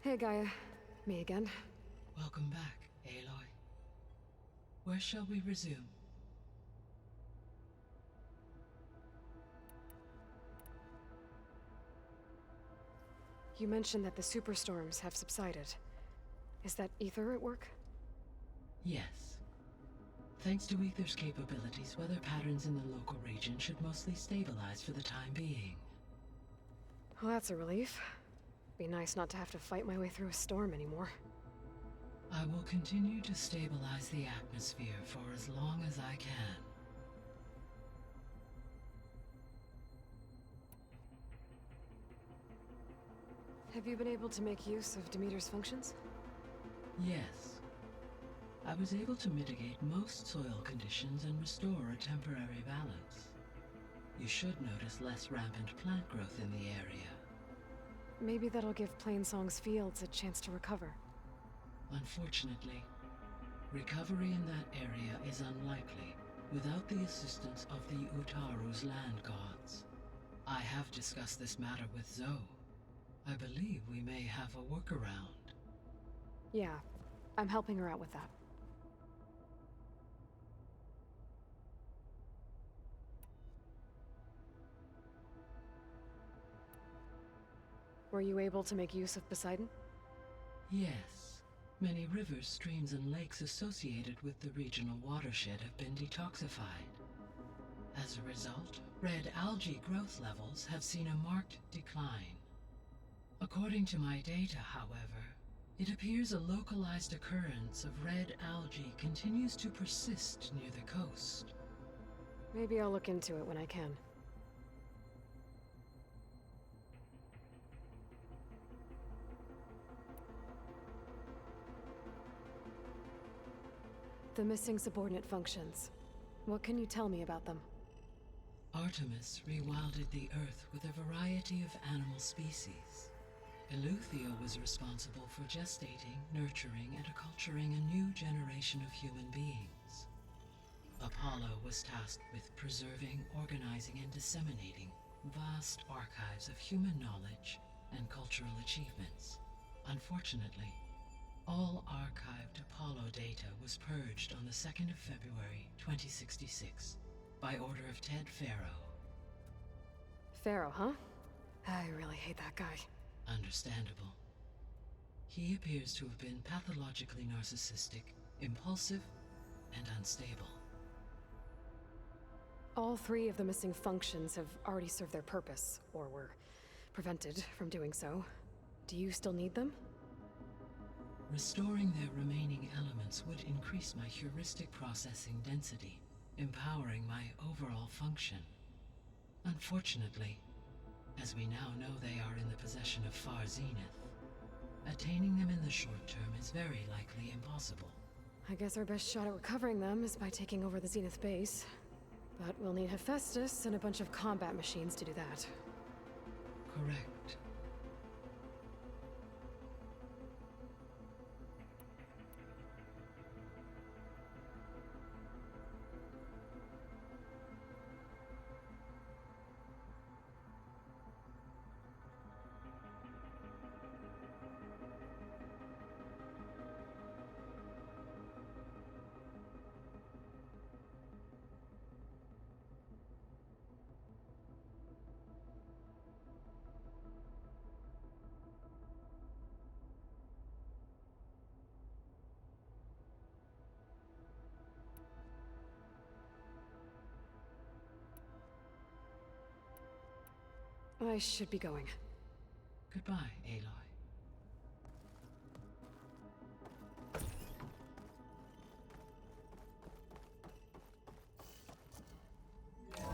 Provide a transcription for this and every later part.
Hey, Gaia. Me again. Welcome back, Aloy. Where shall we resume? You mentioned that the superstorms have subsided. Is that Ether at work? Yes. Thanks to Ether's capabilities, weather patterns in the local region should mostly stabilize for the time being. Well, that's a relief. Be nice not to have to fight my way through a storm anymore. I will continue to stabilize the atmosphere for as long as I can. Have you been able to make use of Demeter's functions? Yes. I was able to mitigate most soil conditions and restore a temporary balance. You should notice less rampant plant growth in the area. Maybe that'll give Plainsong's fields a chance to recover. Unfortunately, recovery in that area is unlikely without the assistance of the Utaru's land gods. I have discussed this matter with Zoe. I believe we may have a workaround. Yeah, I'm helping her out with that. Were you able to make use of Poseidon? Yes. Many rivers, streams, and lakes associated with the regional watershed have been detoxified. As a result, red algae growth levels have seen a marked decline. According to my data, however, it appears a localized occurrence of red algae continues to persist near the coast. Maybe I'll look into it when I can. The missing subordinate functions. What can you tell me about them? Artemis rewilded the Earth with a variety of animal species. Eleuthia was responsible for gestating, nurturing, and acculturating a new generation of human beings. Apollo was tasked with preserving, organizing, and disseminating vast archives of human knowledge and cultural achievements. Unfortunately, all archived Apollo data was purged on the 2nd of February, 2066, by order of Ted Faro. Pharaoh, huh? I really hate that guy. Understandable. He appears to have been pathologically narcissistic, impulsive, and unstable. All three of the missing functions have already served their purpose, or were prevented from doing so. Do you still need them? Restoring their remaining elements would increase my heuristic processing density, empowering my overall function. Unfortunately, as we now know they are in the possession of Far Zenith, attaining them in the short term is very likely impossible. I guess our best shot at recovering them is by taking over the Zenith base. But we'll need Hephaestus and a bunch of combat machines to do that. Correct. I should be going. Goodbye, Aloy. Are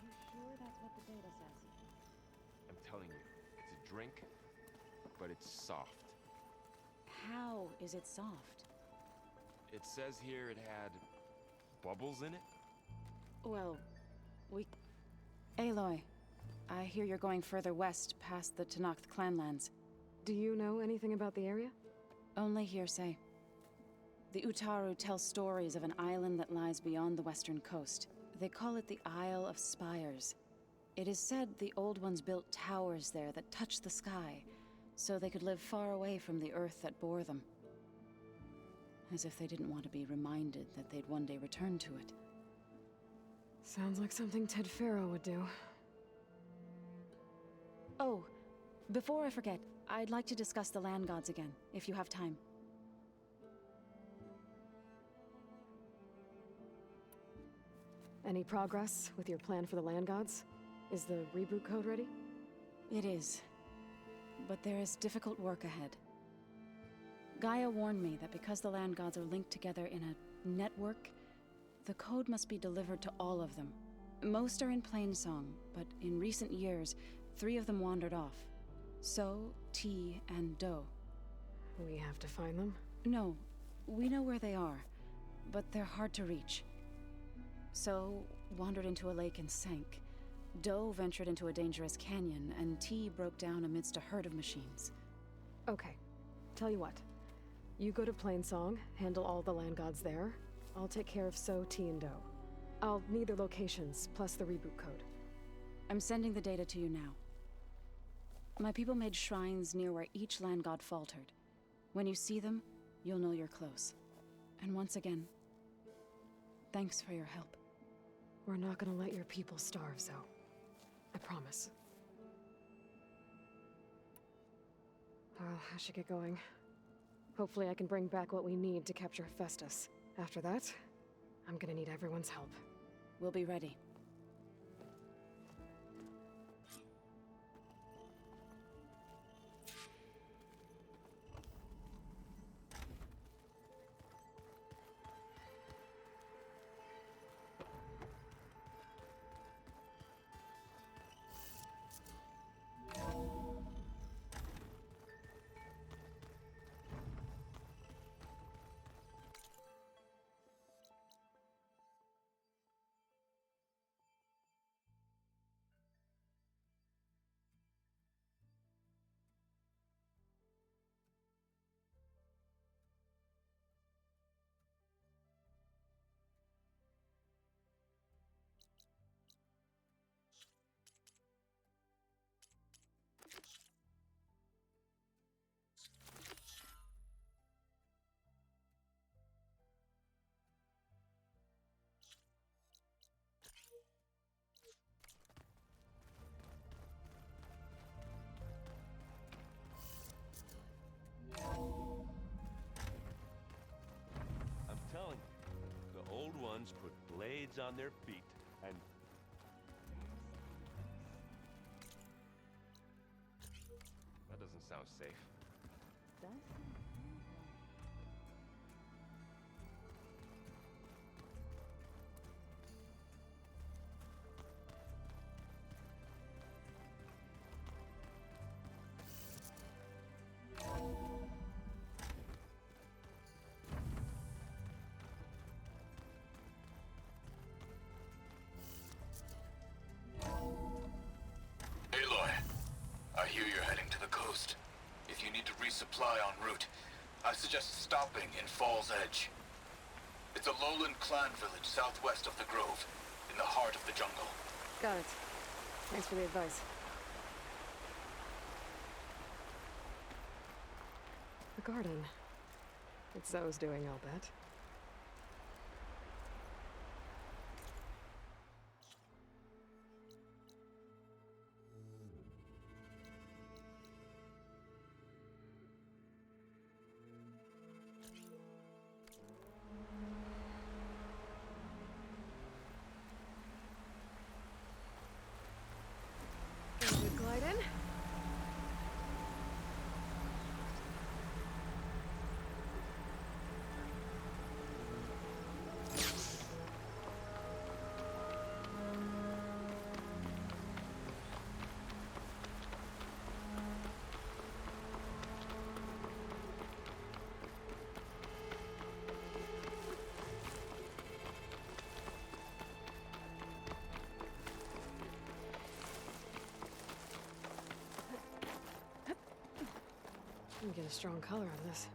you sure that's what the data says? I'm telling you, it's a drink, but it's soft. How is it soft? It says here it had bubbles in it? Well, Aloy, I hear you're going further west past the Tenakth clanlands. Do you know anything about the area? Only hearsay. The Utaru tell stories of an island that lies beyond the western coast, They call it the Isle of Spires. It is said the Old Ones built towers there that touch the sky, so they could live far away from the earth that bore them. As if they didn't want to be reminded that they'd one day return to it. Sounds like something Ted Faro would do. Oh, before I forget, I'd like to discuss the land gods again, if you have time. Any progress with your plan for the land gods? Is the reboot code ready? It is. But there is difficult work ahead. Gaia warned me that because the land gods are linked together in a network, the code must be delivered to all of them. Most are in Plainsong, but in recent years, 3 of them wandered off. So, T, and Do. We have to find them? No, we know where they are, but they're hard to reach. So, wandered into a lake and sank. Do ventured into a dangerous canyon, and T broke down amidst a herd of machines. Okay. Tell you what. You go to Plainsong, handle all the land gods there. I'll take care of So, T, and Do. I'll need their locations, plus the reboot code. I'm sending the data to you now. My people made shrines near where each land god faltered. When you see them, you'll know you're close. And once again, thanks for your help. We're not gonna let your people starve, Zo. I promise. Well, I should get going. Hopefully I can bring back what we need to capture Festus. After that, I'm gonna need everyone's help. We'll be ready. I'm telling you, the old ones put blades on their feet, and... That doesn't sound safe. Aloy, I hear you're heading to the coast. If you need to resupply en route, I suggest stopping in Fall's Edge. It's a lowland clan village southwest of the Grove, in the heart of the jungle. Got it. Thanks for the advice. The garden. It's Zoe's doing, I'll bet. Good glide in. You can get a strong color out of this.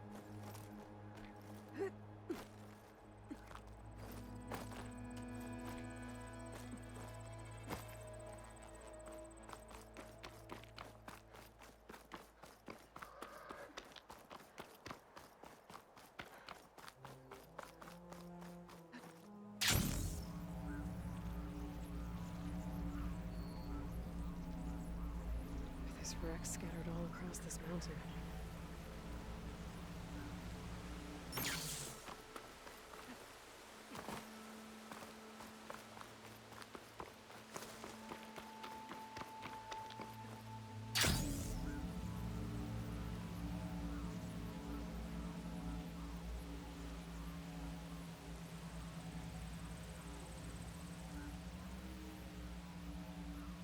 There's wrecks scattered all across this mountain.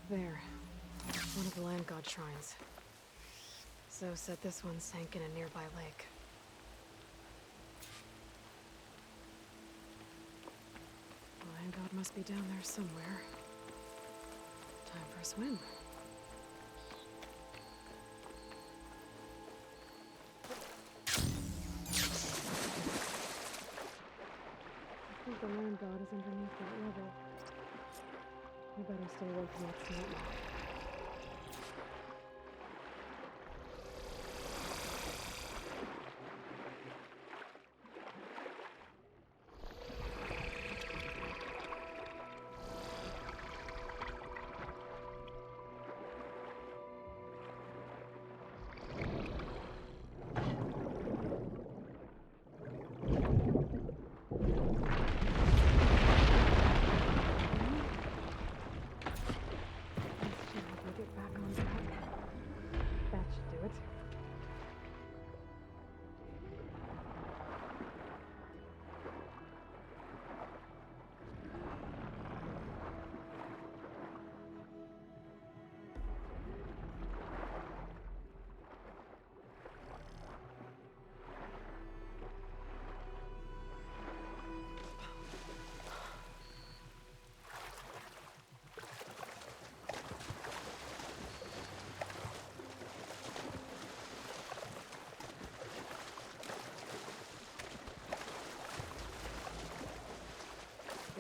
There. One of the land god shrines. So said this one sank in a nearby lake. The land god must be down there somewhere. Time for a swim. I think the land god is underneath that level. I better stay away from that snake.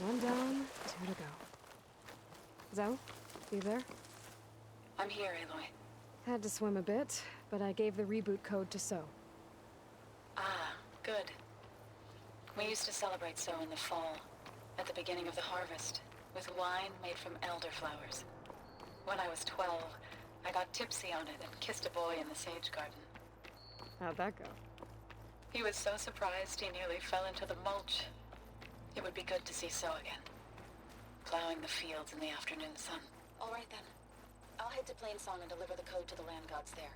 One down, two to go. Zoe, you there? I'm here, Aloy. Had to swim a bit, but I gave the reboot code to So. Ah, good. We used to celebrate So in the fall, at the beginning of the harvest, with wine made from elderflowers. When I was 12, I got tipsy on it and kissed a boy in the sage garden. How'd that go? He was so surprised he nearly fell into the mulch. It would be good to see So again. Plowing the fields in the afternoon sun. All right then. I'll head to Plainsong and deliver the code to the land gods there.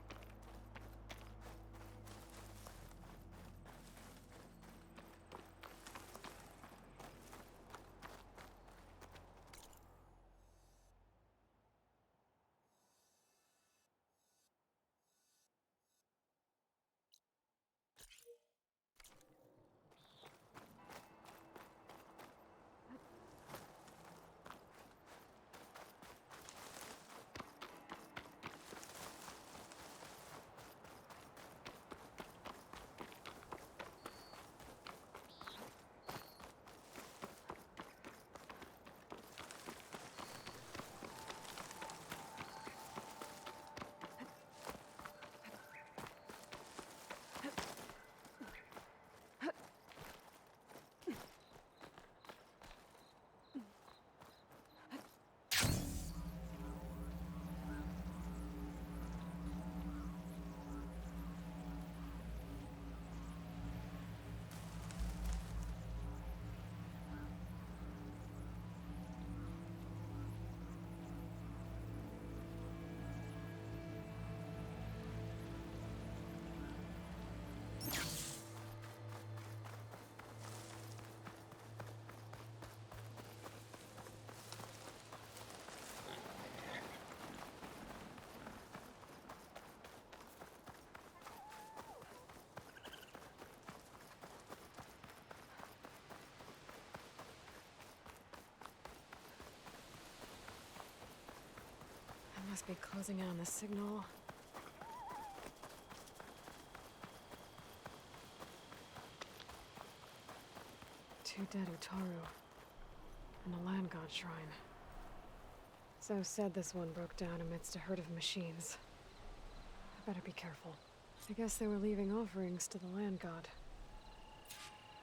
Must be closing in on the signal. Two dead Utaru. And a land god shrine. So said this one broke down amidst a herd of machines. I better be careful. I guess they were leaving offerings to the land god.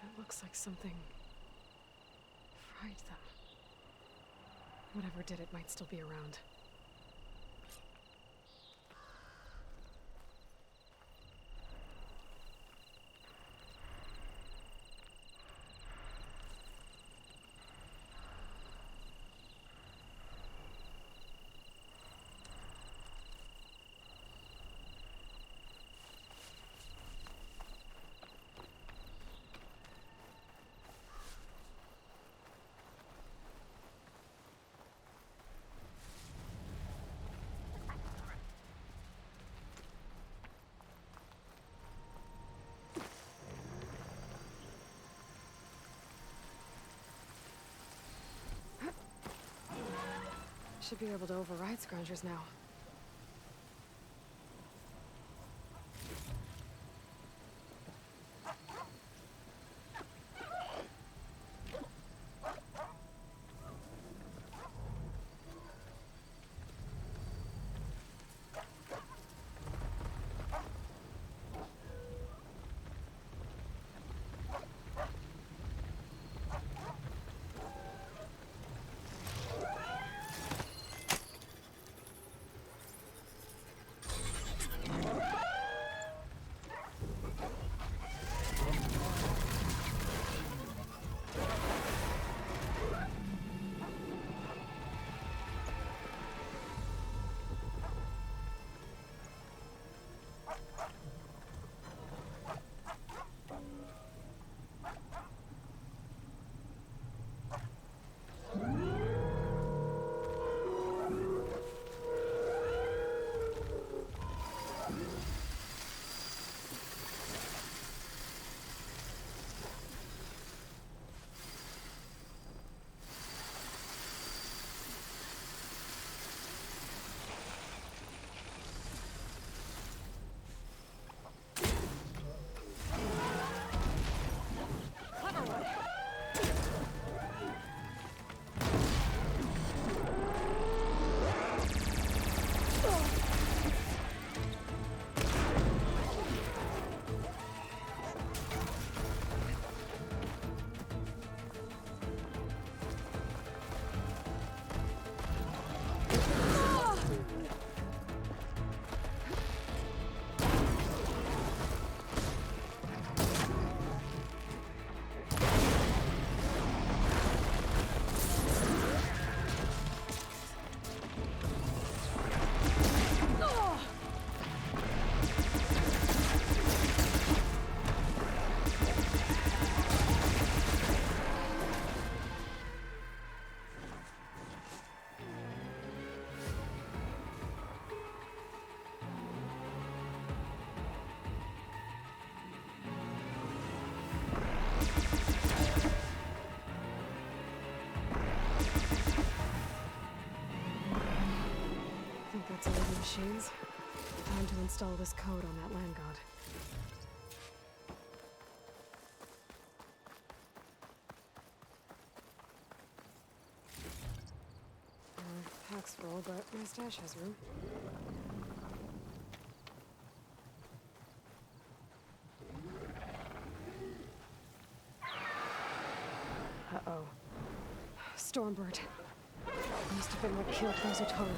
It looks like something fried them. Whatever did it might still be around. Should be able to override scroungers now. That's all the machines. Time to install this code on that land god. Pack's full, but my stash has room. Uh-oh. Stormbird. Must have been what killed those Utaru.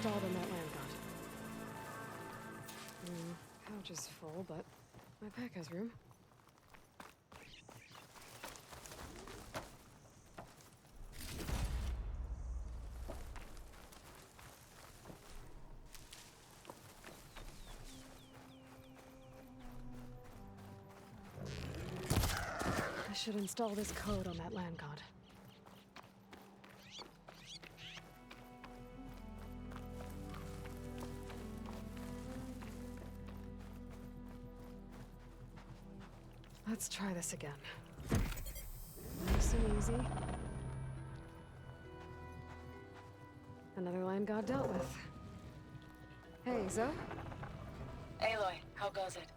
installed on that land god. Pouch is full, but my pack has room. I should install this code on that land god. Let's try this again. Nice and easy. Another land god dealt with. Hey, Zoe. Aloy, how goes it?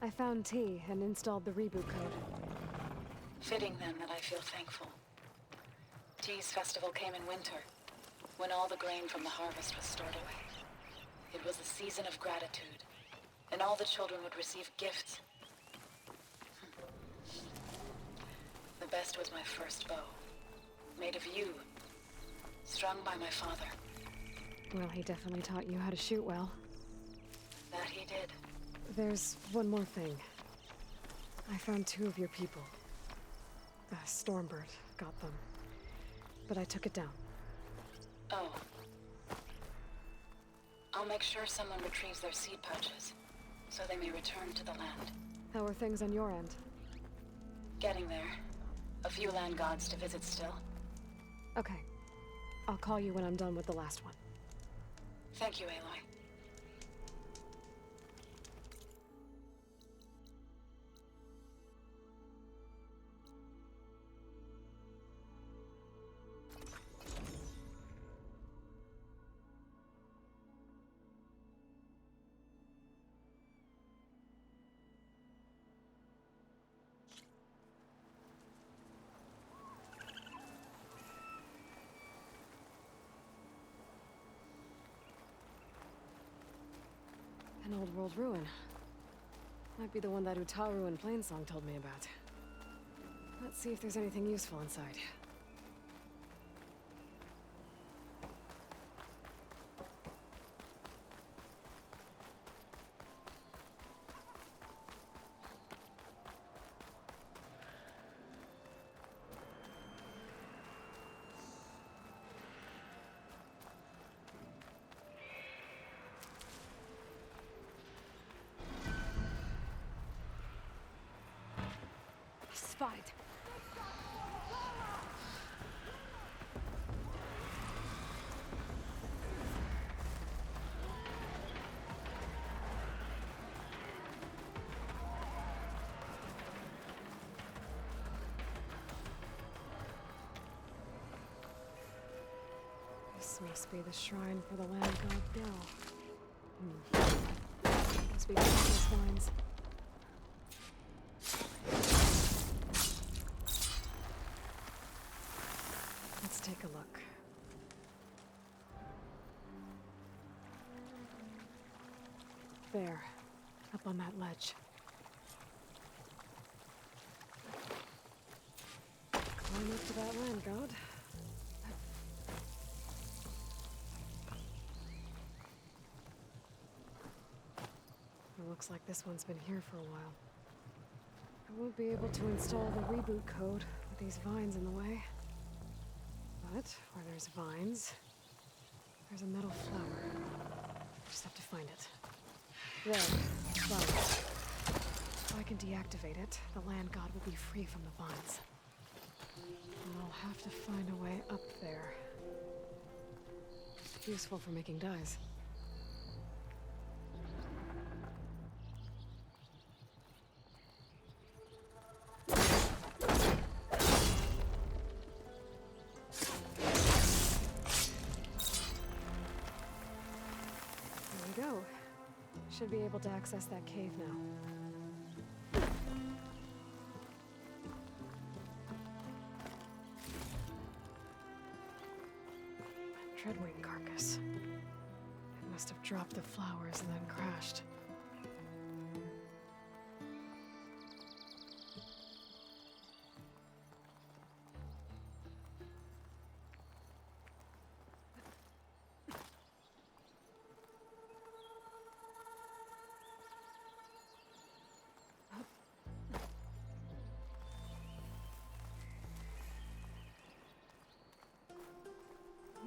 I found T and installed the reboot code. Fitting then that I feel thankful. T's festival came in winter, when all the grain from the harvest was stored away. It was a season of gratitude, and all the children would receive gifts. The best was my first bow, made of yew, strung by my father. Well, he definitely taught you how to shoot well. That he did. There's one more thing. I found 2 of your people. Stormbird got them, but I took it down. Oh. I'll make sure someone retrieves their seed pouches, so they may return to the land. How are things on your end? Getting there. A few land gods to visit still. Okay. I'll call you when I'm done with the last one. Thank you, Aloy. An old world ruin. Might be the one that Utaru and Plainsong told me about. Let's see if there's anything useful inside. Spied. This must be the shrine for the land god Bill. Must be these vines. Let's take a look. There, up on that ledge. Climb up to that land god. It looks like this one's been here for a while. I won't be able to install the reboot code with these vines in the way. But where there's vines, there's a metal flower. Just have to find it. There, flower. If I can deactivate it, the land god will be free from the vines. And I'll have to find a way up there. Useful for making dyes. Go. Should be able to access that cave now. Treadwing carcass. It must have dropped the flowers and then crashed.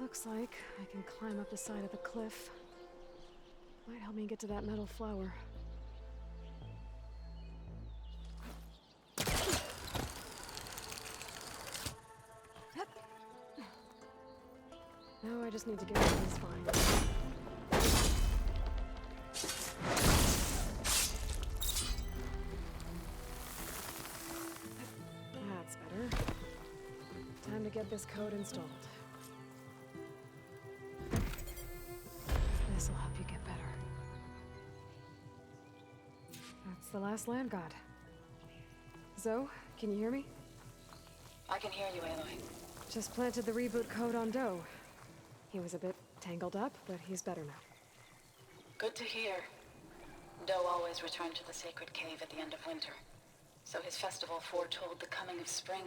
Looks like I can climb up the side of the cliff. Might help me get to that metal flower. Now I just need to get rid of these vines. That's better. Time to get this code installed. This'll help you get better. That's the last land god. Zoe, can you hear me? I can hear you, Aloy. Just planted the reboot code on Doe. He was a bit tangled up, but he's better now. Good to hear. Doe always returned to the sacred cave at the end of winter, so his festival foretold the coming of spring.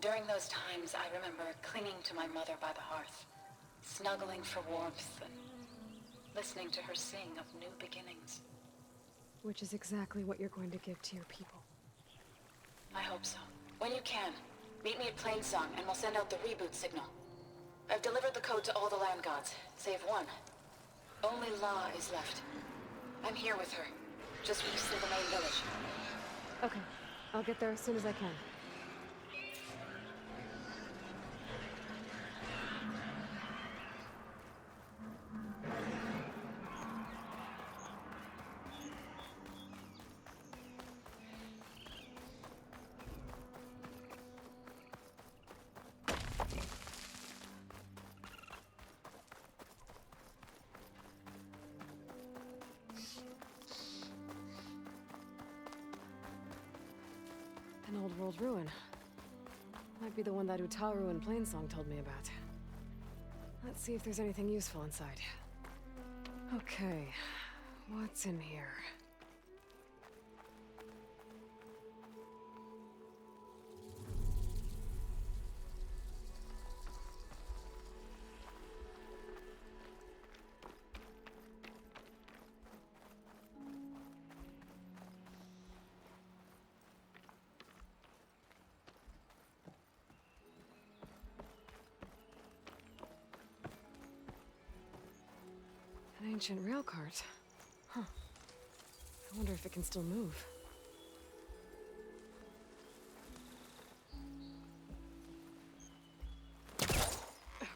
During those times, I remember clinging to my mother by the hearth, snuggling for warmth and listening to her sing of new beginnings. Which is exactly what you're going to give to your people. I hope so. When you can, meet me at Plainsong and we'll send out the reboot signal. I've delivered the code to all the land gods, save one. Only La is left. I'm here with her, just east of the main village. Okay, I'll get there as soon as I can. An old world ruin. Might be the one that Utaru and Plainsong told me about. Let's see if there's anything useful inside. Okay, what's in here? An ancient rail cart. Huh. I wonder if it can still move.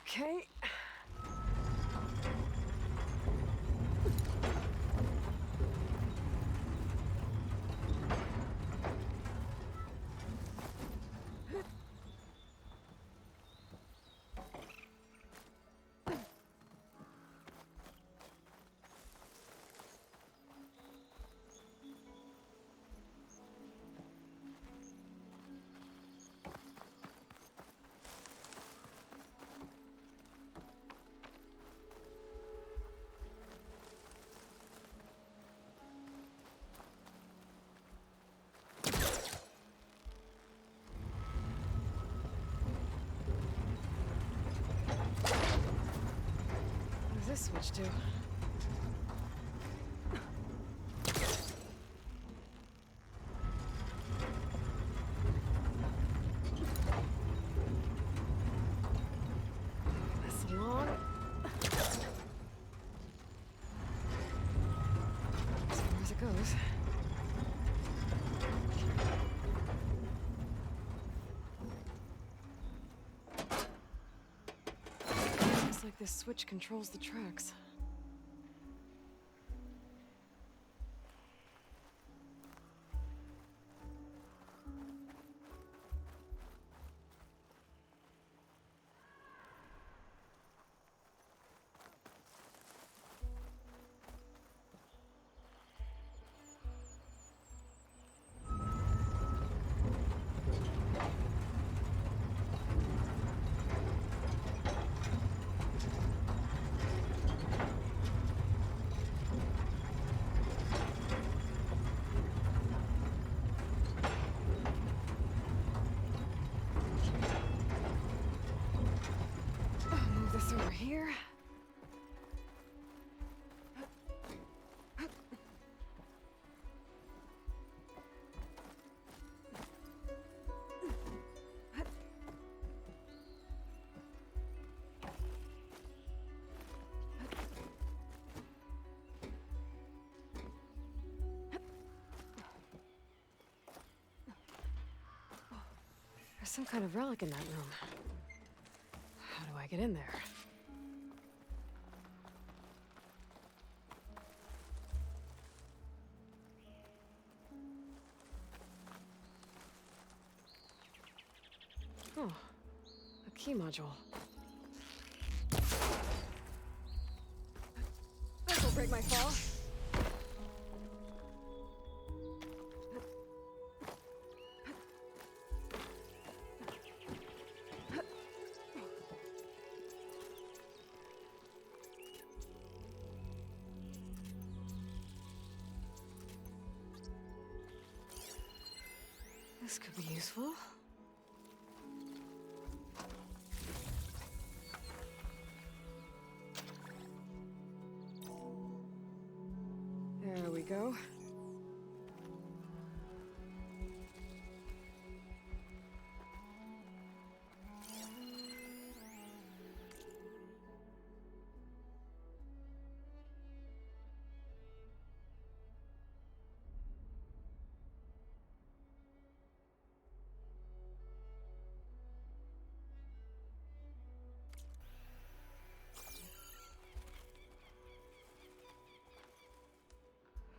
Okay. What does this switch do? This long. As far as it goes. Looks like this switch controls the tracks. Move this over here. some kind of relic in that room. How do I get in there? Oh, a key module. This'll break my fall. This could be useful. There we go.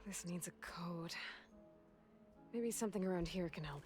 This needs a code. Maybe something around here can help.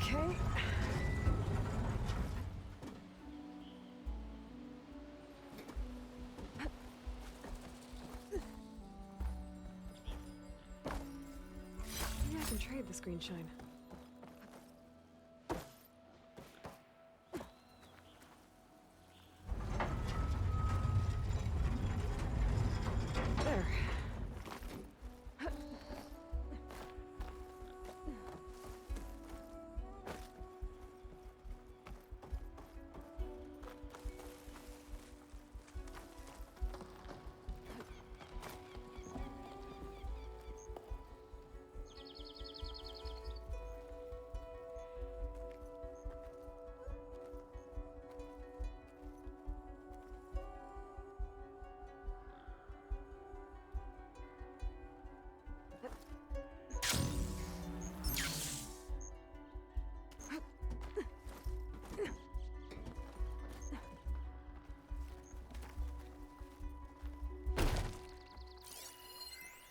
Okay. Maybe I can trade this green shine. There.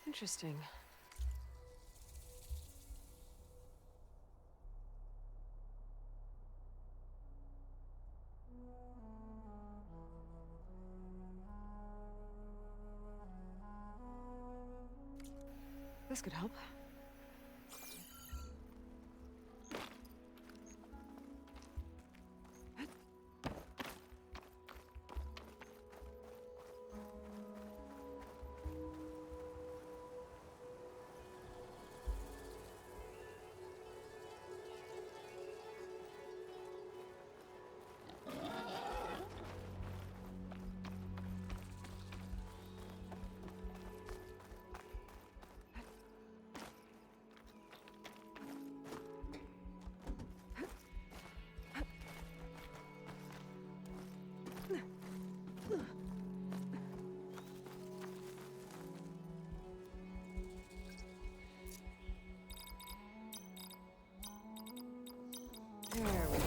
Interesting. This could help. There we go.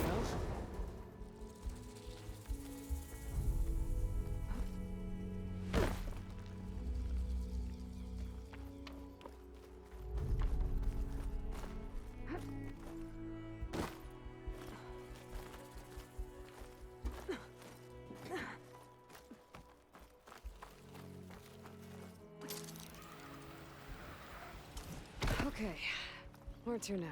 Okay, where to now?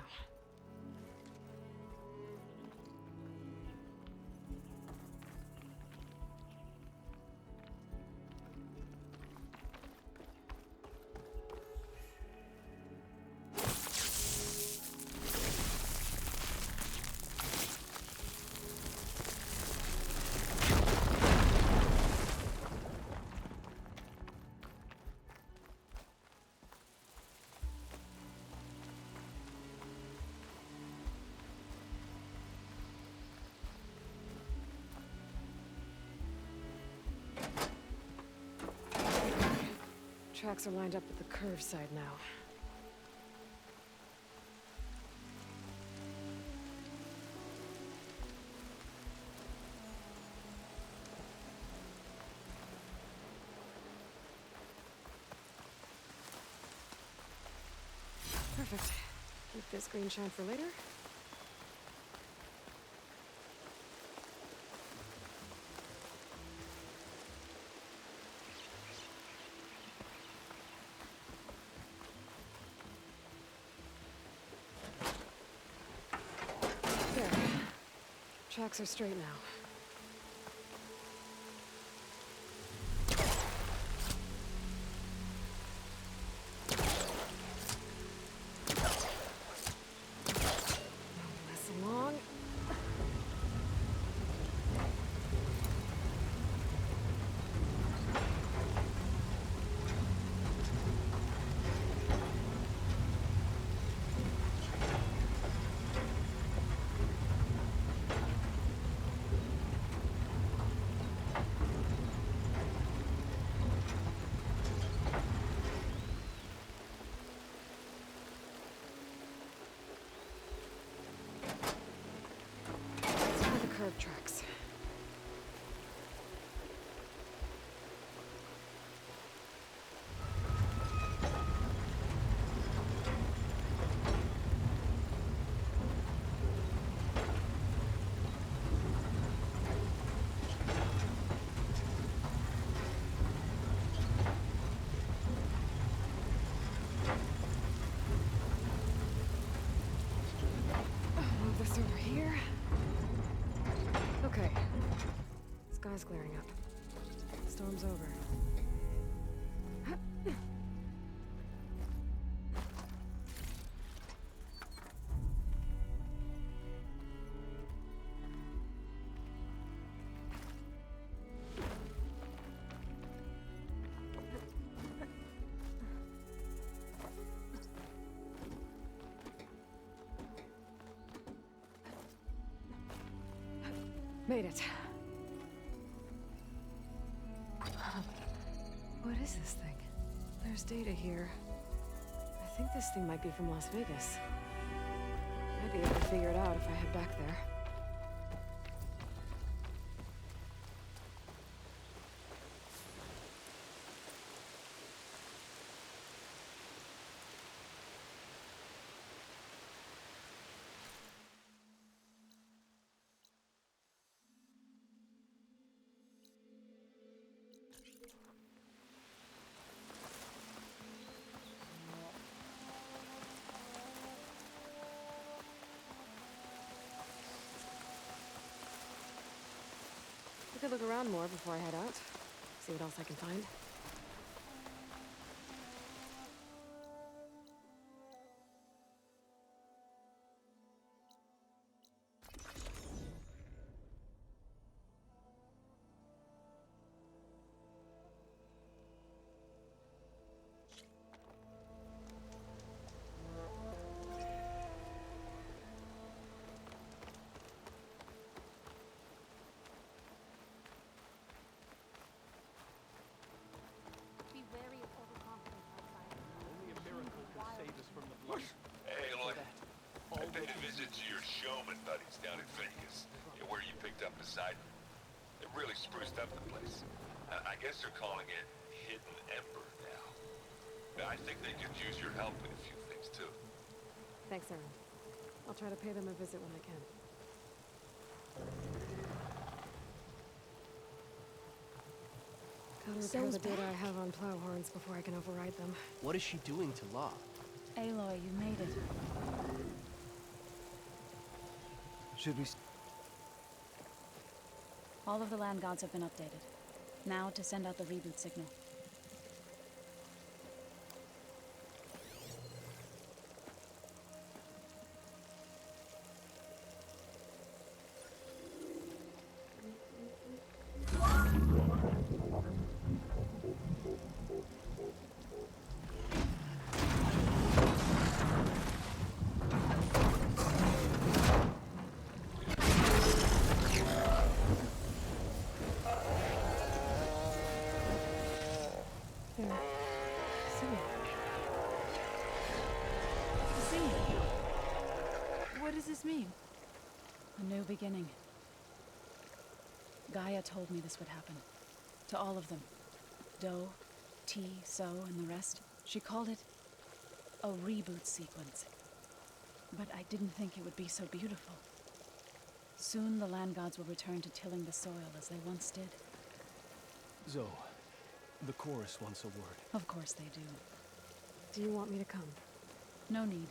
Tracks are lined up with the curve side now. Perfect. Keep this green shine for later. There. Tracks are straight now. Less long. Curve tracks. Move this over here. Okay. Sky's clearing up. Storm's over. Made it. What is this thing? There's data here. I think this thing might be from Las Vegas. Might be able to figure it out if I head back there. I could look around more before I head out. See what else I can find. Hey, look. I paid a visit to your showman buddies down in Vegas, where you picked up Poseidon. They really spruced up the place. I guess they're calling it Hidden Ember now. I think they could use your help with a few things, too. Thanks, Aaron. I'll try to pay them a visit when I can. Gotta repair the data I have on plow horns before I can override them. What is she doing to Law? Aloy, you made it. Should we... All of the land gods have been updated. Now to send out the reboot signal. What does this mean? A new beginning. Gaia told me this would happen. To all of them. Do, T, So, and the rest. She called it a reboot sequence. But I didn't think it would be so beautiful. Soon the land gods will return to tilling the soil as they once did. Zoe, the chorus wants a word. Of course they do. Do you want me to come? No need.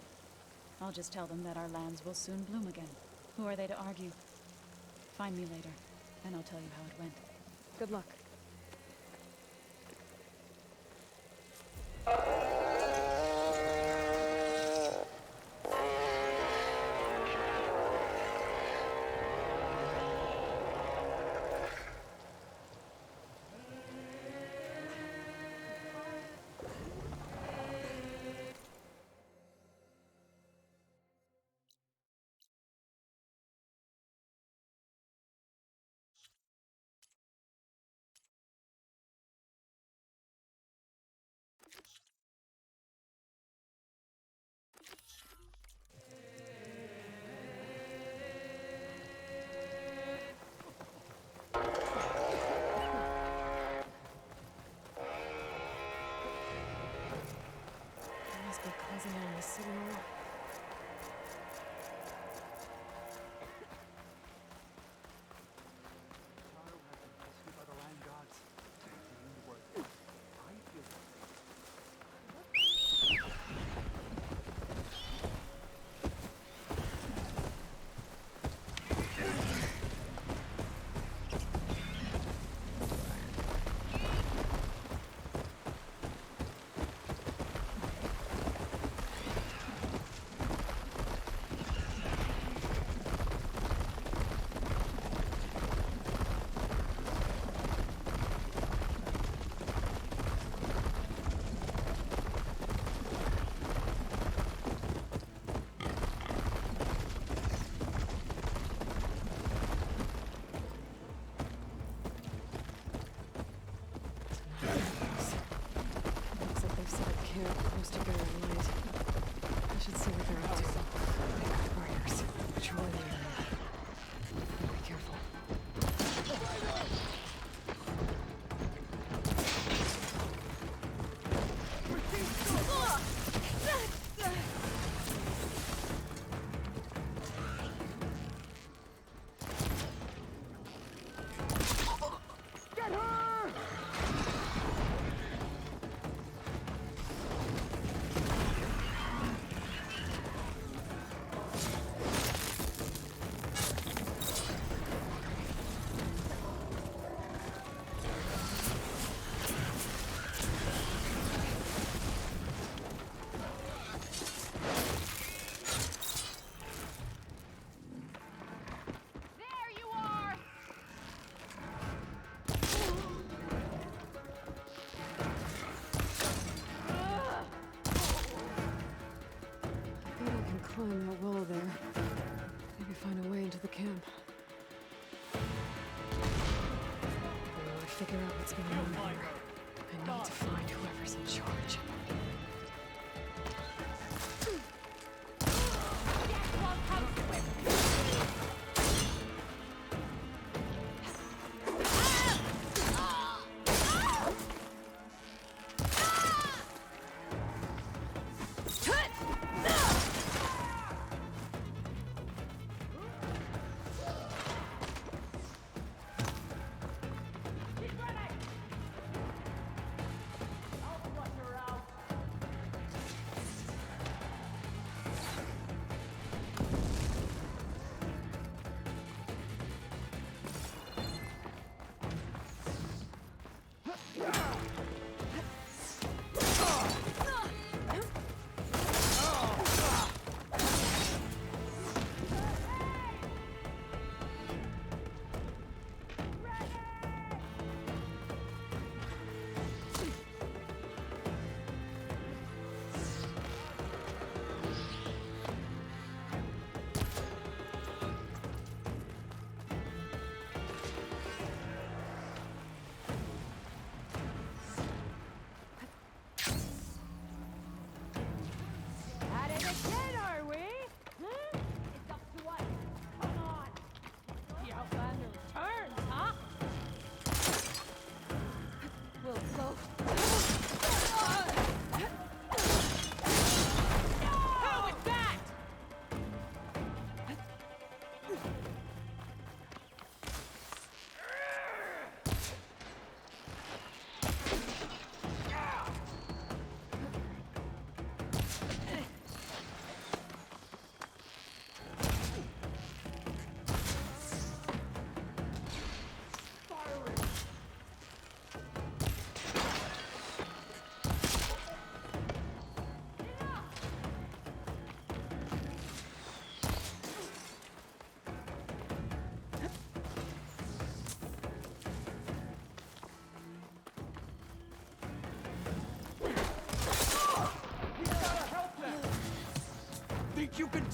I'll just tell them that our lands will soon bloom again. Who are they to argue? Find me later, and I'll tell you how it went. Good luck. Must be closing in on the signal. Looks like they've set up camp close to Barrier Light. I should see what they're up to. They got warriors patrolling the area. Be careful. Climb the wall there. Maybe find a way into the camp. I want to figure out what's going on here. I need to find whoever's in charge.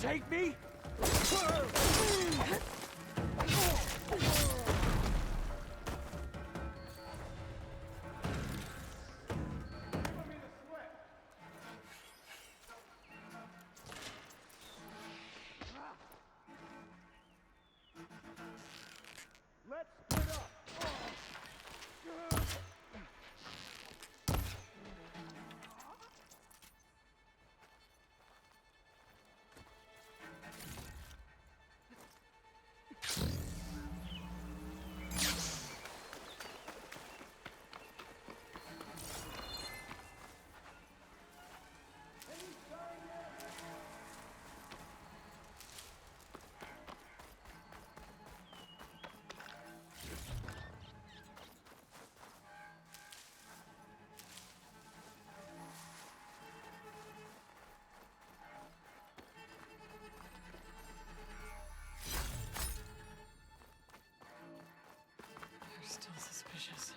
take me? Let's split up. They're still suspicious.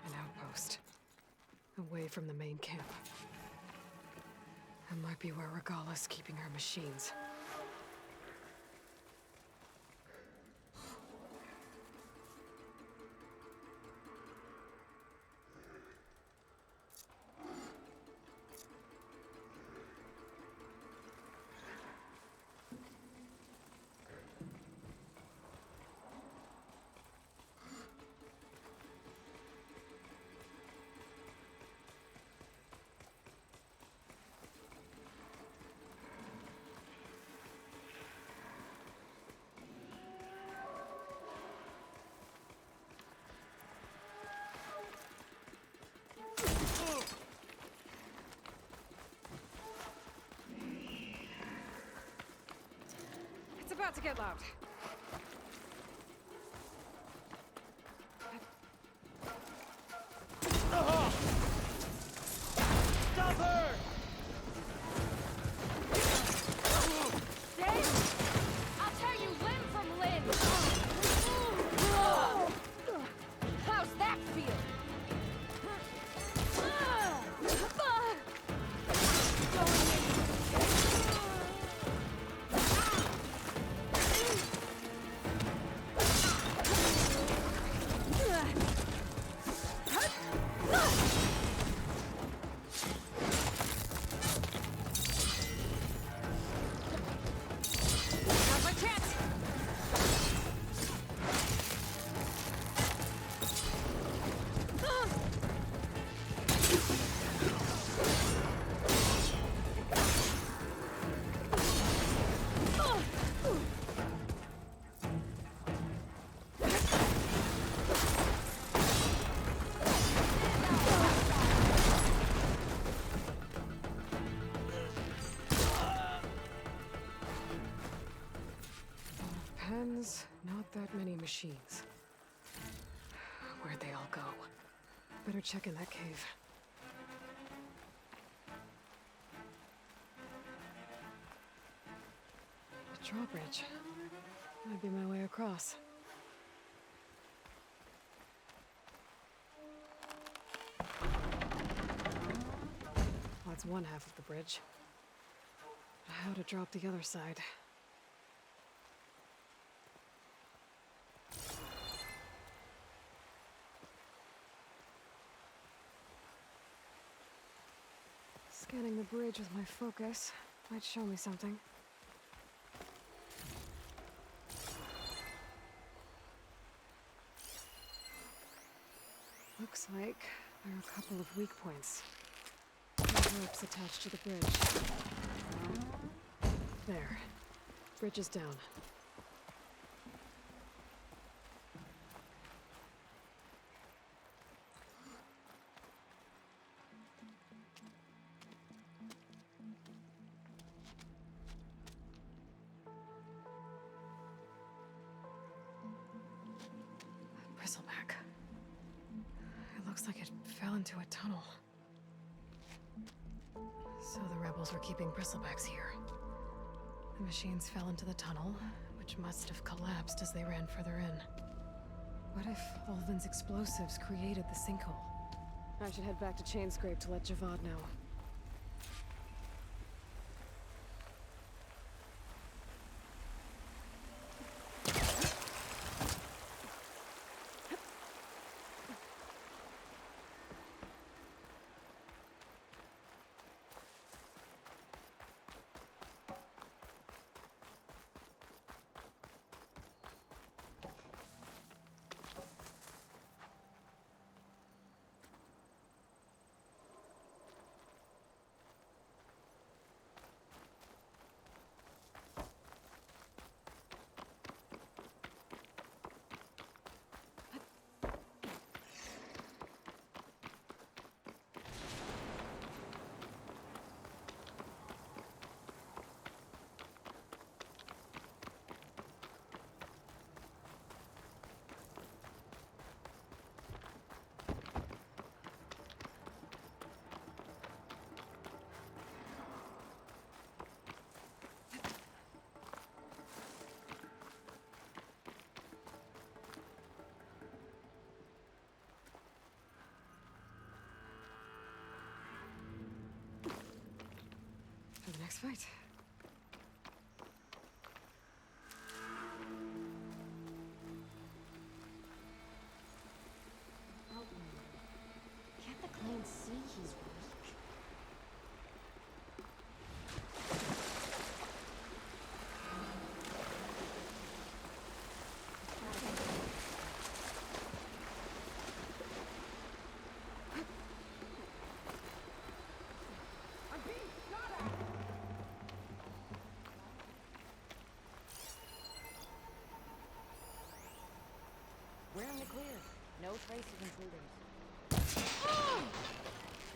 An outpost. Away from the main camp. That might be where Regala's keeping her machines. It's about to get loud. Stop her! I'll tear you limb from limb! How's that feel? Going in. ones, not that many machines. Where'd they all go? Better check in that cave. The drawbridge. Might be my way across. Well, that's one half of the bridge. How to drop the other side. Scanning the bridge with my focus might show me something. Looks like there are a couple of weak points. No ropes attached to the bridge. There. Bridge is down. Bristleback. It looks like it fell into a tunnel. So the rebels were keeping bristlebacks here. The machines fell into the tunnel, which must have collapsed as they ran further in. What if Ulvin's explosives created the sinkhole? I should head back to Chainscrape to let Javad know. For the next fight. Can't the clan see he's weak? We're in the clear. No trace of intruders.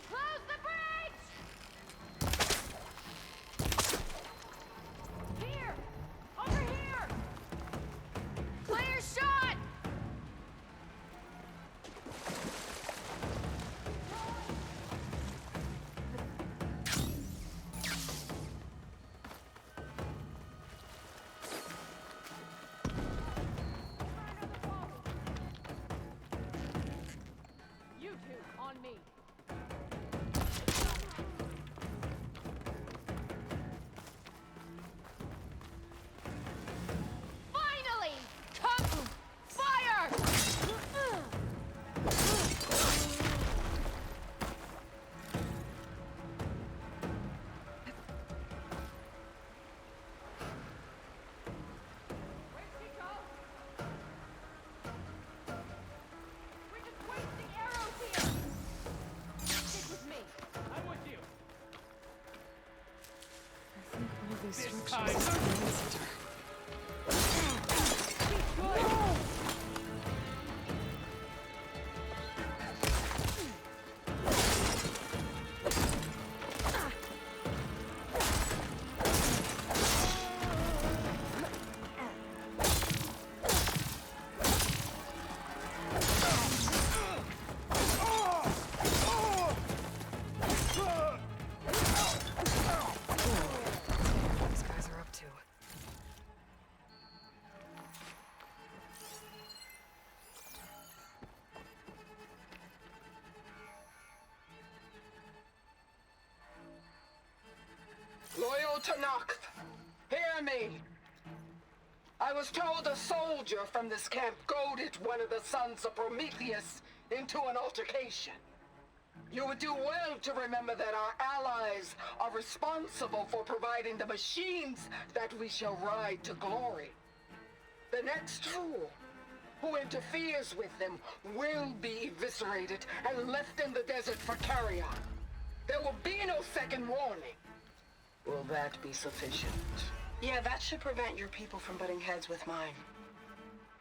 Close the bridge! Here! Over here! Clear shot! You two, on me. Finally! Come! Fire! Where'd she go? We're just wasting arrows here! Stick with me. I'm with you. I think one of these This structures time. is the command center. Tanakh, hear me. I was told a soldier from this camp goaded one of the sons of Prometheus into an altercation. You would do well to remember that our allies are responsible for providing the machines that we shall ride to glory. The next fool who interferes with them will be eviscerated and left in the desert for carrion. There will be no second warning. Will that be sufficient? Yeah, that should prevent your people from butting heads with mine.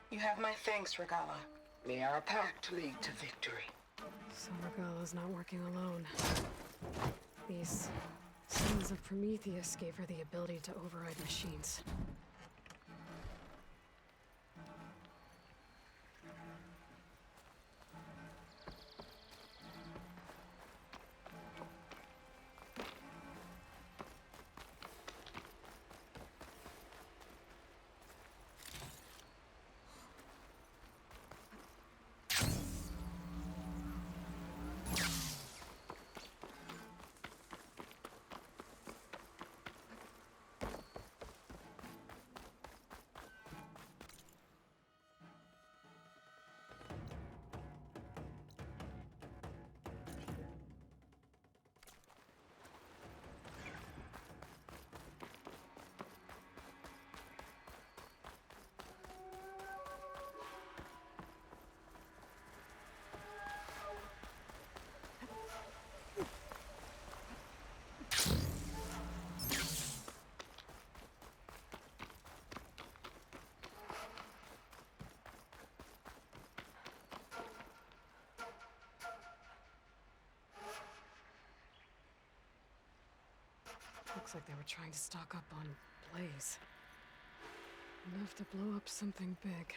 You have my thanks, Regala. May our pact lead to victory. So Regala's not working alone. These sons of Prometheus gave her the ability to override machines. Looks like they were trying to stock up on blaze. Enough to blow up something big.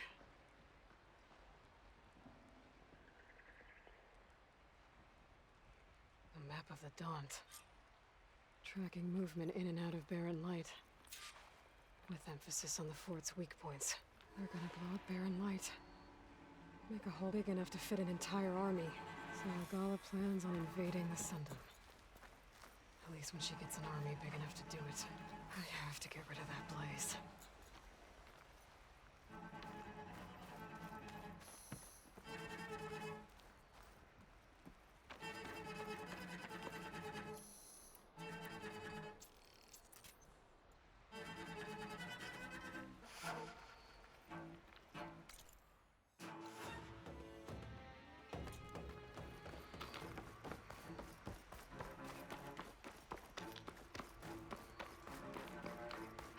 A map of the Daunt. Tracking movement in and out of barren light. With emphasis on the fort's weak points. They're gonna blow up barren light. Make a hole big enough to fit an entire army. So Regala plans on invading the Sundom. At least when she gets an army big enough to do it. I have to get rid of that blaze.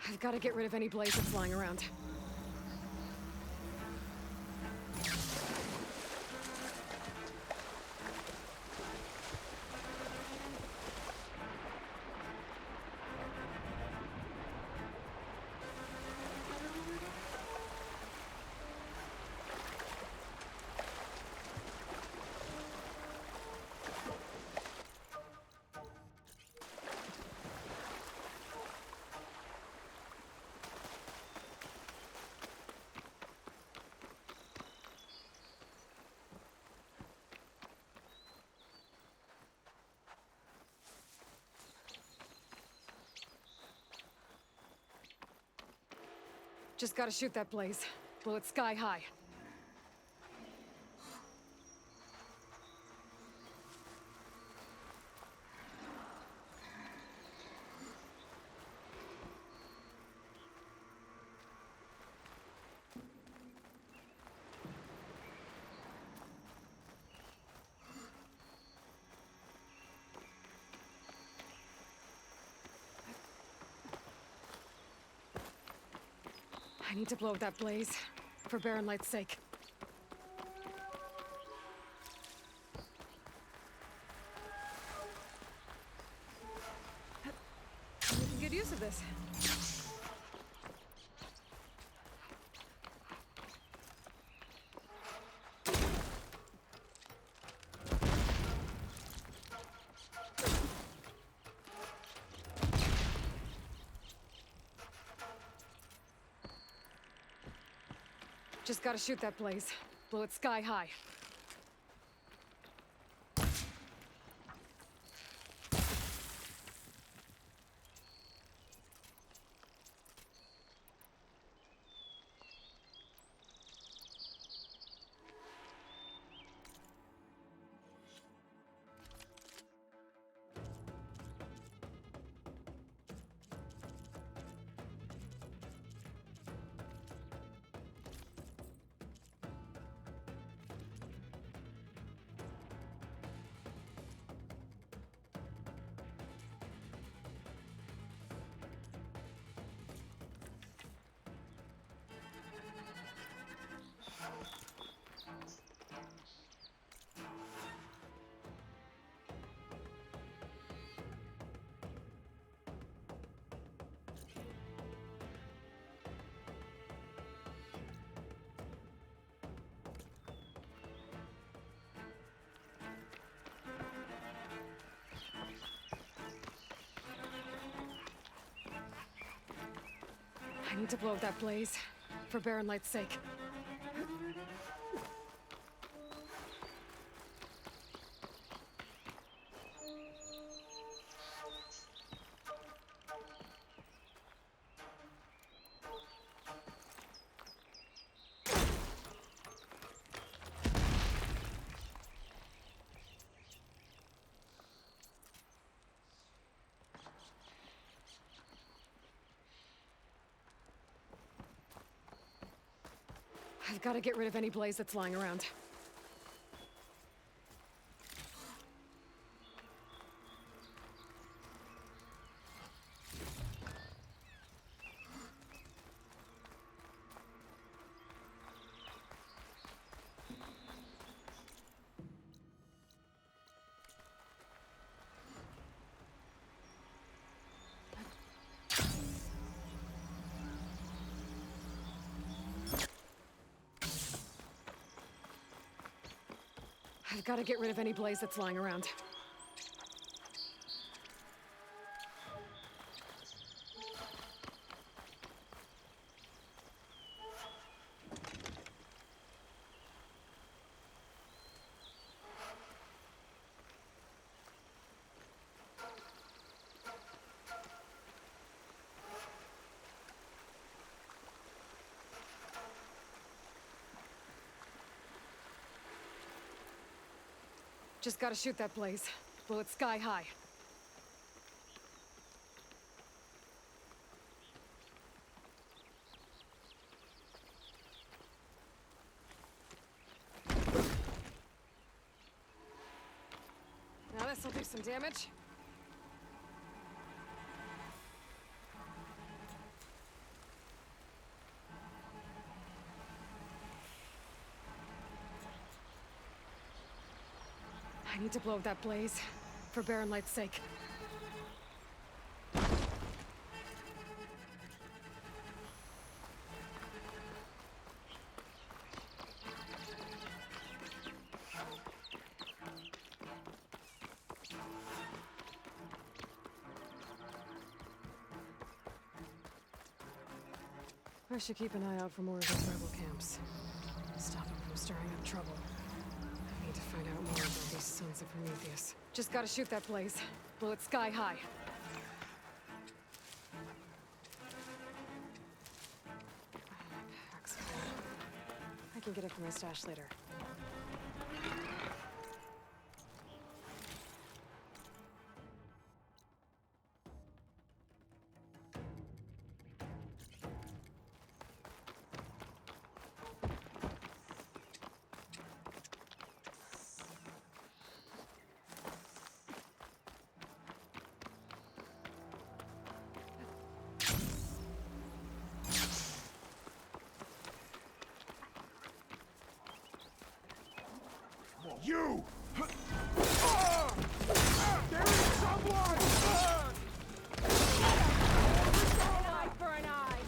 I've got to get rid of any blaze that's flying around. Just gotta shoot that blaze. Blow it sky high. I need to blow that blaze, for Barren Light's sake. Making good use of this. Just gotta shoot that blaze. Blow it sky high. I need to blow up that blaze, for Baron Light's sake. I've got to get rid of any blaze that's lying around. I've got to get rid of any blaze that's lying around. Just gotta shoot that blaze. Blow it sky high. Now this'll do some damage. I need to blow up that blaze, for Baron Light's sake. I should keep an eye out for more of those rebel camps. Stop them from stirring up trouble. I need to find out more about these sons of Prometheus. Just gotta shoot that blaze. Blow it sky high. Pack's full. I can get it from my stash later. You! There is someone! An eye for an eye!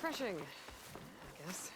Refreshing, I guess.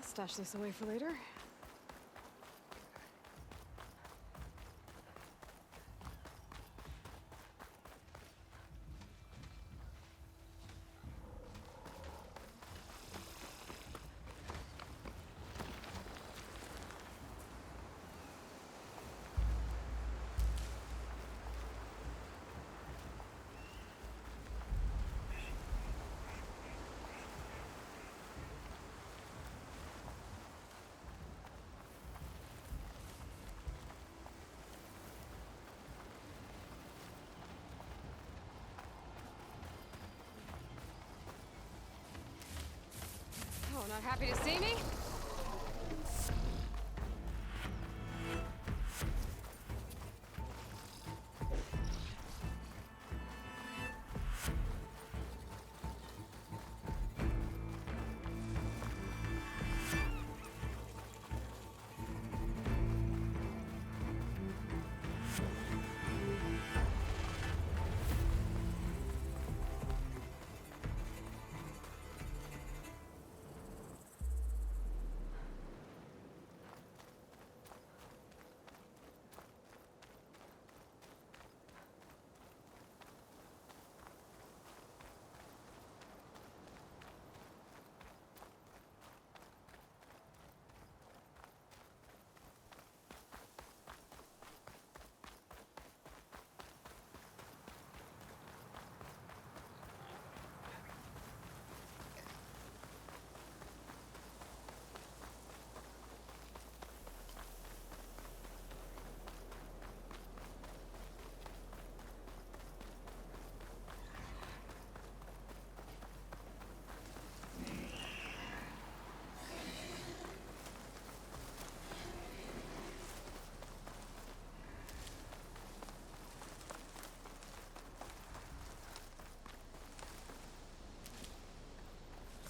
Stash this away for later. Oh, not happy to see me?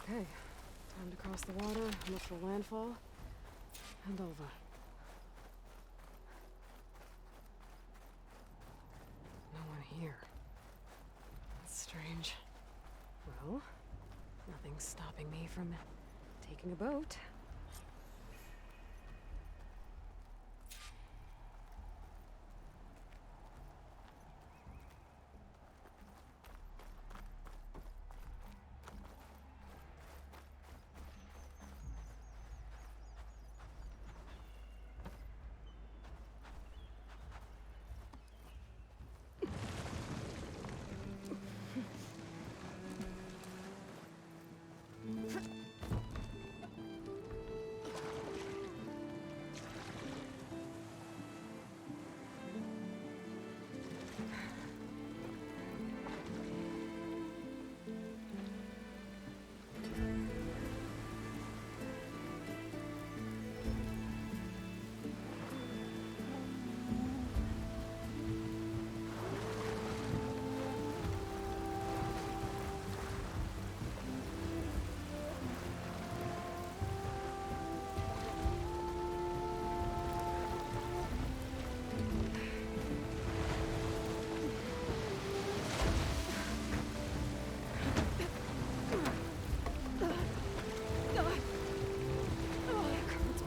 Okay, time to cross the water, look for landfall, and over. No one here. That's strange. Well, nothing's stopping me from taking a boat.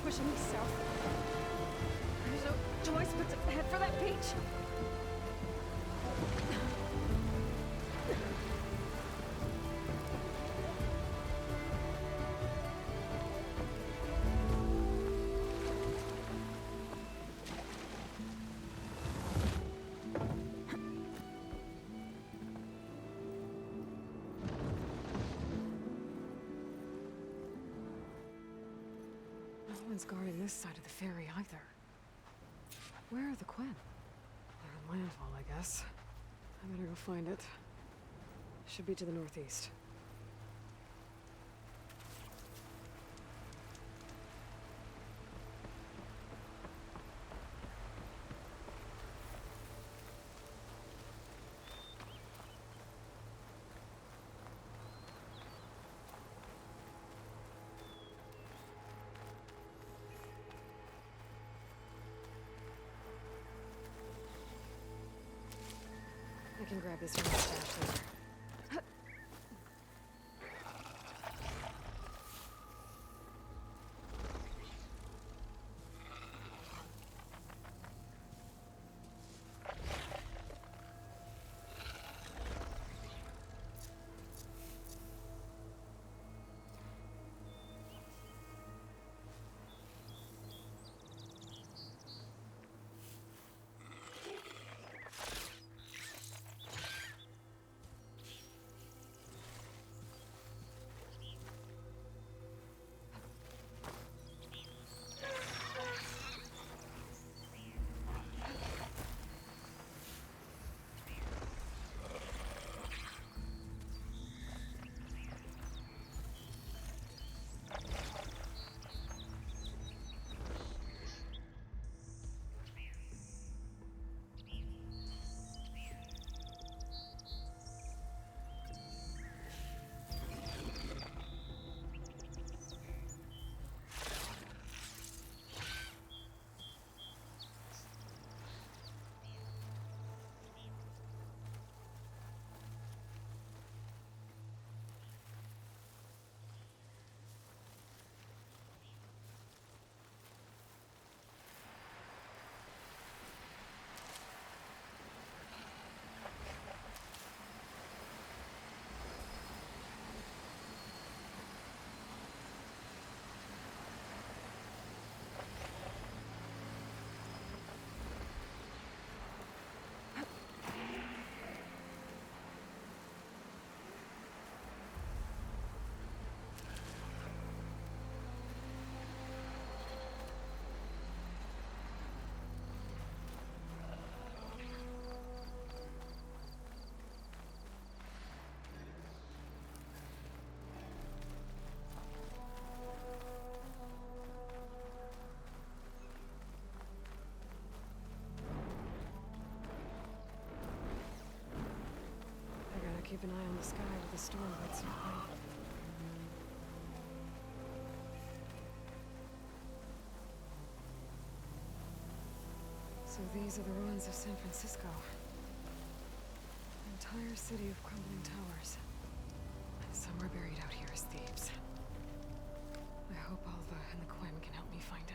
Pushing me south. There's no choice but to head for that beach. one's guarding this side of the ferry either. Where are the Quen? They're in landfall, I guess. I better go find it. Should be to the northeast. I can grab this from the stash later. Keep an eye on the sky with the storm that's not right. So these are the ruins of San Francisco. An entire city of crumbling towers. And somewhere buried out here is Thebes. I hope Alva and the Quen can help me find it.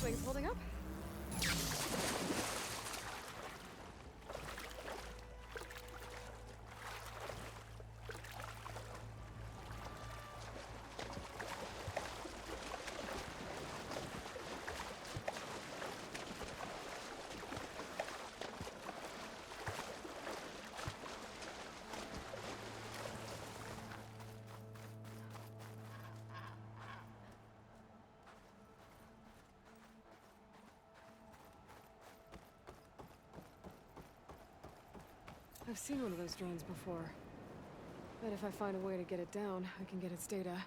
Things holding up? I've seen one of those drones before. Bet if I find a way to get it down, I can get its data.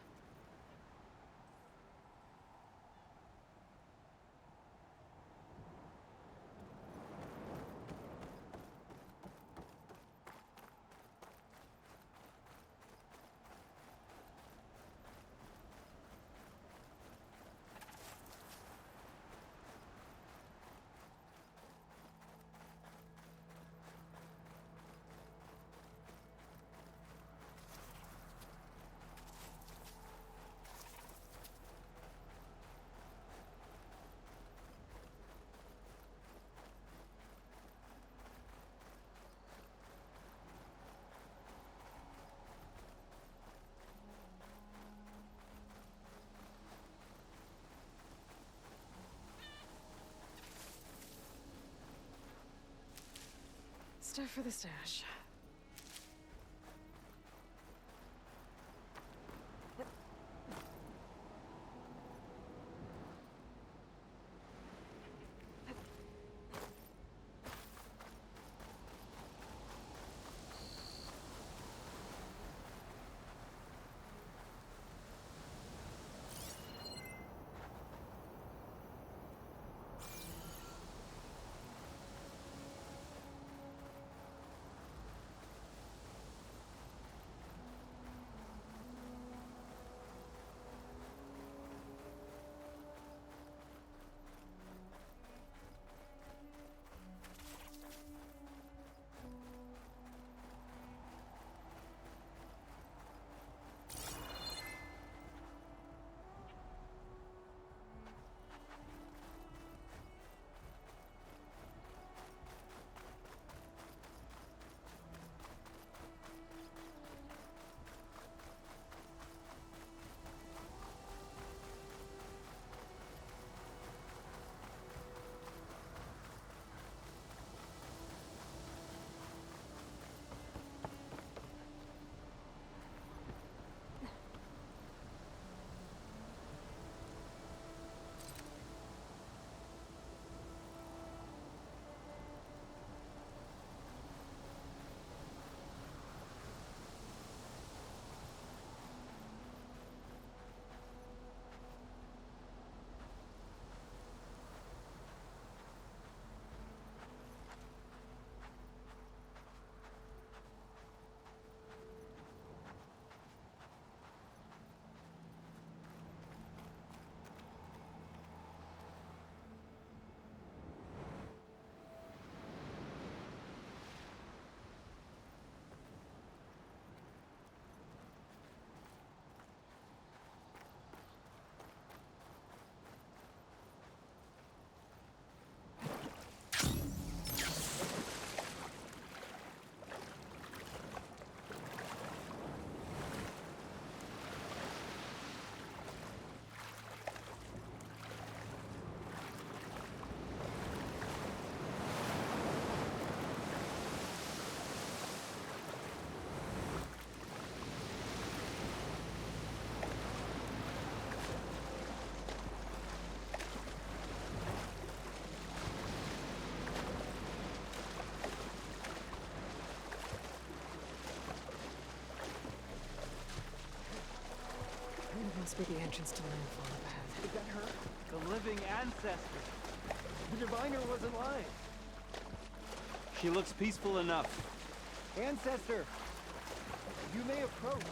Stuff for the stash. Must be the entrance to landfall up ahead. Is that her? The living ancestor. The diviner wasn't lying. She looks peaceful enough. Ancestor, you may approach.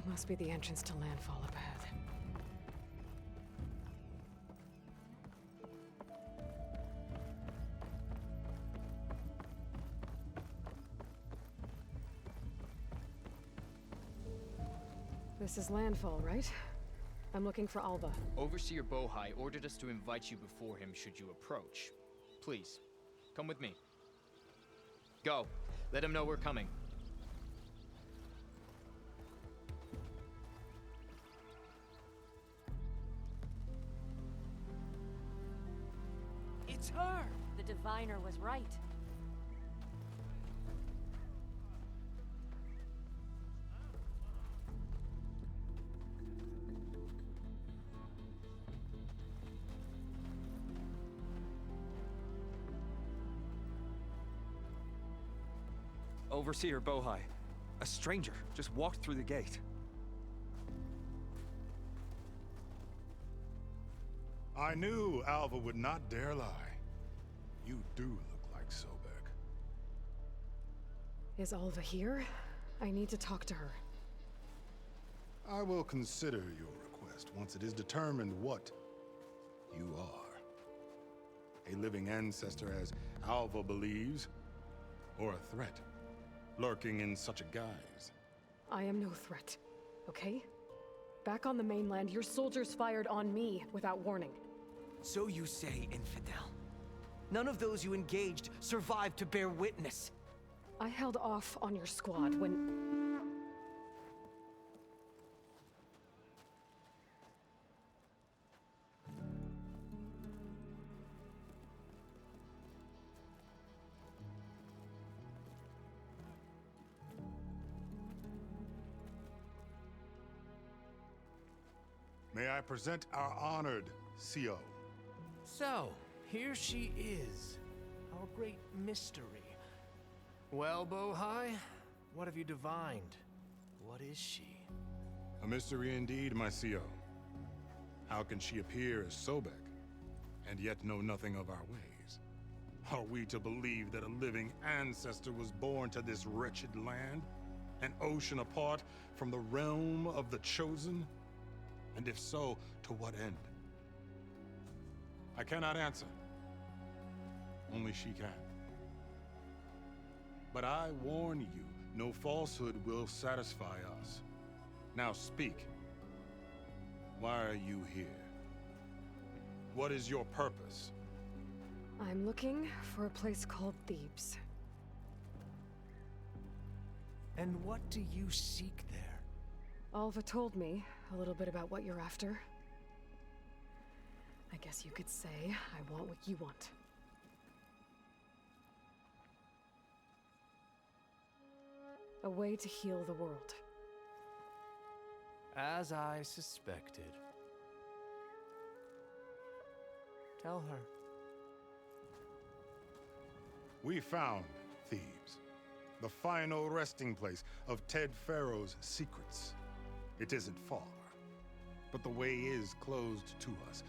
That must be the entrance to landfall up ahead. This is landfall, right? I'm looking for Alva. Overseer Bohai ordered us to invite you before him should you approach. Please, come with me. Go. Let him know we're coming. It's her! The diviner was right. Overseer Bohai. A stranger just walked through the gate. I knew Alva would not dare lie. You do look like Sobek. Is Alva here? I need to talk to her. I will consider your request once it is determined what you are. A living ancestor, as Alva believes, or a threat, lurking in such a guise. I am no threat, okay? Back on the mainland, your soldiers fired on me without warning. So you say, infidel. None of those you engaged survived to bear witness. I held off on your squad when... May I present our honored CO. So, here she is, our great mystery. Well, Bohai, what have you divined? What is she? A mystery indeed, my CO. How can she appear as Sobek, and yet know nothing of our ways? Are we to believe that a living ancestor was born to this wretched land? An ocean apart from the realm of the Chosen? And if so, to what end? I cannot answer. Only she can. But I warn you, no falsehood will satisfy us. Now speak. Why are you here? What is your purpose? I'm looking for a place called Thebes. And what do you seek there? Alva told me a little bit about what you're after. I guess you could say I want what you want. A way to heal the world. As I suspected. Tell her. We found Thebes, the final resting place of Ted Pharaoh's secrets. It isn't far, but the way is closed to us.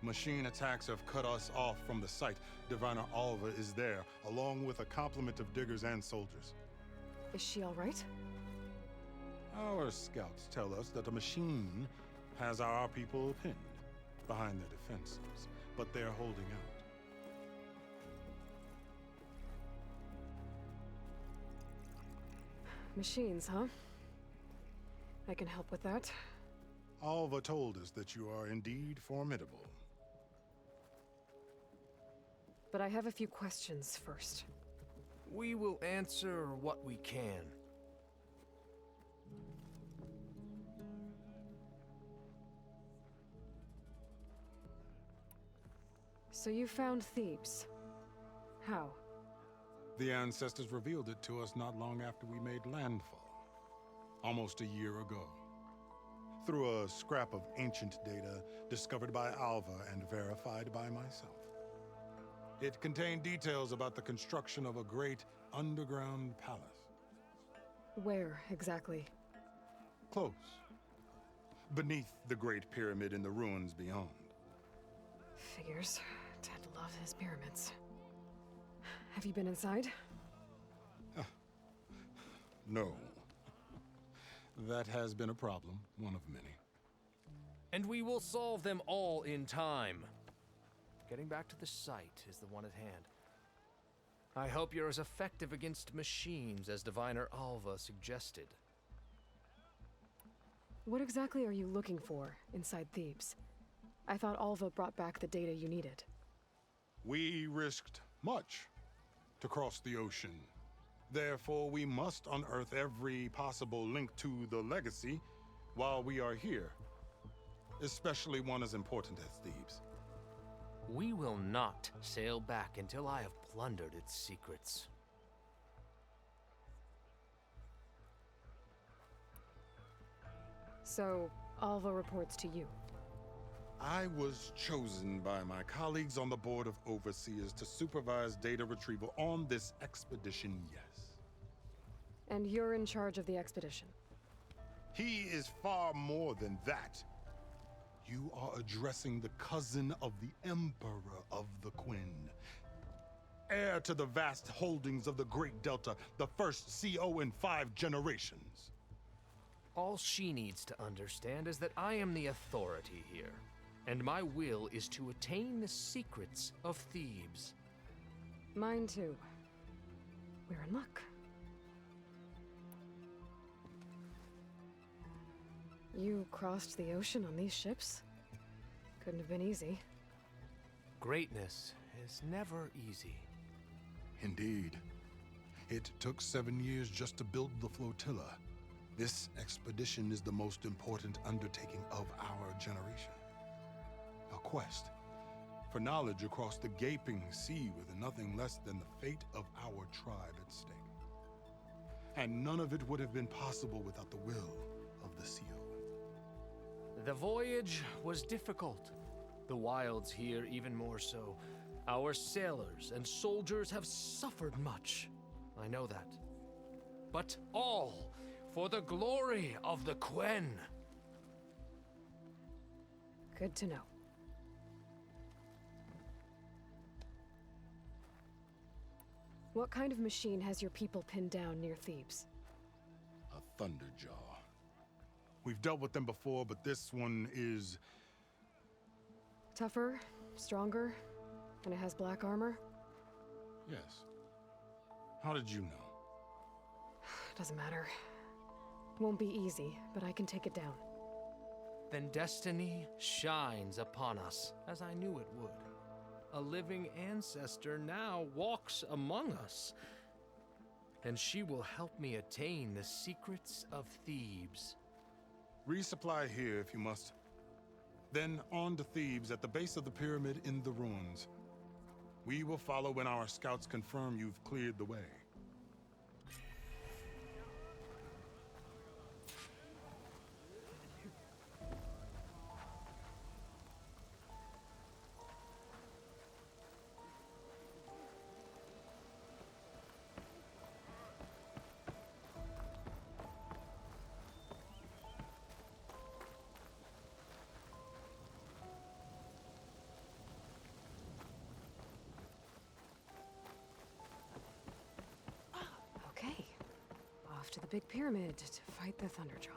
Machine attacks have cut us off from the site. Diviner Alva is there, along with a complement of diggers and soldiers. Is she all right? Our scouts tell us that a machine has our people pinned behind their defenses, but they're holding out. Machines, huh? I can help with that. Alva told us that you are indeed formidable. But I have a few questions first. We will answer what we can. So you found Thebes. How? The ancestors revealed it to us not long after we made landfall. Almost a year ago. Through a scrap of ancient data discovered by Alva and verified by myself. It contained details about the construction of a great underground palace. Where, exactly? Close. Beneath the Great Pyramid in the ruins beyond. Figures. Ted loved his pyramids. Have you been inside? No. That has been a problem, one of many. And we will solve them all in time. Getting back to the site is the one at hand. I hope you're as effective against machines as Diviner Alva suggested. What exactly are you looking for inside Thebes? I thought Alva brought back the data you needed. We risked much to cross the ocean. Therefore, we must unearth every possible link to the legacy while we are here, especially one as important as Thebes. We will not sail back until I have plundered its secrets. So, Alva reports to you. I was chosen by my colleagues on the Board of Overseers to supervise data retrieval on this expedition, yes. And you're in charge of the expedition? He is far more than that. You are addressing the cousin of the Emperor of the Quinn, heir to the vast holdings of the Great Delta, the first CO in 5 generations. All she needs to understand is that I am the authority here, and my will is to attain the secrets of Thebes. Mine too. We're in luck. You crossed the ocean on these ships? Couldn't have been easy. Greatness is never easy. Indeed. It took 7 years just to build the flotilla. This expedition is the most important undertaking of our generation. A quest for knowledge across the gaping sea with nothing less than the fate of our tribe at stake. And none of it would have been possible without the will of the CO. The voyage was difficult. The wilds here even more so. Our sailors and soldiers have suffered much. I know that. But all for the glory of the Quen. Good to know. What kind of machine has your people pinned down near Thebes? A Thunderjaw. We've dealt with them before, but this one is... Tougher, stronger, and it has black armor? Yes. How did you know? Doesn't matter. Won't be easy, but I can take it down. Then destiny shines upon us, as I knew it would. A living ancestor now walks among us, and she will help me attain the secrets of Thebes. Resupply here if you must. Then on to Thebes at the base of the pyramid in the ruins. We will follow when our scouts confirm you've cleared the way. Okay. Off to the big pyramid to fight the Thunderjaw.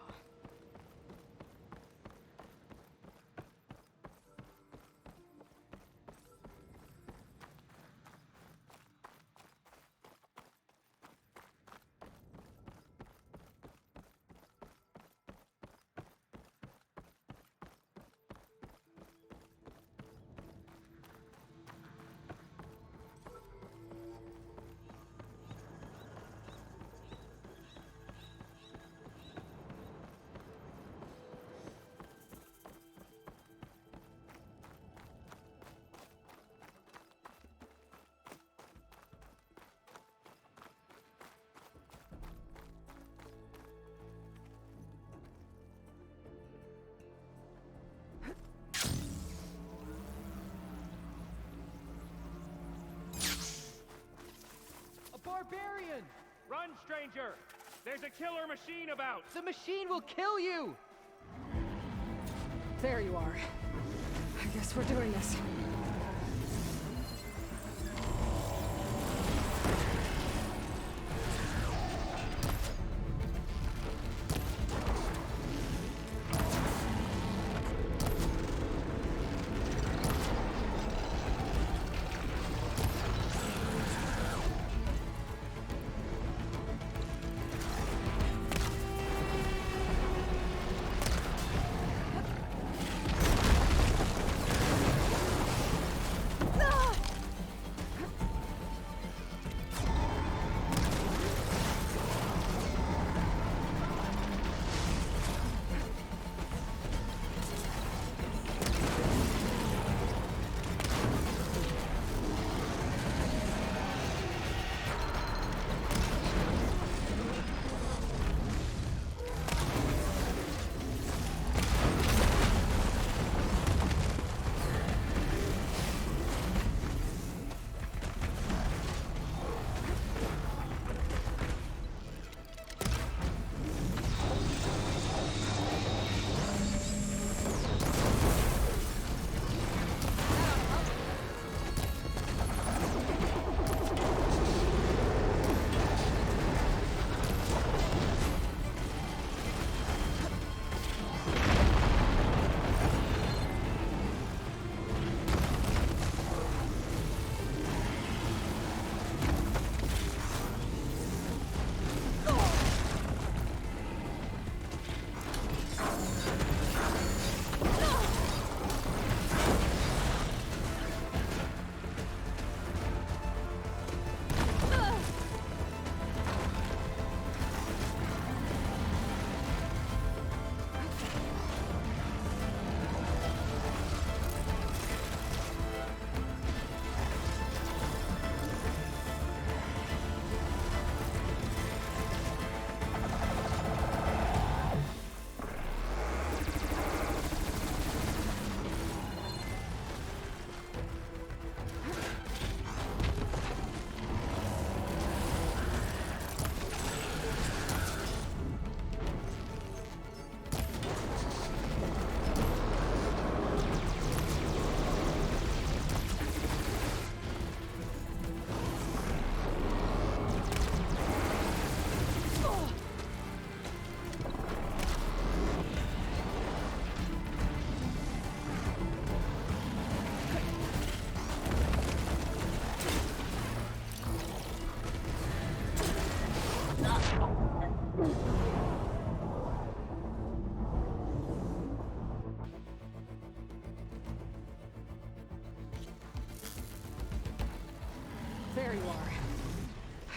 Barbarian! Run, stranger! There's a killer machine about! The machine will kill you! There you are. I guess we're doing this.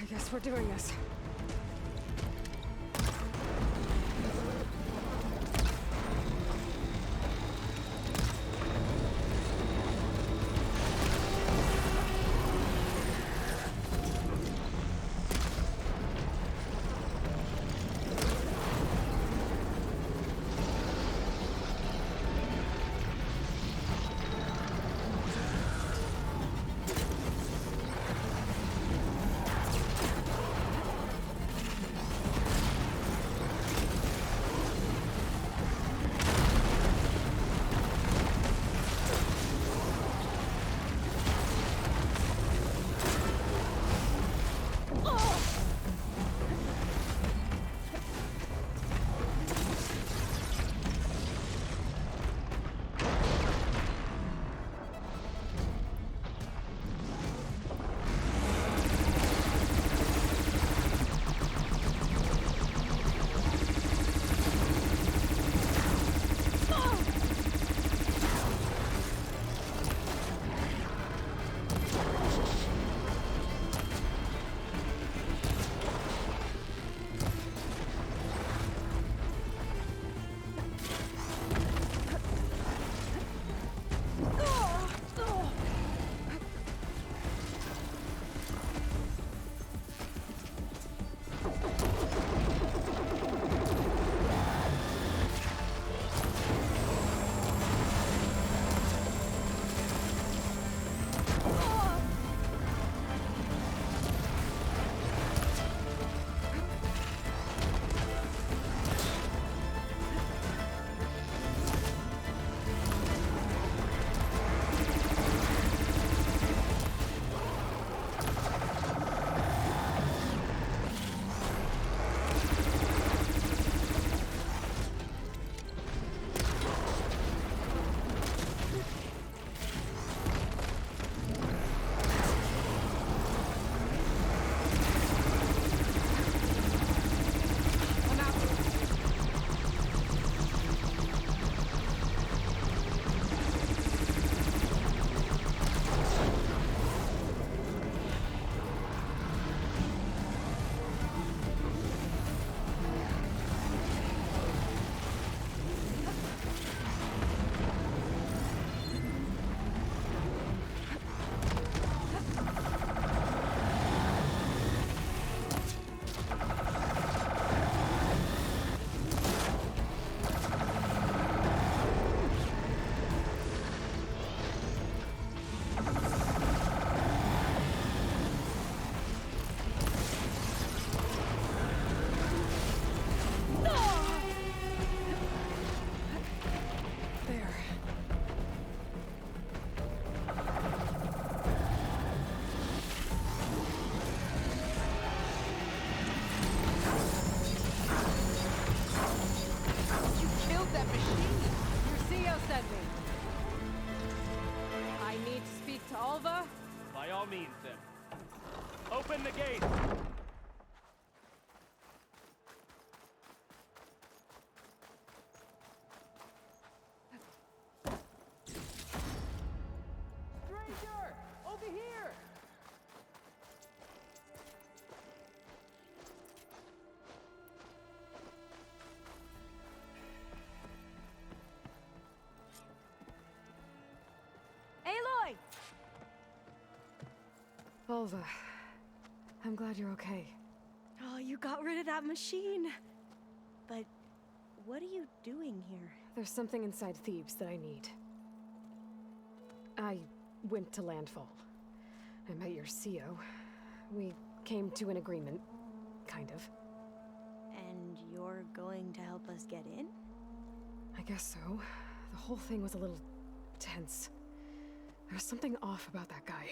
guess we're doing this. By all means, then. Open the gate! Stranger! Over here! Aloy! Volva, I'm glad you're okay. Oh, you got rid of that machine. But what are you doing here? There's something inside Thebes that I need. I went to Landfall. I met your CO. We came to an agreement, kind of. And you're going to help us get in? I guess so. The whole thing was a little tense. There was something off about that guy.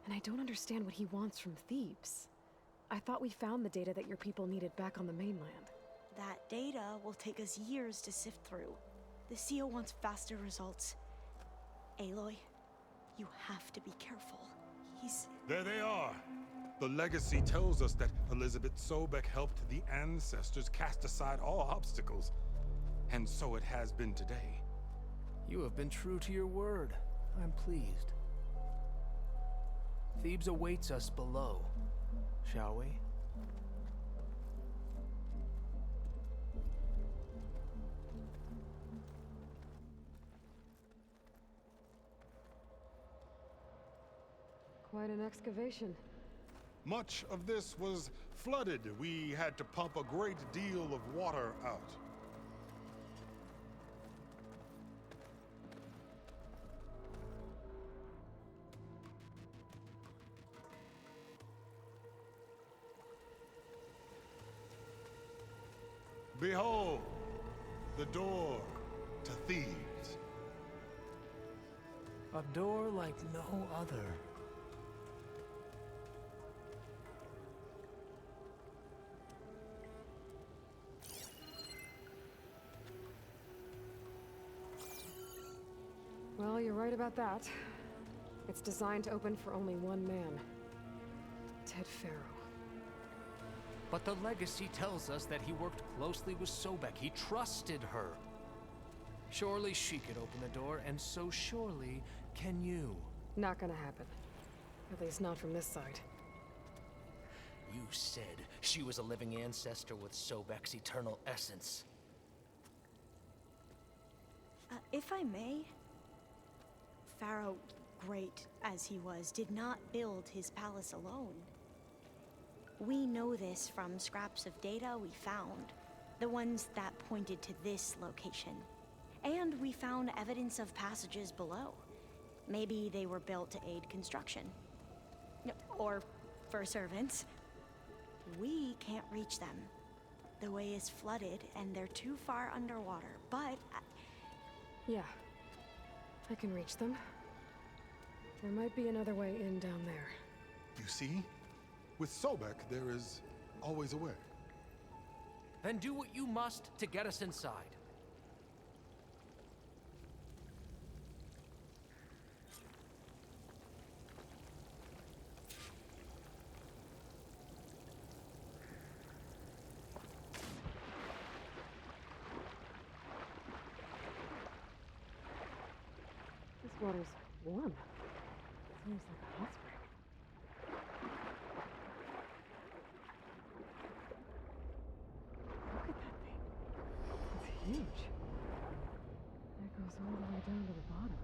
And I don't understand what he wants from Thebes. I thought we found the data that your people needed back on the mainland. That data will take us years to sift through. The CO wants faster results. Aloy, you have to be careful. He's... There they are! The legacy tells us that Elizabeth Sobek helped the ancestors cast aside all obstacles. And so it has been today. You have been true to your word. I'm pleased. Thebes awaits us below. shall we? Quite an excavation. Much of this was flooded. We had to pump a great deal of water out. Behold, the door to Thebes. A door like no other. Well, you're right about that. It's designed to open for only one man. Ted Pharaoh. But the legacy tells us that he worked closely with Sobek. He trusted her. Surely she could open the door, and so surely can you. Not gonna happen. At least not from this side. You said she was a living ancestor with Sobek's eternal essence. If I may, Pharaoh, great as he was, did not build his palace alone. We know this from scraps of data we found, the ones that pointed to this location. And we found evidence of passages below. Maybe they were built to aid construction. Or for servants. We can't reach them. The way is flooded and they're too far underwater, but... Yeah, I can reach them. There might be another way in down there. You see? With Sobek, there is always a way. Then do what you must to get us inside. This water's warm. Seems like a hot spring. Look at that thing. It's huge. It goes all the way down to the bottom.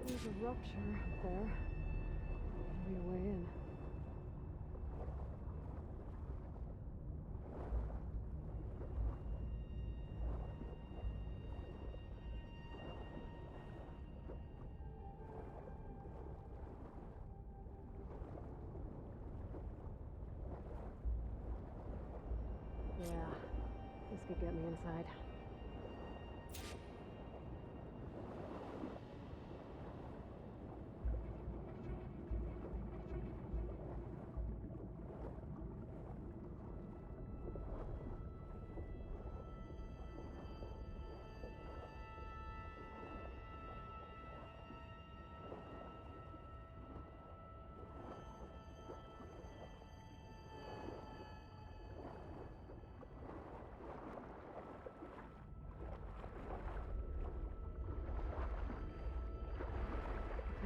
There's a rupture up there. Maybe a way in. Yeah, this could get me inside.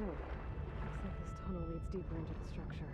Oh, looks like this tunnel leads deeper into the structure.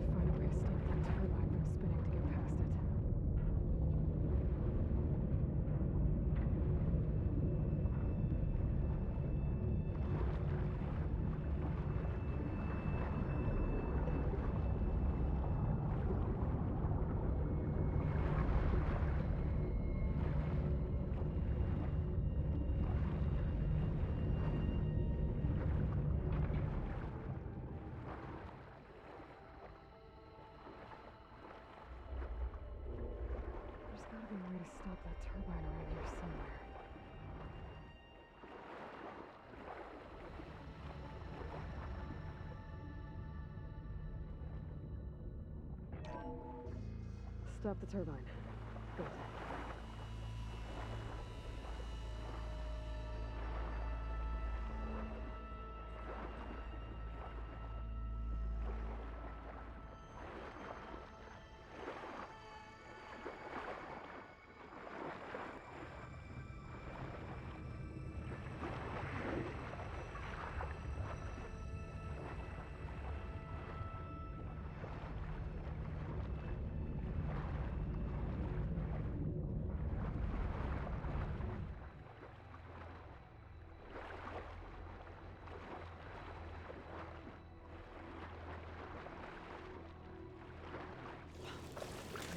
I have to find a way to stop that turbine from spinning to get past it. Stop the turbine. Good.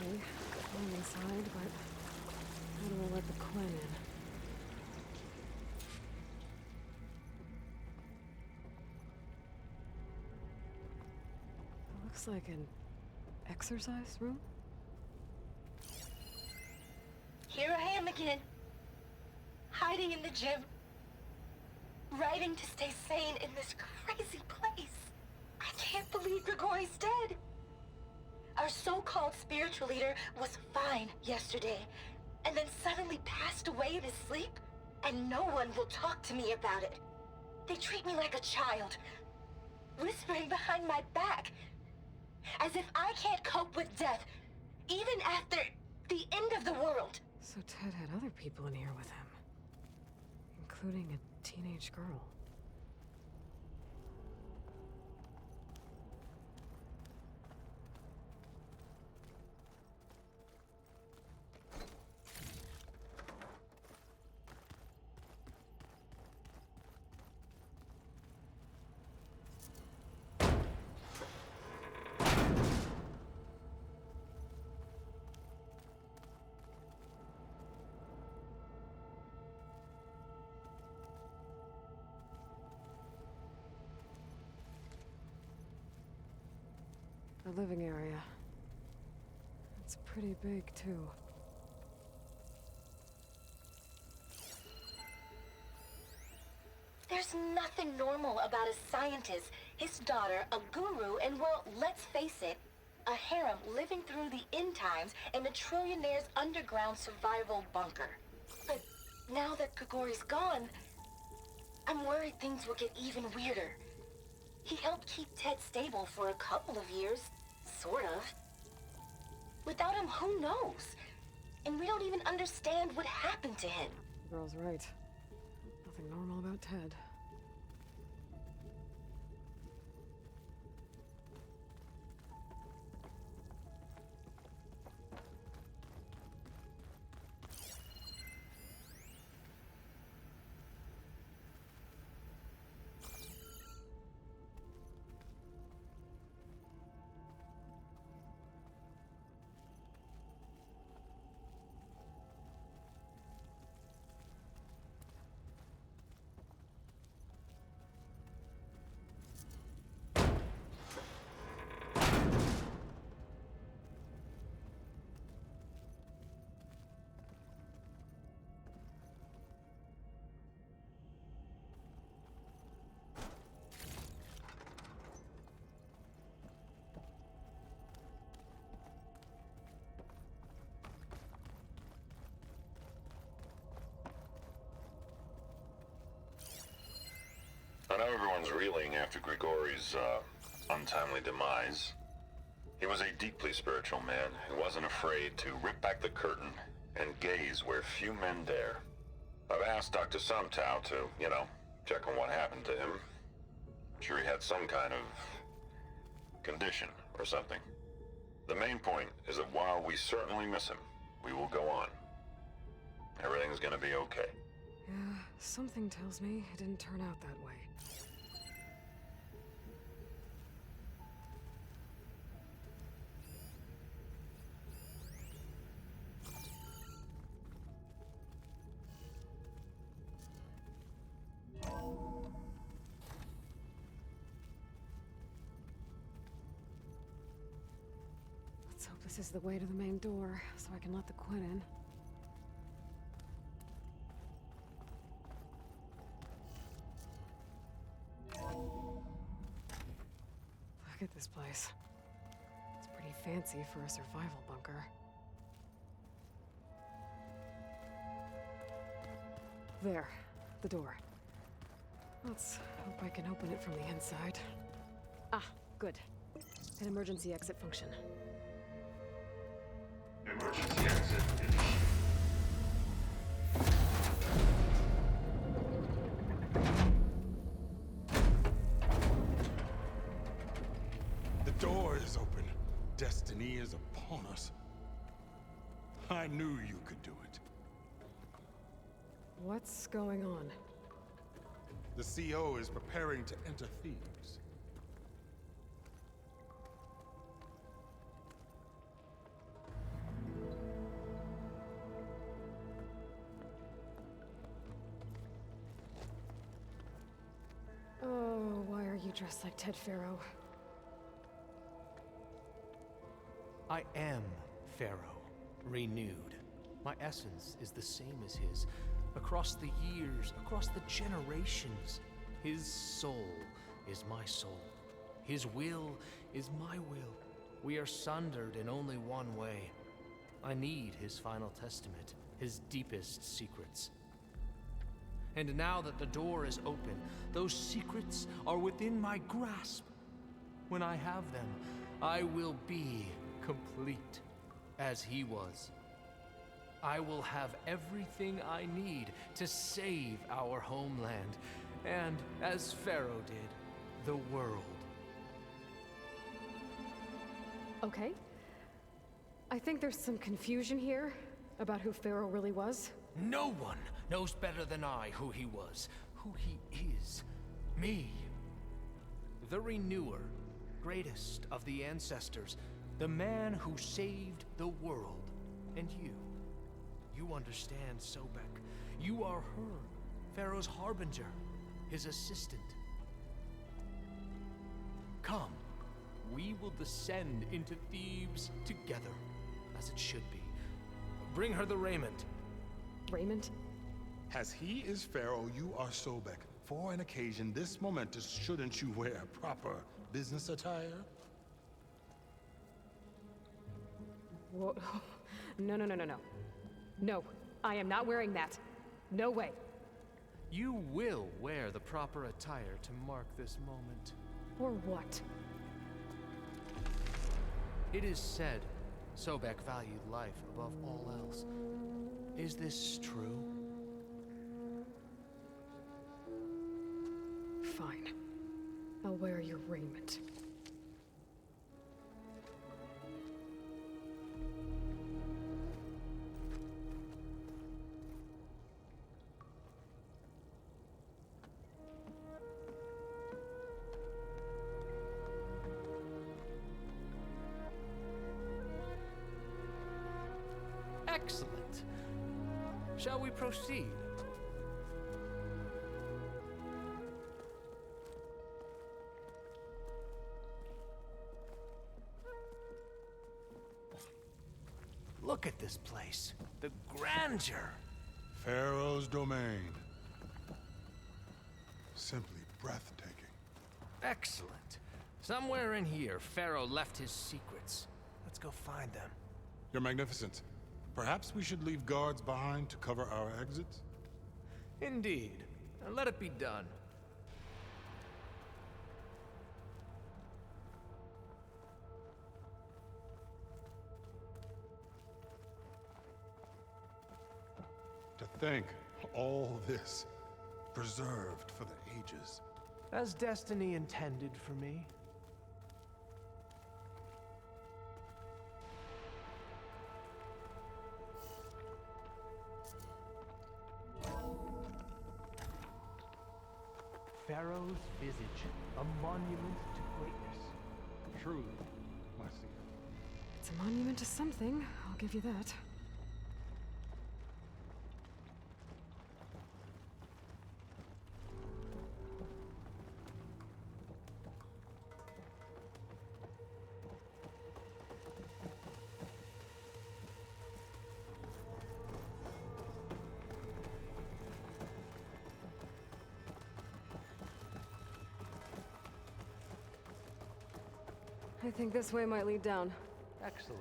Okay, I'm inside, but how do I let the Quinn in? It looks like an exercise room? Here I am again. Hiding in the gym. Writing to stay sane in this crazy place. I can't believe Grigori's dead. Our so-called spiritual leader was fine yesterday, and then suddenly passed away in his sleep, and no one will talk to me about it. They treat me like a child, whispering behind my back, as if I can't cope with death, even after the end of the world. So Ted had other people in here with him, including a teenage girl. The living area. It's pretty big, too. There's nothing normal about a scientist, his daughter, a guru, and well, let's face it, a harem living through the end times in a trillionaire's underground survival bunker. But now that Grigori's gone, I'm worried things will get even weirder. He helped keep Ted stable for a couple of years, sort of. Without him, who knows? And we don't even understand what happened to him. The girl's right. Nothing normal about Ted. I know everyone's reeling after Grigori's, untimely demise. He was a deeply spiritual man who wasn't afraid to rip back the curtain and gaze where few men dare. I've asked Dr. Sumtow to, check on what happened to him. I'm sure he had some kind of condition or something. The main point is that while we certainly miss him, we will go on. Everything's gonna be okay. Yeah, something tells me it didn't turn out that way. Let's hope this is the way to the main door, so I can let the Quinn in. Look at this place. It's pretty fancy for a survival bunker. There. The door. Let's hope I can open it from the inside. Ah, good. An emergency exit function. Emergency exit initiated. The door is open. Destiny is upon us. I knew you could do it. What's going on? The CO is preparing to enter Thebes. Oh, why are you dressed like Ted Pharaoh? I am Pharaoh, renewed. My essence is the same as his. Across the years, across the generations, his soul is my soul. His will is my will. We are sundered in only one way. I need his final testament, his deepest secrets. And now that the door is open, those secrets are within my grasp. When I have them, I will be complete, as he was. I will have everything I need to save our homeland, and, as Pharaoh did, the world. Okay. I think there's some confusion here about who Pharaoh really was. No one knows better than I who he was, who he is. Me. The Renewer, greatest of the ancestors, the man who saved the world. And you. You understand, Sobek. You are her, Pharaoh's harbinger, his assistant. Come, we will descend into Thebes together, as it should be. Bring her the raiment. Raiment? As he is Pharaoh, you are Sobek. For an occasion this momentous, shouldn't you wear proper business attire? Whoa. No. No, I am not wearing that. No way. You will wear the proper attire to mark this moment. Or what? It is said Sobek valued life above all else. Is this true? Fine. I'll wear your raiment. Excellent. Shall we proceed? Look at this place. The grandeur. Pharaoh's domain. Simply breathtaking. Excellent. Somewhere in here, Pharaoh left his secrets. Let's go find them. Your Magnificence. Perhaps we should leave guards behind to cover our exits? Indeed. Now let it be done. To think, all this preserved for the ages. As destiny intended for me. Pharaoh's visage, a monument to greatness. Truly, my seer. It's a monument to something, I'll give you that. I think this way might lead down. Excellent.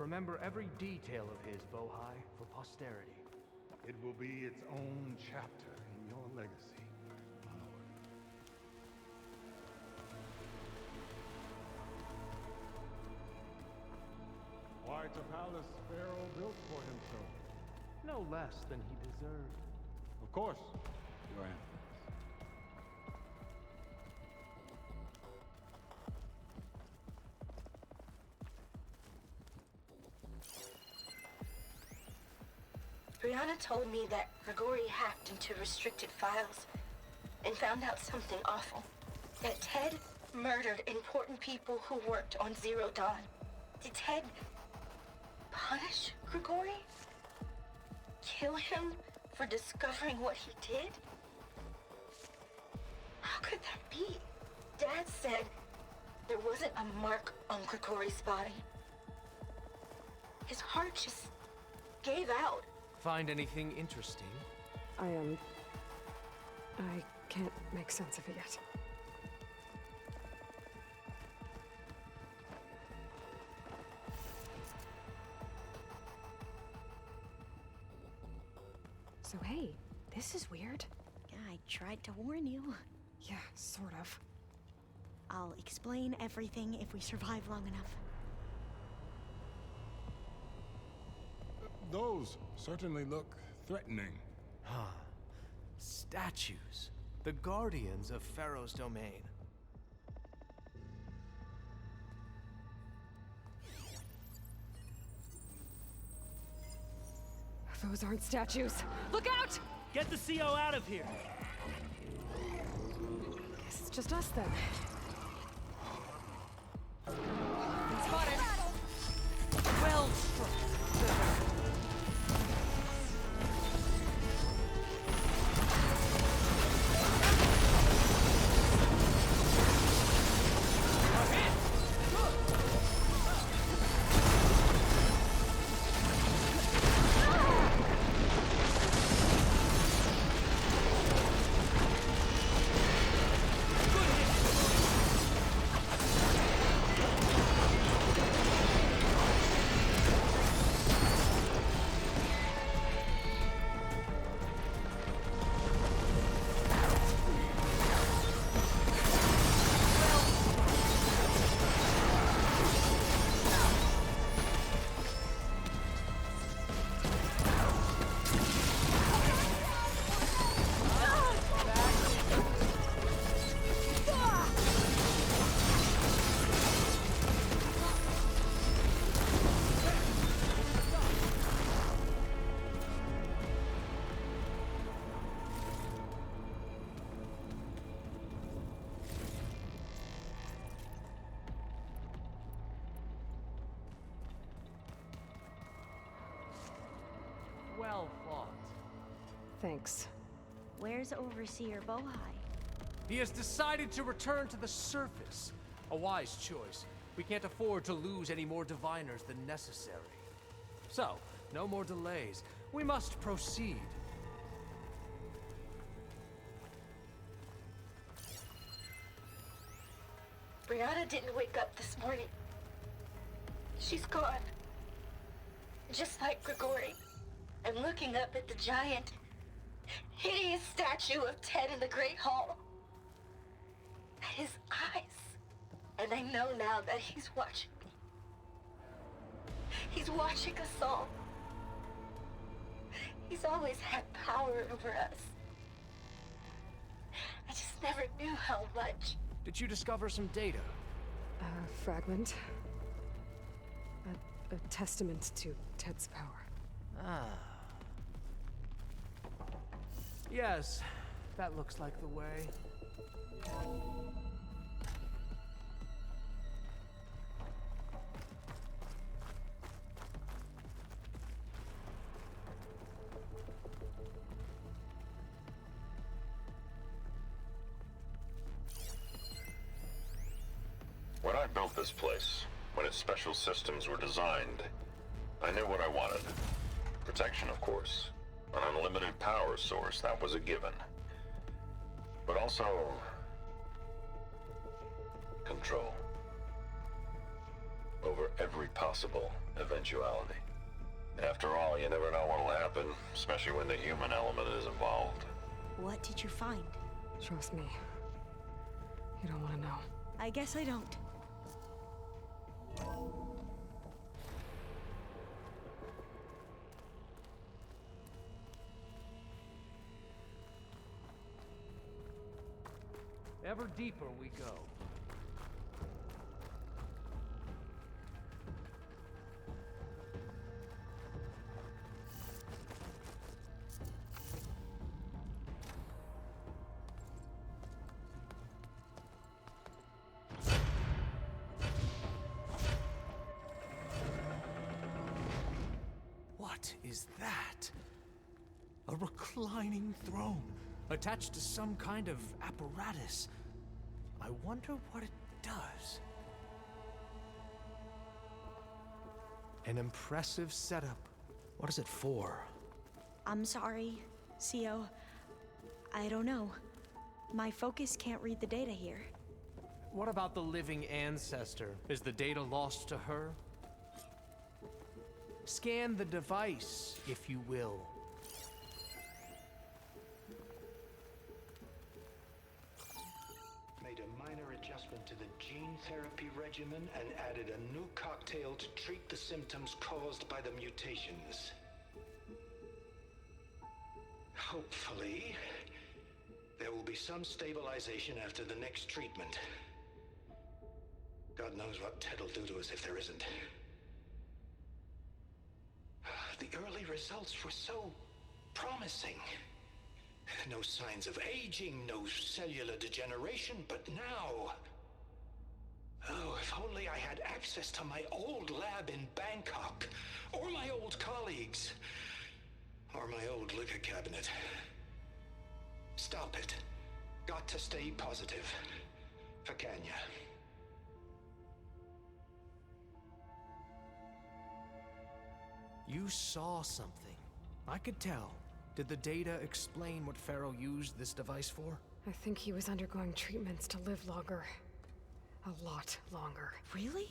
remember every detail of his, Bohai, for posterity. It will be its own chapter in your legacy, my lord. Quite a palace Pharaoh built for himself. No less than he deserved. Of course, Your Highness. Brianna told me that Grigori hacked into restricted files and found out something awful. That Ted murdered important people who worked on Zero Dawn. Did Ted punish Grigori? Kill him for discovering what he did? How could that be? Dad said there wasn't a mark on Grigori's body. His heart just gave out. Find anything interesting? I can't make sense of it yet. So hey, this is weird. Yeah, I tried to warn you. Yeah, sort of. I'll explain everything if we survive long enough. Those certainly look threatening. Huh. Statues. The guardians of Pharaoh's domain. Those aren't statues. Look out! Get the CO out of here! Guess it's just us then. Spotted! Well struck. Well fought. Thanks. Where's Overseer Bohai? He has decided to return to the surface. A wise choice. We can't afford to lose any more diviners than necessary. So, no more delays. We must proceed. Brianna didn't wake up this morning. She's gone. Just like Grigori. I'm looking up at the giant, hideous statue of Ted in the Great Hall. At his eyes. And I know now that he's watching me. He's watching us all. He's always had power over us. I just never knew how much. Did you discover some data? A fragment. A testament to Ted's power. Ah. Yes, that looks like the way. When I built this place, when its special systems were designed, I knew what I wanted. Protection, of course. An unlimited power source, that was a given. But also... control. Over every possible eventuality. After all, you never know what'll happen, especially when the human element is involved. What did you find? Trust me. You don't want to know. I guess I don't. Ever deeper we go. What is that? A reclining throne, attached to some kind of apparatus. I wonder what it does. An impressive setup. What is it for? I'm sorry, CO. I don't know. My focus can't read the data here. What about the living ancestor? Is the data lost to her? Scan the device, if you will. Made a minor adjustment to the gene therapy regimen and added a new cocktail to treat the symptoms caused by the mutations. Hopefully, there will be some stabilization after the next treatment. God knows what Ted will do to us if there isn't. The early results were so promising. No signs of aging, no cellular degeneration, but now... Oh, if only I had access to my old lab in Bangkok, or my old colleagues, or my old liquor cabinet. Stop it. Got to stay positive. For Kenya. You saw something. I could tell. Did the data explain what Pharaoh used this device for? I think he was undergoing treatments to live longer. A lot longer. Really?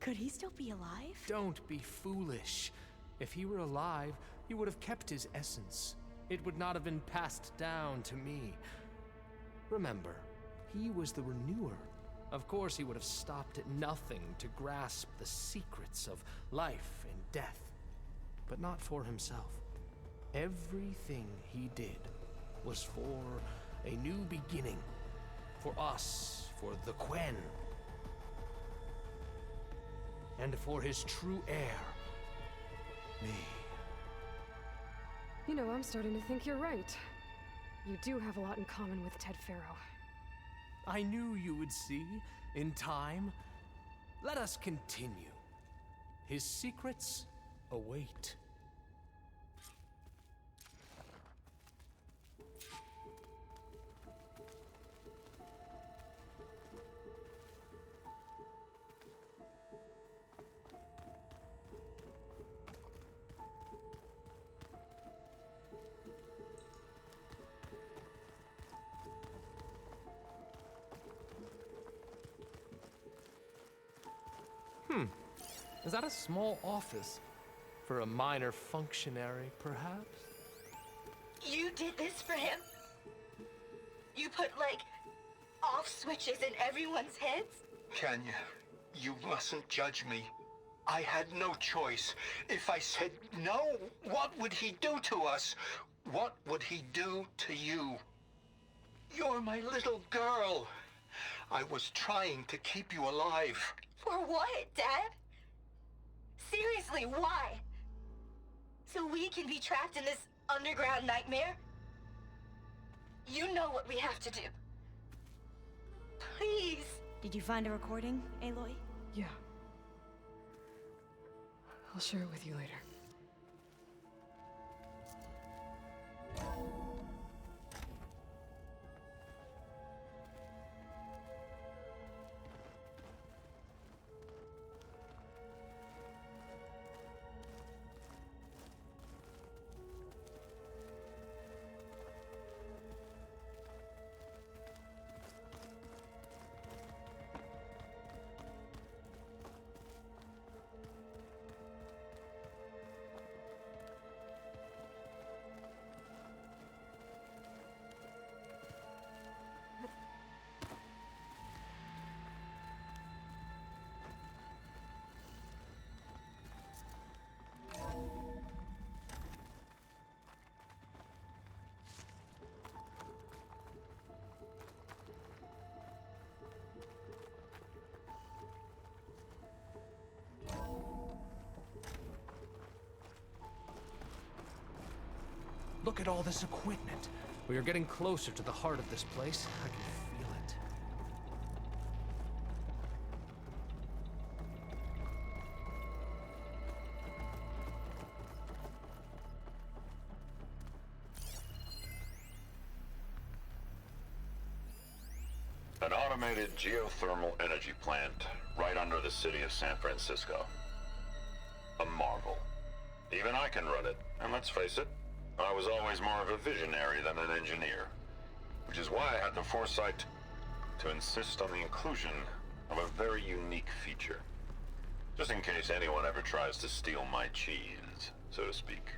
Could he still be alive? Don't be foolish. If he were alive, he would have kept his essence. It would not have been passed down to me. Remember, he was the renewer. Of course, he would have stopped at nothing to grasp the secrets of life and death. But not for himself. Everything he did was for a new beginning. For us, for the Quen. And for his true heir, me. You know, I'm starting to think you're right. You do have a lot in common with Ted Pharaoh. I knew you would see, in time. Let us continue. His secrets await. Is that a small office? For a minor functionary, perhaps? You did this for him? You put, like, off switches in everyone's heads? Kenya, you mustn't judge me. I had no choice. If I said no, what would he do to us? What would he do to you? You're my little girl. I was trying to keep you alive. For what, Dad? Seriously, why? So we can be trapped in this underground nightmare? You know what we have to do. Please. Did you find a recording, Aloy? Yeah. I'll share it with you later. Look at all this equipment. We are getting closer to the heart of this place. I can feel it. An automated geothermal energy plant right under the city of San Francisco. A marvel. Even I can run it, and let's face it, I was always more of a visionary than an engineer, which is why I had the foresight to insist on the inclusion of a very unique feature, just in case anyone ever tries to steal my cheese, so to speak.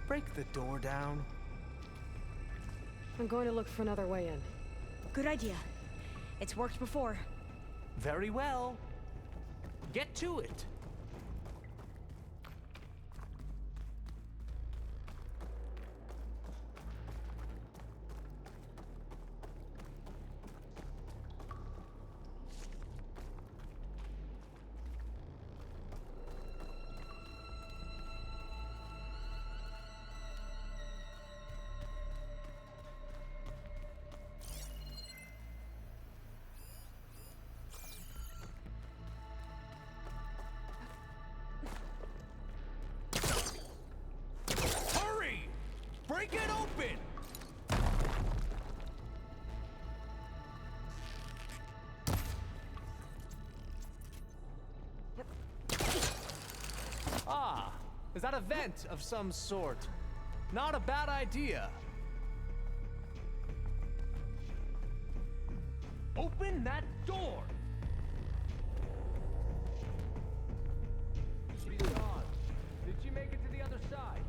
Break the door down. I'm going to look for another way in. Good idea. It's worked before. Very well. Get to it. Break it open! Ah, is that a vent of some sort? Not a bad idea. Open that door! She's gone. Did she make it to the other side?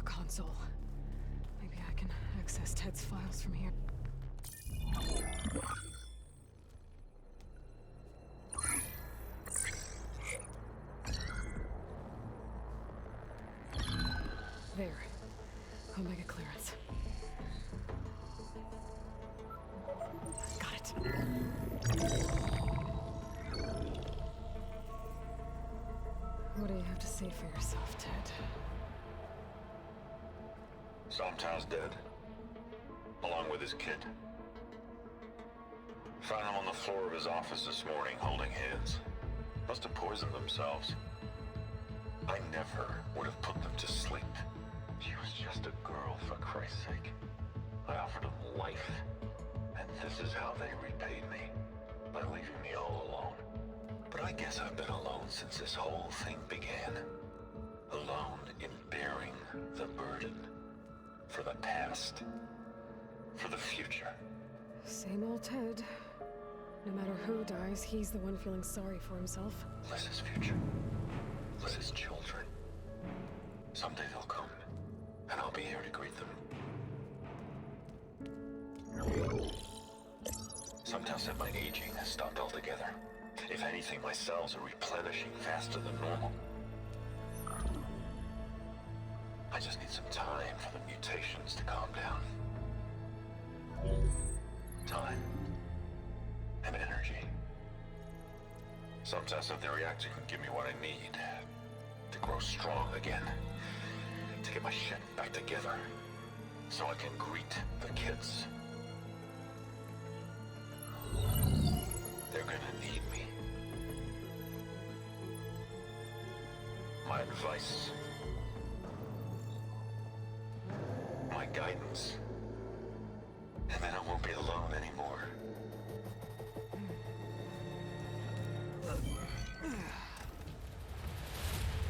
Console. Maybe I can access Ted's files from here. There. Omega clearance. Got it. What do you have to say for yourself, Ted? Sometimes dead, along with his kid. Found them on the floor of his office this morning, holding hands. Must have poisoned themselves. I never would have put them to sleep. She was just a girl, for Christ's sake. I offered them life, and this is how they repaid me, by leaving me all alone. But I guess I've been alone since this whole thing began. Alone in bearing the burden. For the past. For the future. Same old Ted. No matter who dies, he's the one feeling sorry for himself. Liz's future. Liz's children. Someday they'll come, and I'll be here to greet them. Sometimes that my aging has stopped altogether. If anything, my cells are replenishing faster than normal. I just need some time for the mutations to calm down. Time. And energy. Sometimes the reactor can give me what I need. To grow strong again. To get my shit back together. So I can greet the kids. They're gonna need me. My advice. My guidance. And then I won't be alone anymore.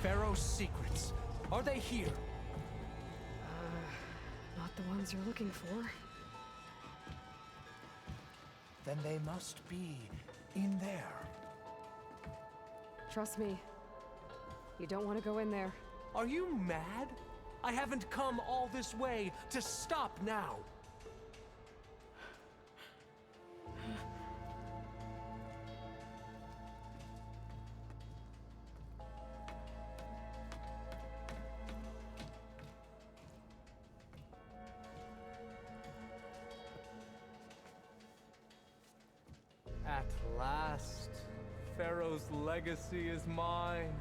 Pharaoh's secrets. Are they here? Not the ones you're looking for. Then they must be in there. Trust me. You don't want to go in there. Are you mad? I haven't come all this way to stop now. At last, Pharaoh's legacy is mine.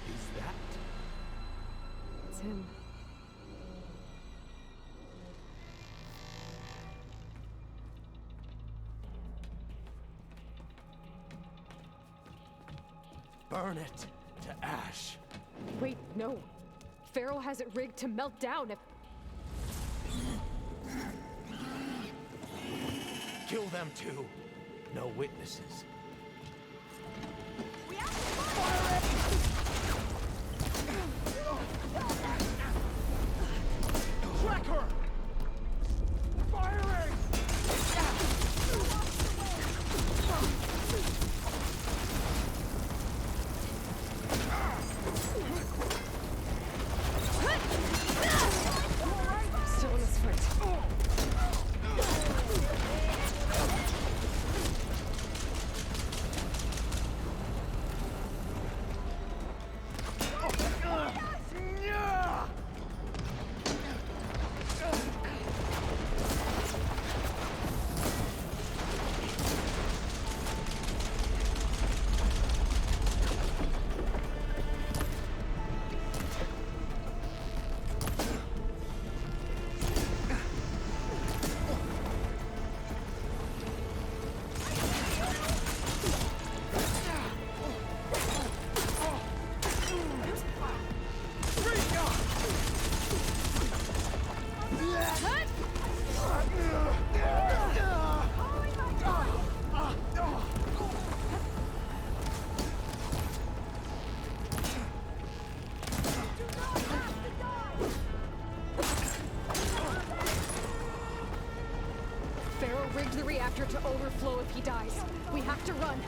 Is that? It's him. Burn it to ash. Wait, no. Pharaoh has it rigged to melt down if... Kill them too. No witnesses. Track her! Firing! Still in this fight. Pharaoh rigged the reactor to overflow if he dies. We have to run.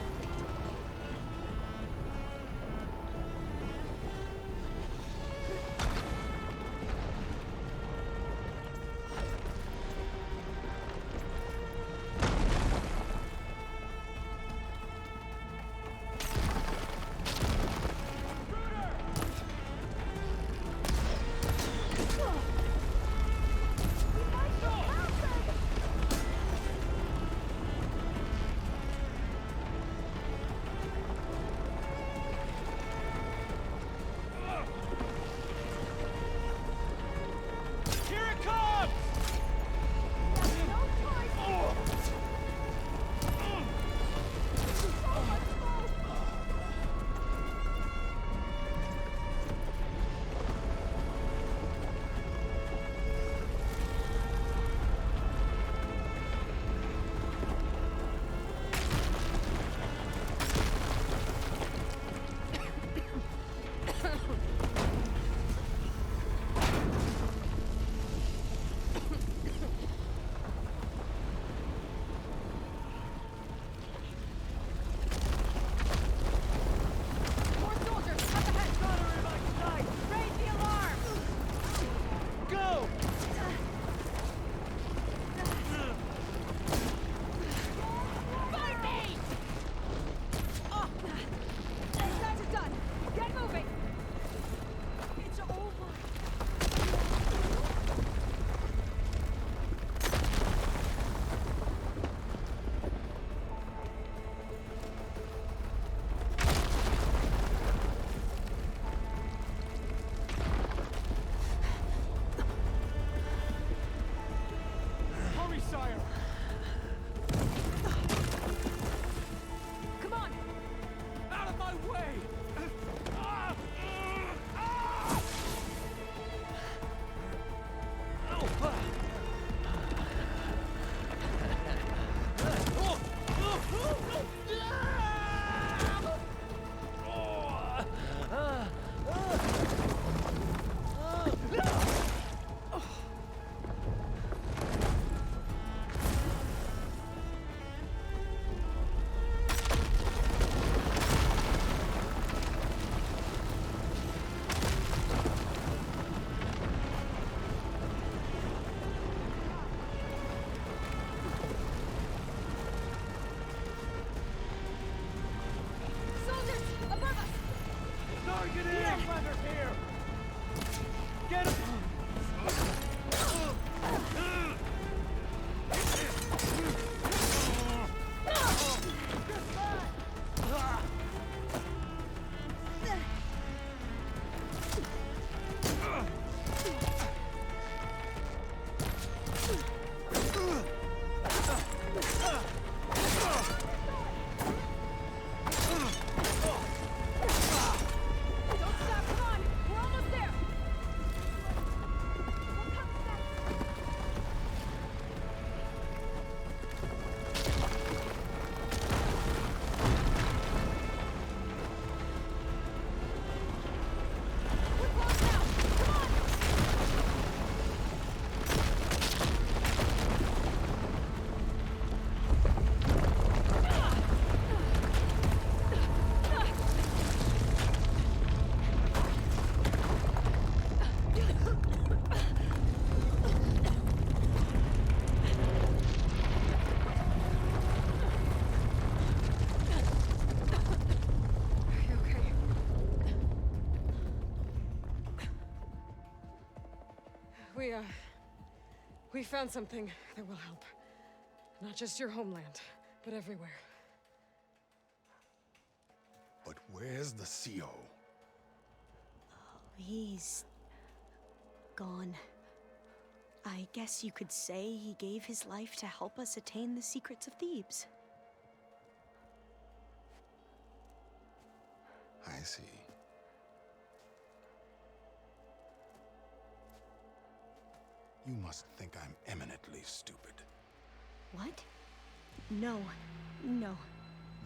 We found something that will help. Not just your homeland, but everywhere. But where's the CO? He's gone. I guess you could say he gave his life to help us attain the secrets of Thebes. I see. You must think I'm eminently stupid. What? No. No.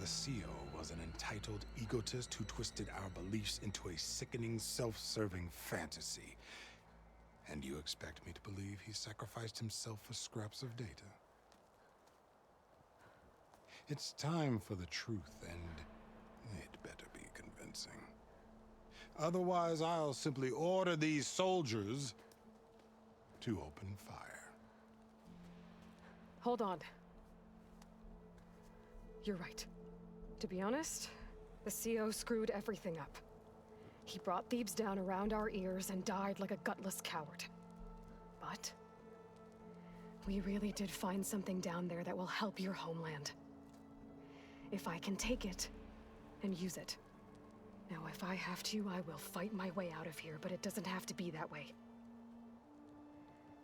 The CO was an entitled egotist who twisted our beliefs into a sickening, self-serving fantasy. And you expect me to believe he sacrificed himself for scraps of data? It's time for the truth, and it better be convincing. Otherwise, I'll simply order these soldiers to open fire. Hold on. You're right. To be honest, the CO screwed everything up. He brought Thebes down around our ears and died like a gutless coward. But we really did find something down there that will help your homeland. If I can take it and use it. Now, if I have to, I will fight my way out of here, but it doesn't have to be that way.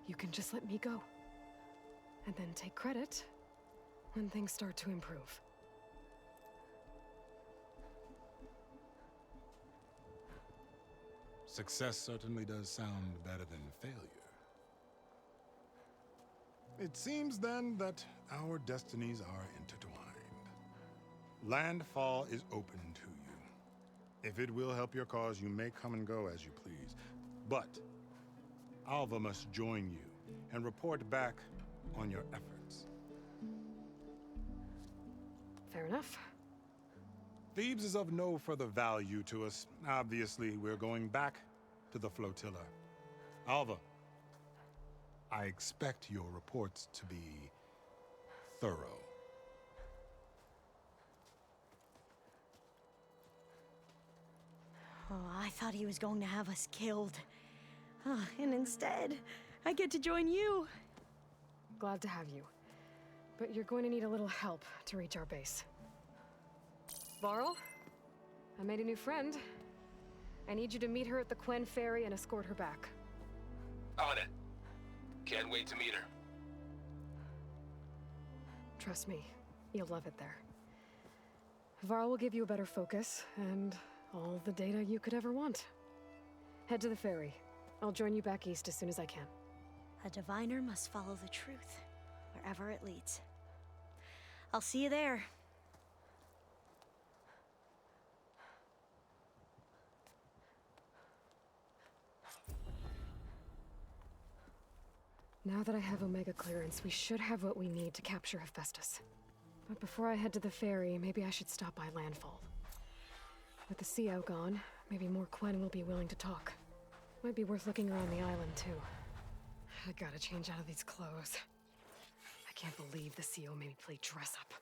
You can just let me go. And then take credit when things start to improve. Success certainly does sound better than failure. It seems then that our destinies are intertwined. Landfall is open to you. If it will help your cause, you may come and go as you please. But Alva must join you and report back on your efforts. Fair enough. Thebes is of no further value to us. Obviously, we're going back to the flotilla. Alva, I expect your reports to be thorough. Oh, I thought he was going to have us killed. And instead, I get to join you. Glad to have you. But you're going to need a little help to reach our base. Varl, I made a new friend. I need you to meet her at the Quen Ferry and escort her back. On it. Can't wait to meet her. Trust me, you'll love it there. Varl will give you a better focus, and all the data you could ever want. Head to the ferry. I'll join you back east as soon as I can. A diviner must follow the truth, wherever it leads. I'll see you there. Now that I have Omega clearance, we should have what we need to capture Hephaestus. But before I head to the ferry, maybe I should stop by Landfall. With the CO gone, maybe more Quen will be willing to talk. Might be worth looking around the island, too. I gotta change out of these clothes. I can't believe the CO made me play dress up.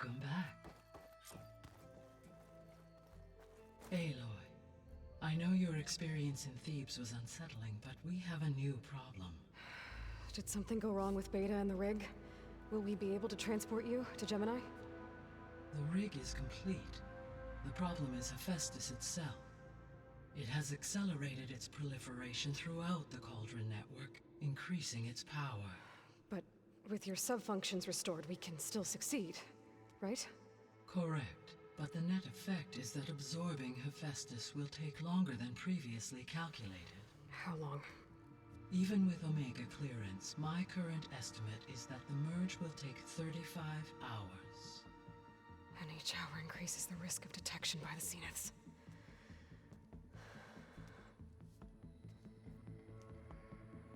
Welcome back. Aloy, I know your experience in Thebes was unsettling, but we have a new problem. Did something go wrong with Beta and the rig? Will we be able to transport you to Gemini? The rig is complete. The problem is Hephaestus itself. It has accelerated its proliferation throughout the Cauldron network, increasing its power. But with your sub-functions restored, we can still succeed, right? Correct. But the net effect is that absorbing Hephaestus will take longer than previously calculated. How long? Even with Omega clearance, my current estimate is that the merge will take 35 hours. And each hour increases the risk of detection by the Zeniths.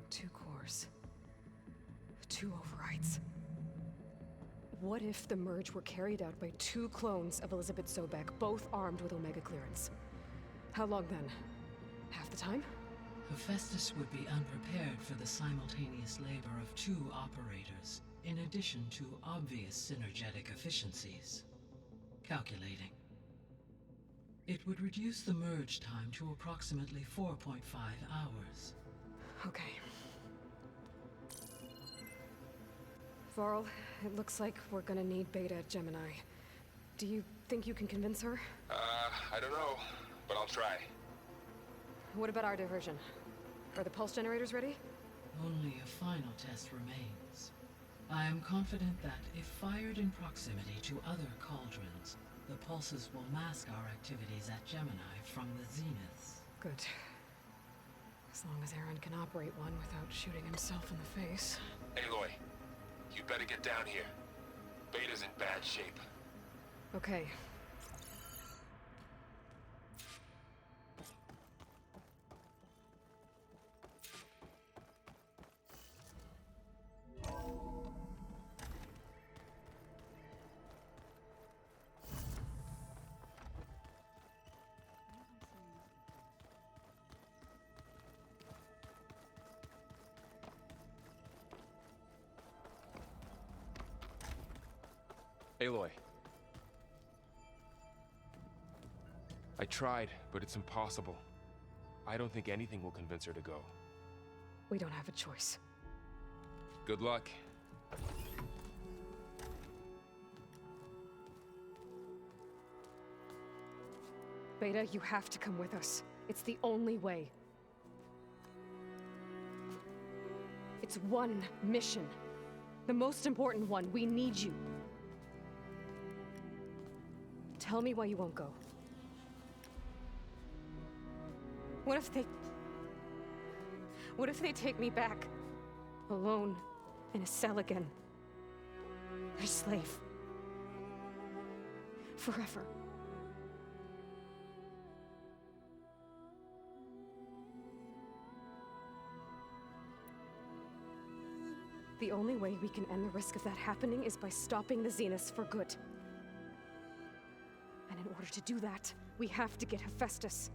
Two cores. Two overrides. What if the merge were carried out by two clones of Elizabeth Sobek, both armed with Omega clearance? How long then? Half the time? Hephaestus would be unprepared for the simultaneous labor of two operators, in addition to obvious synergetic efficiencies. Calculating. It would reduce the merge time to approximately 4.5 hours. Okay. Varl, it looks like we're gonna need Beta at Gemini. Do you think you can convince her? I don't know, but I'll try. What about our diversion? Are the pulse generators ready? Only a final test remains. I am confident that, if fired in proximity to other cauldrons, the pulses will mask our activities at Gemini from the Zeniths. Good. As long as Aaron can operate one without shooting himself in the face. Aloy, you better get down here. Beta's in bad shape. Okay. Aloy. I tried, but it's impossible. I don't think anything will convince her to go. We don't have a choice. Good luck. Beta, you have to come with us. It's the only way. It's one mission. The most important one. We need you. Tell me why you won't go. What if they take me back? Alone, in a cell again. Their slave. Forever. The only way we can end the risk of that happening is by stopping the Zeniths for good. And in order to do that, we have to get Hephaestus.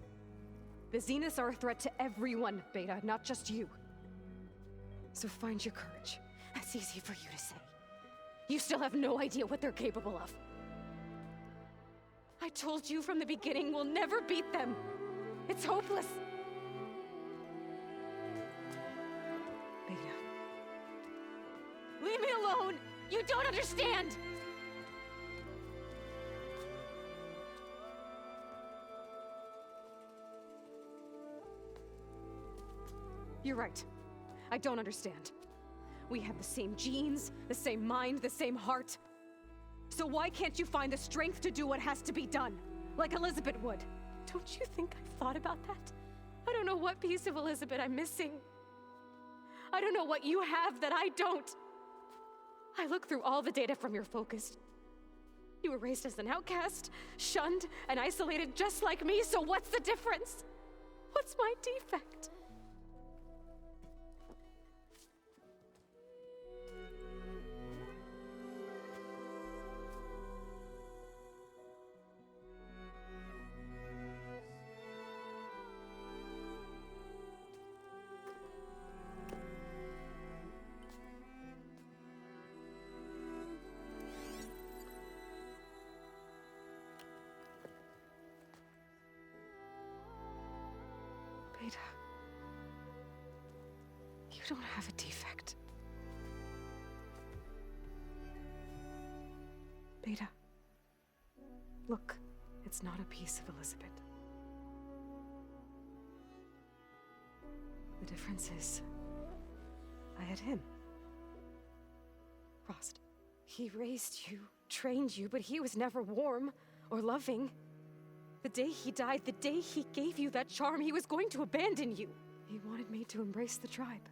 The Zeniths are a threat to everyone, Beta, not just you. So find your courage. That's easy for you to say. You still have no idea what they're capable of. I told you from the beginning we'll never beat them. It's hopeless. Beta. Leave me alone! You don't understand! You're right. I don't understand. We have the same genes, the same mind, the same heart. So why can't you find the strength to do what has to be done? Like Elizabeth would. Don't you think I've thought about that? I don't know what piece of Elizabeth I'm missing. I don't know what you have that I don't. I look through all the data from your focus. You were raised as an outcast, shunned, and isolated just like me, so what's the difference? What's my defect? don't have a defect. Beta. Look, it's not a piece of Elizabeth. The difference is, I had him. Frost. He raised you, trained you, but he was never warm or loving. The day he died, the day he gave you that charm, he was going to abandon you. He wanted me to embrace the tribe.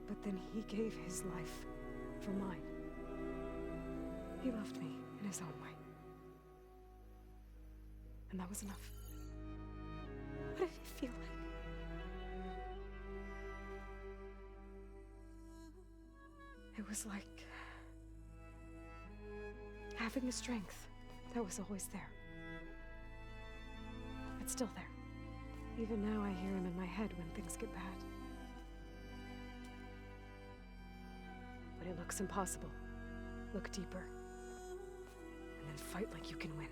But then he gave his life for mine. He loved me in his own way. And that was enough. What did it feel like? It was like having a strength that was always there. It's still there. Even now I hear him in my head when things get bad. But it looks impossible. Look deeper. And then fight like you can win.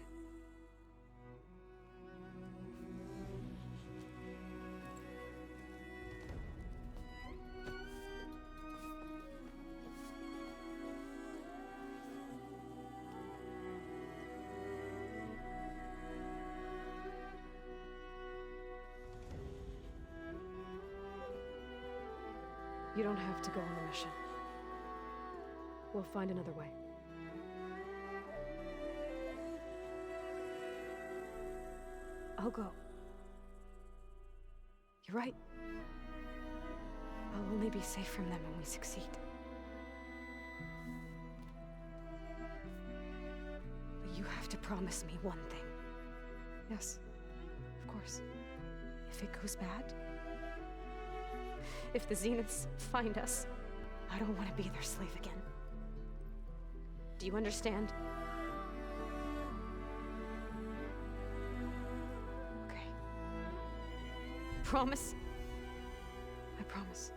You don't have to go on the mission. We'll find another way. I'll go. You're right. I'll only be safe from them when we succeed. But you have to promise me one thing. Yes, of course. If it goes bad, if the Zeniths find us, I don't want to be their slave again. Do you understand? Okay. Promise? I promise.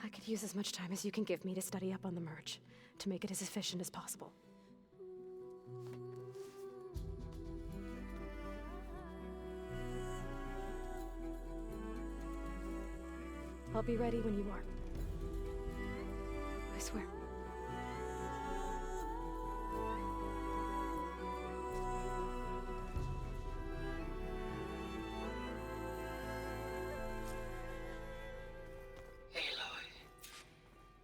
I could use as much time as you can give me to study up on the merge, to make it as efficient as possible. I'll be ready when you are. I swear. Aloy,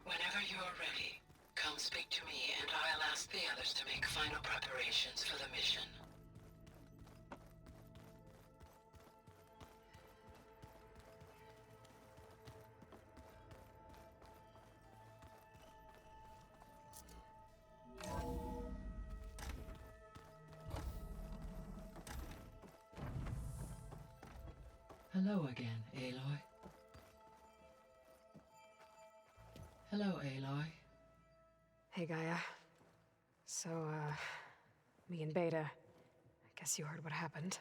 whenever you are ready, come speak to me and I'll ask the others to make final preparations for the mission. Hello again, Aloy. Hello, Aloy. Hey, Gaia. So, me and Beta, I guess you heard what happened.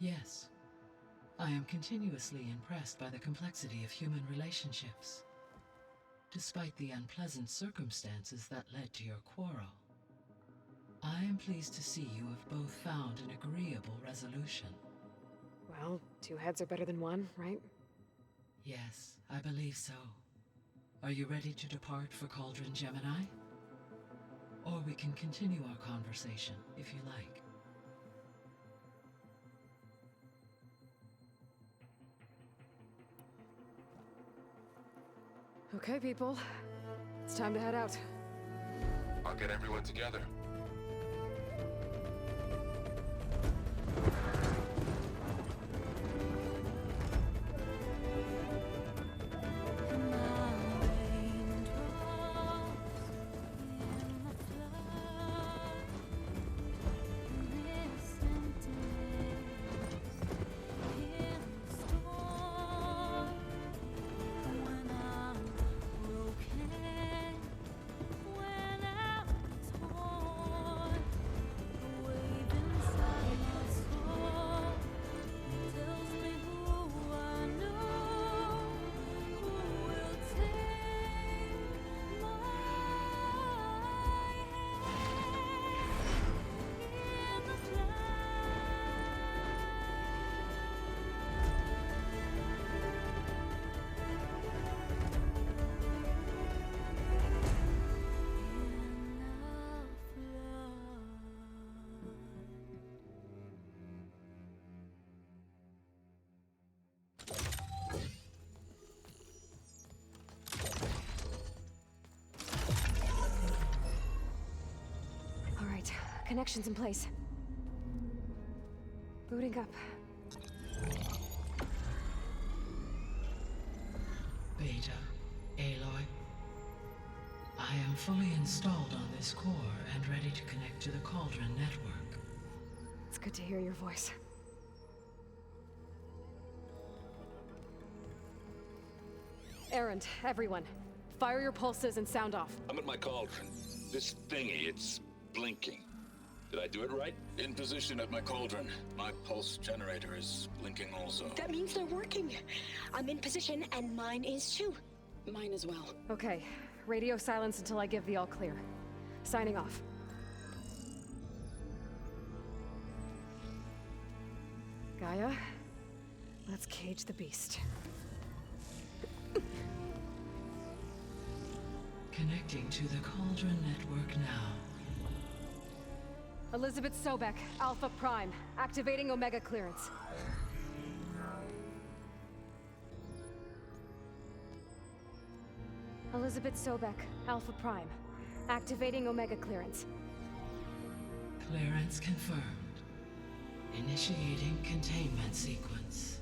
Yes. I am continuously impressed by the complexity of human relationships. Despite the unpleasant circumstances that led to your quarrel, I am pleased to see you have both found an agreeable resolution. Well, two heads are better than one, right? Yes, I believe so. Are you ready to depart for Cauldron Gemini? Or we can continue our conversation, if you like. Okay, people. It's time to head out. I'll get everyone together. Connections in place. Booting up. Beta, Aloy. I am fully installed on this core and ready to connect to the Cauldron network. It's good to hear your voice. Errand, everyone. Fire your pulses and sound off. I'm at my cauldron. This thingy, it's blinking. Did I do it right? In position at my cauldron. My pulse generator is blinking also. That means they're working. I'm in position, and mine is too. Mine as well. Okay. Radio silence until I give the all clear. Signing off. Gaia, let's cage the beast. Connecting to the Cauldron network now. Elizabeth Sobek, Alpha Prime, activating Omega clearance. Elizabeth Sobek, Alpha Prime, activating Omega clearance. Clearance confirmed. Initiating containment sequence.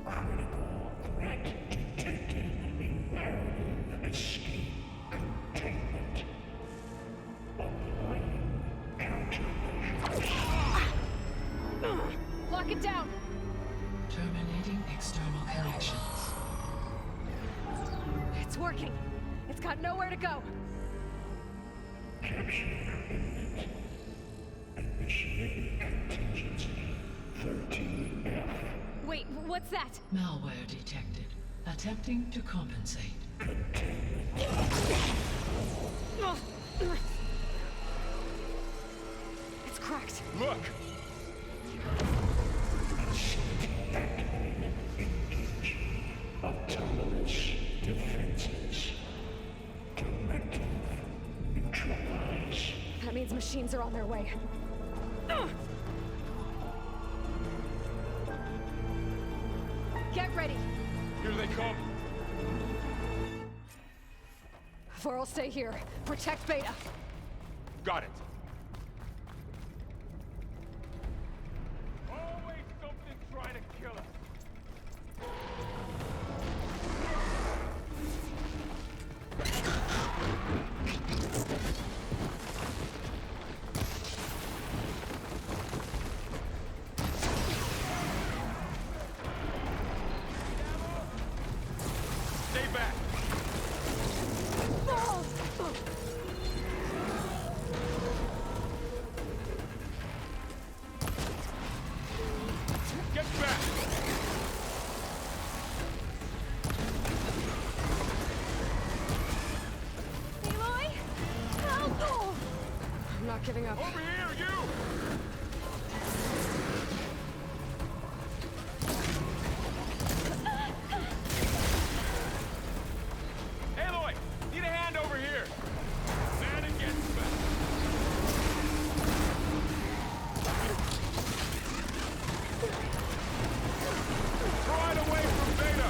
Critical threat detected. Imperative escape containment. Applying countermeasures. Lock it down! Terminating external connections. It's working. It's got nowhere to go. Capture imminent. Initiating contingency 13F. Wait, what's that? Malware detected. Attempting to compensate. It's cracked. Look! Activated. Engage. Autonomous defenses. Directive. Neutralize. That means machines are on their way. Get ready. Here they come. Vor'll stay here. Protect Beta. Got it. Always something trying to kill us. Stay back. Get back. Aloy! Help! I'm not giving up. Over here, you! Aloy, need a hand over here. Man against man. Right away from Beta.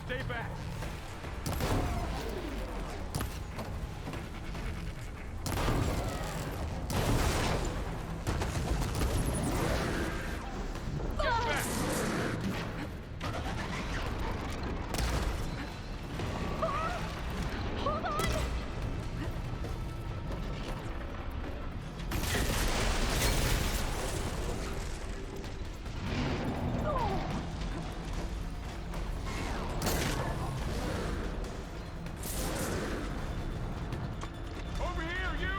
Stay back. Get back. Hold on! Over here, you!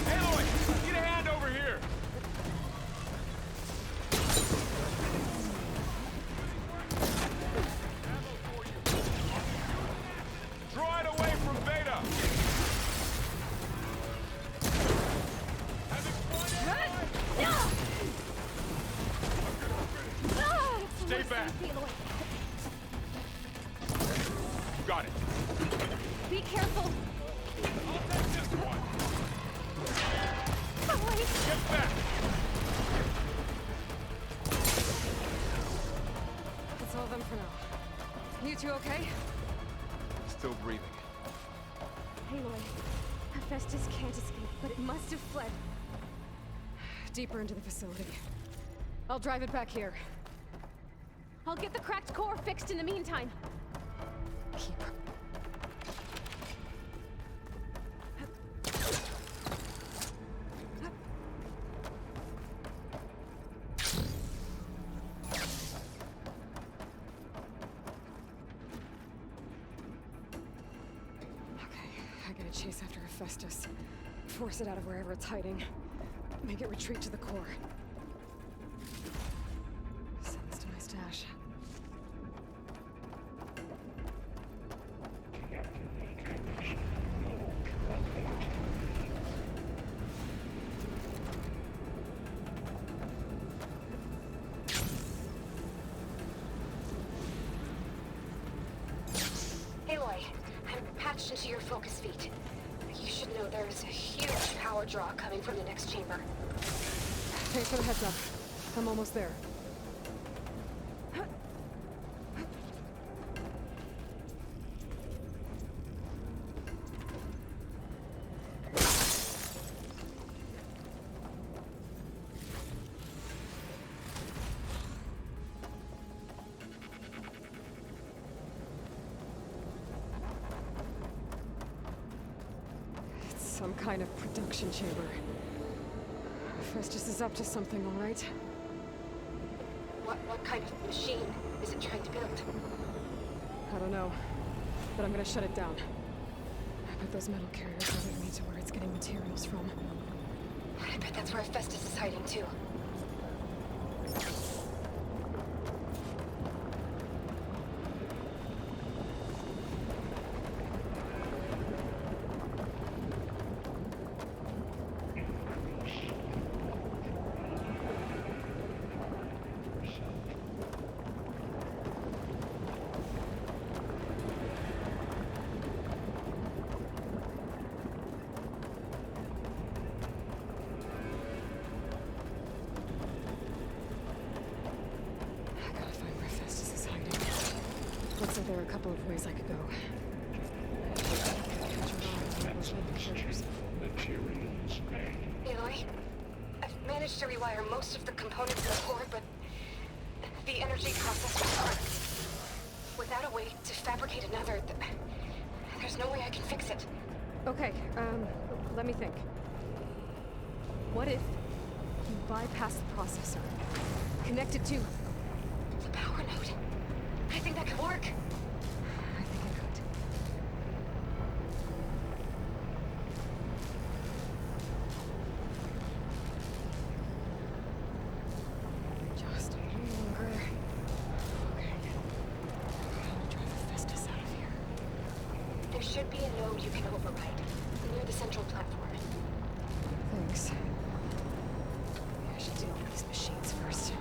Aloy, need a hand over here. Draw it away from Beta. Stay back. Got it. Be careful! Get back! That's all of them for now. You two okay? Still breathing. Aloy, Hephaestus can't escape, but it must have fled. Deeper into the facility. I'll drive it back here. I'll get the cracked core fixed in the meantime. Keep. I gotta chase after Hephaestus. Force it out of wherever it's hiding. Make it retreat to the core. Send this to my stash. Aloy, I'm patched into your focus feet. You should know there is a huge power draw coming from the next chamber. Thanks for the heads up. I'm almost there. It's some kind of production chamber. Festus is up to something, all right? What kind of machine is it trying to build? I don't know, but I'm gonna shut it down. I bet those metal carriers will lead me to where it's getting materials from. I bet that's where Festus is hiding too. Looks like there are a couple of ways I could go. Aloy, I've managed to rewire most of the components in the core, but the energy processor's arc. Without a way to fabricate another, there's no way I can fix it. Okay, let me think. What if you bypass the processor? Connect it to the power node. I think that could work. I think it could. Just a little longer. Okay. I'll drive Hephaestus out of here. There should be a node you can override near the central platform. Thanks. I should deal with these machines first.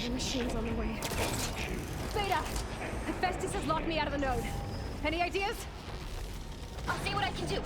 Other machines on the way. Beta! Hephaestus has locked me out of the node. Any ideas? I'll see what I can do.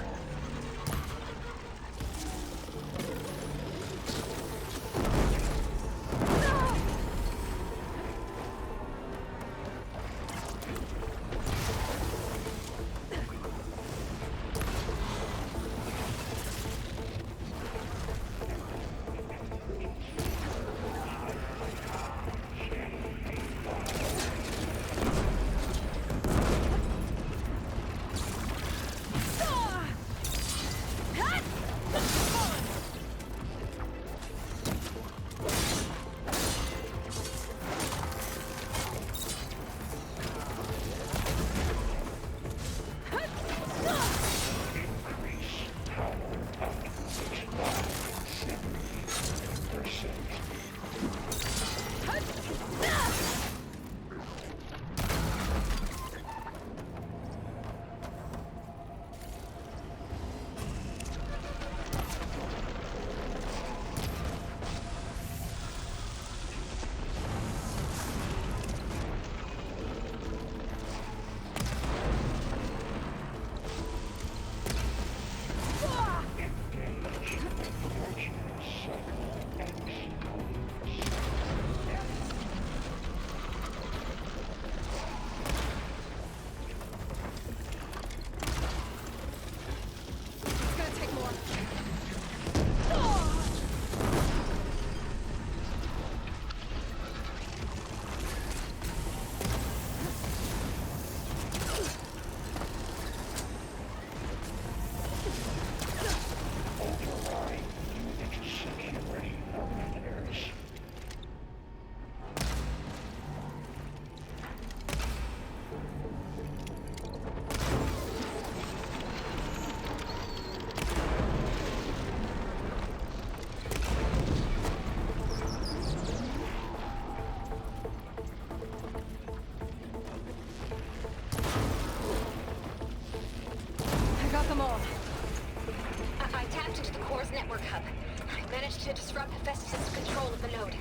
To disrupt Hephaestus' control of the node.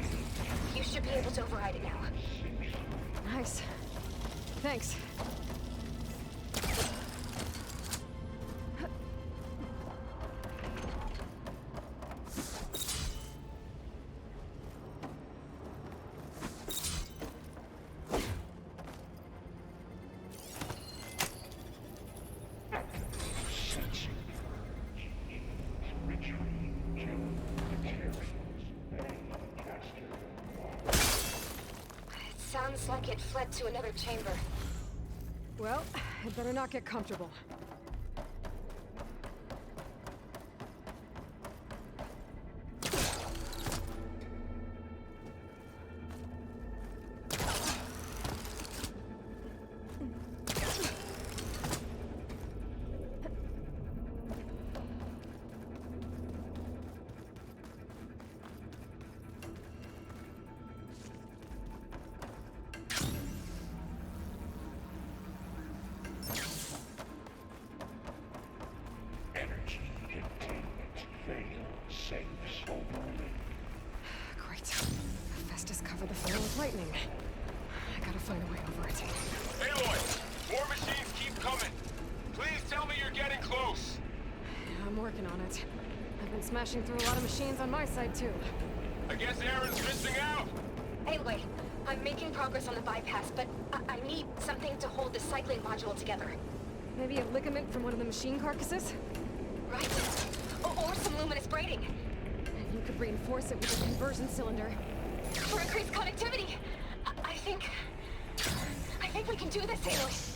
You should be able to override it now. Nice. Thanks. Sounds like it fled to another chamber. Well, I'd better not get comfortable. Great. Hephaestus covered the floor with lightning. I gotta find a way over it. Aloy! More machines keep coming! Please tell me you're getting close! I'm working on it. I've been smashing through a lot of machines on my side, too. I guess Aaron's missing out! Anyway, I'm making progress on the bypass, but I need something to hold the cycling module together. Maybe a ligament from one of the machine carcasses? Right. Or some luminous braiding. You could reinforce it with a conversion cylinder. For increased connectivity. I think we can do this, Aloy.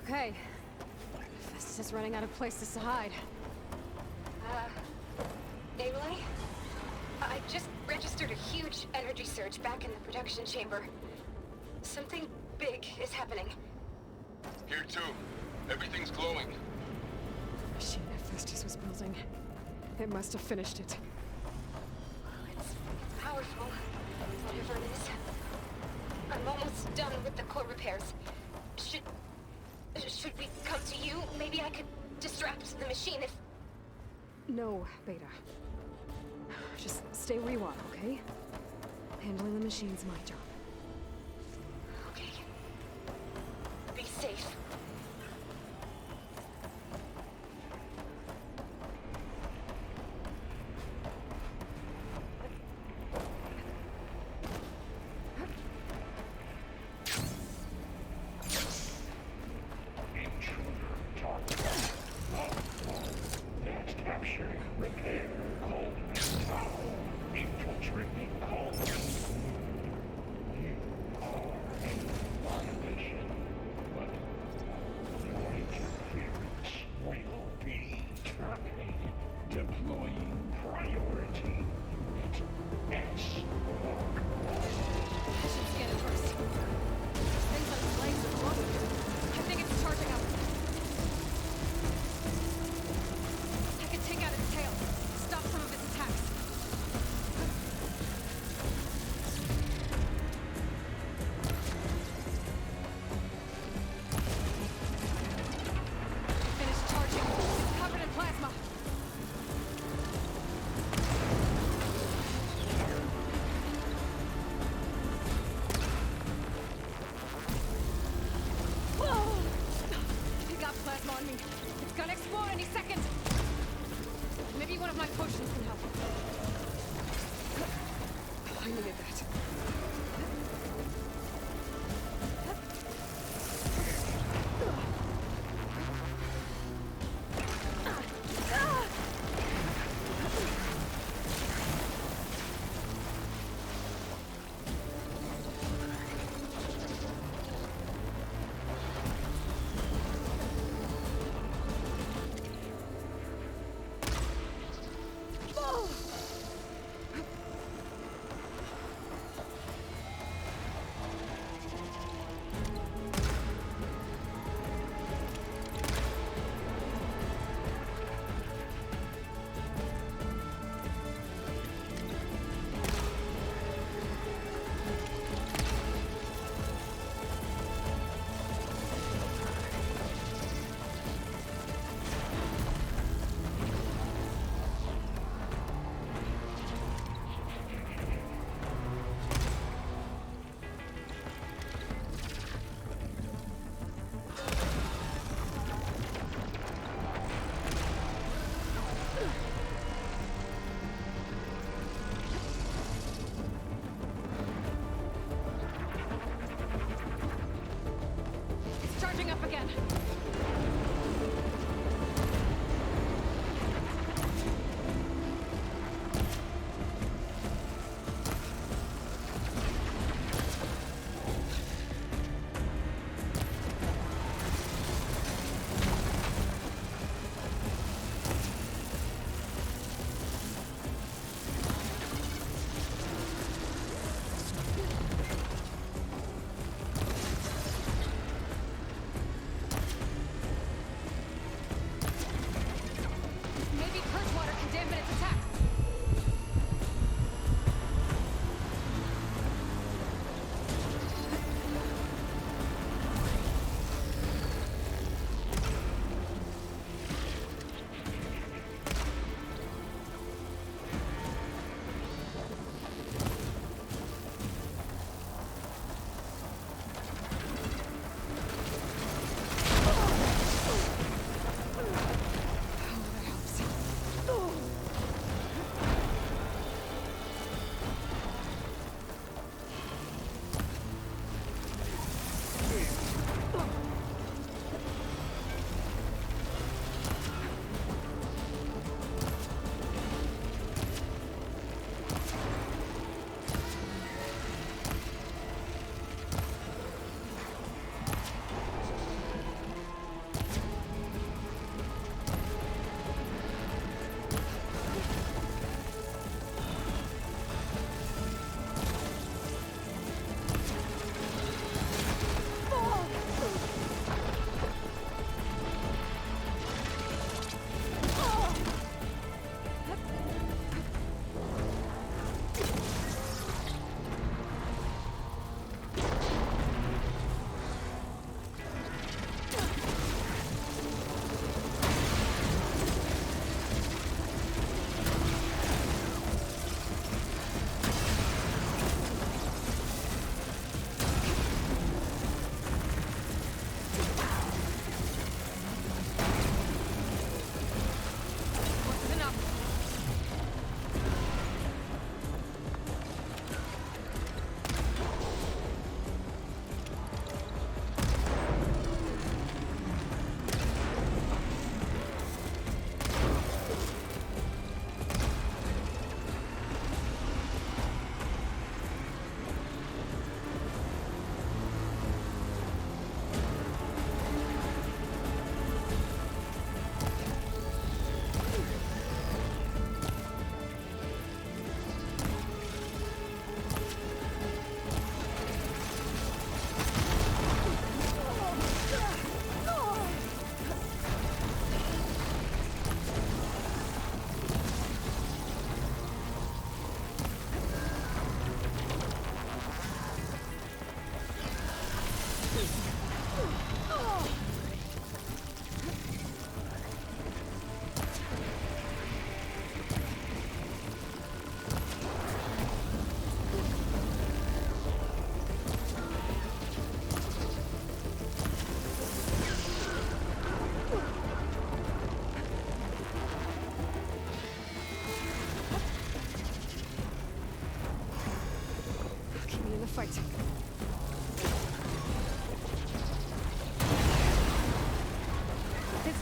Okay. Festus is running out of places to hide. Aloy? I just registered a huge energy surge back in the production chamber. Something big is happening. Here too. Everything's glowing. The machine that Festus was building. It must have finished it. It's powerful, whatever it is. I'm almost done with the core repairs. Should we come to you? Maybe I could distract the machine if... No, Beta. Just stay where you are, okay? Handling the machine's my job. Okay. Be safe.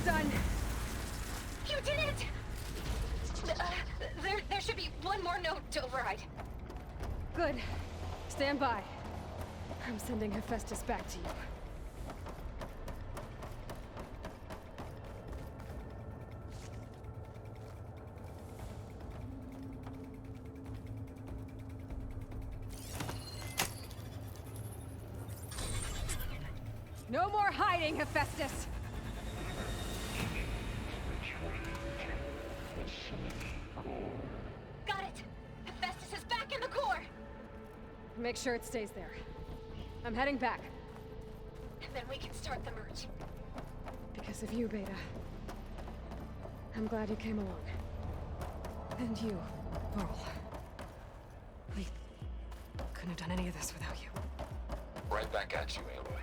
done. You did it! There should be one more note to override. Good. Stand by. I'm sending Hephaestus back to you. No more hiding, Hephaestus! Got it! Hephaestus is back in the core! Make sure it stays there. I'm heading back. And then we can start the merge. Because of you, Beta. I'm glad you came along. And you, Pearl. We couldn't have done any of this without you. Right back at you, Aloy.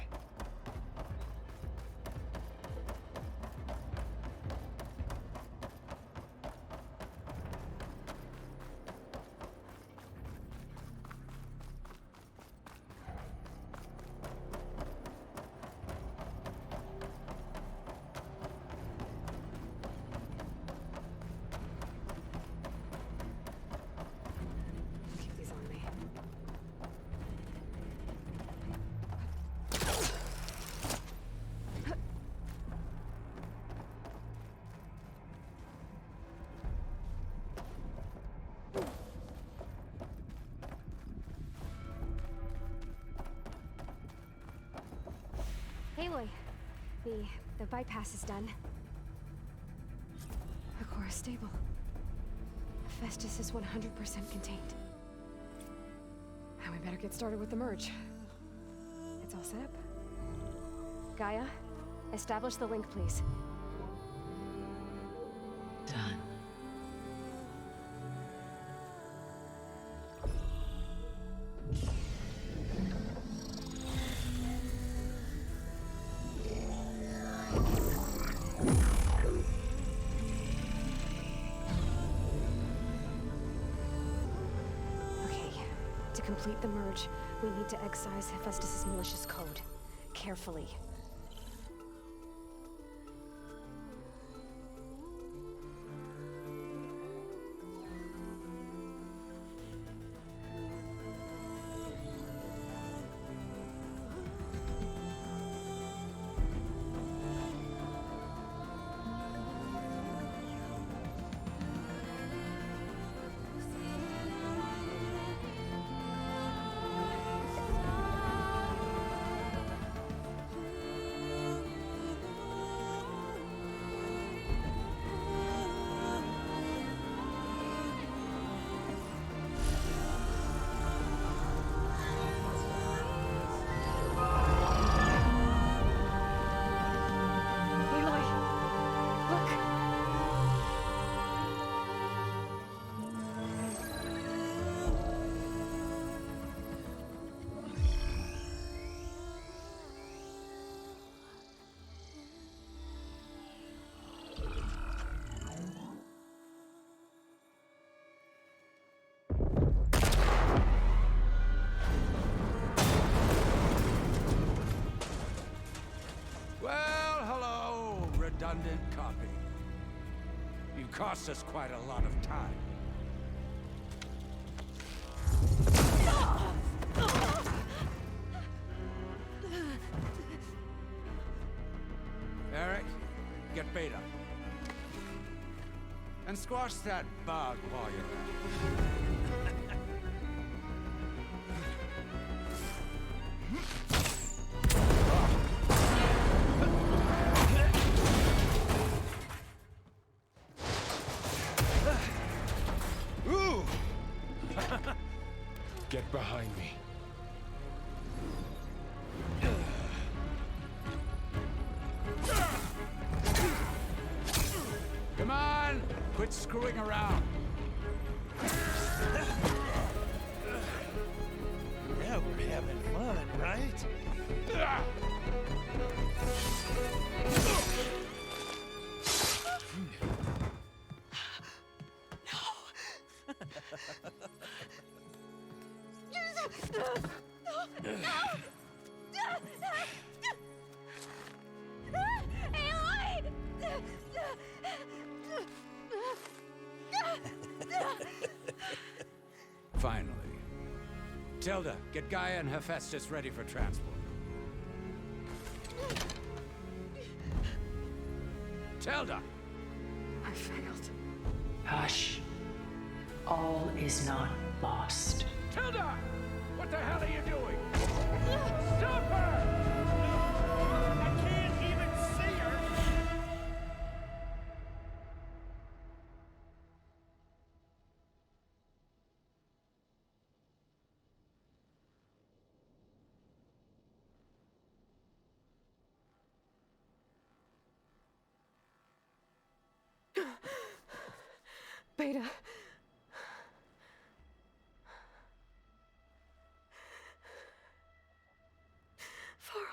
Keep these on me. Aloy, the bypass is done. The core is stable. Hephaestus is 100% contained. And we better get started with the merge. It's all set up. Gaia, establish the link, please. Done. Okay, to complete the merge, we need to excise Hephaestus' malicious code. Carefully. Well, hello, redundant copy. You cost us quite a lot of time. Eric, get Beta. And squash that bug while you're at it. Ooh! Get behind me. Come on! Quit screwing around. Yeah, we're having fun, right? Finally. Tilda, get Gaia and Hephaestus ready for transport. Tilda! I failed. Hush. All is not lost. Tilda! What the hell are you doing? Stop her! I can't even see her! Beta. Farrell.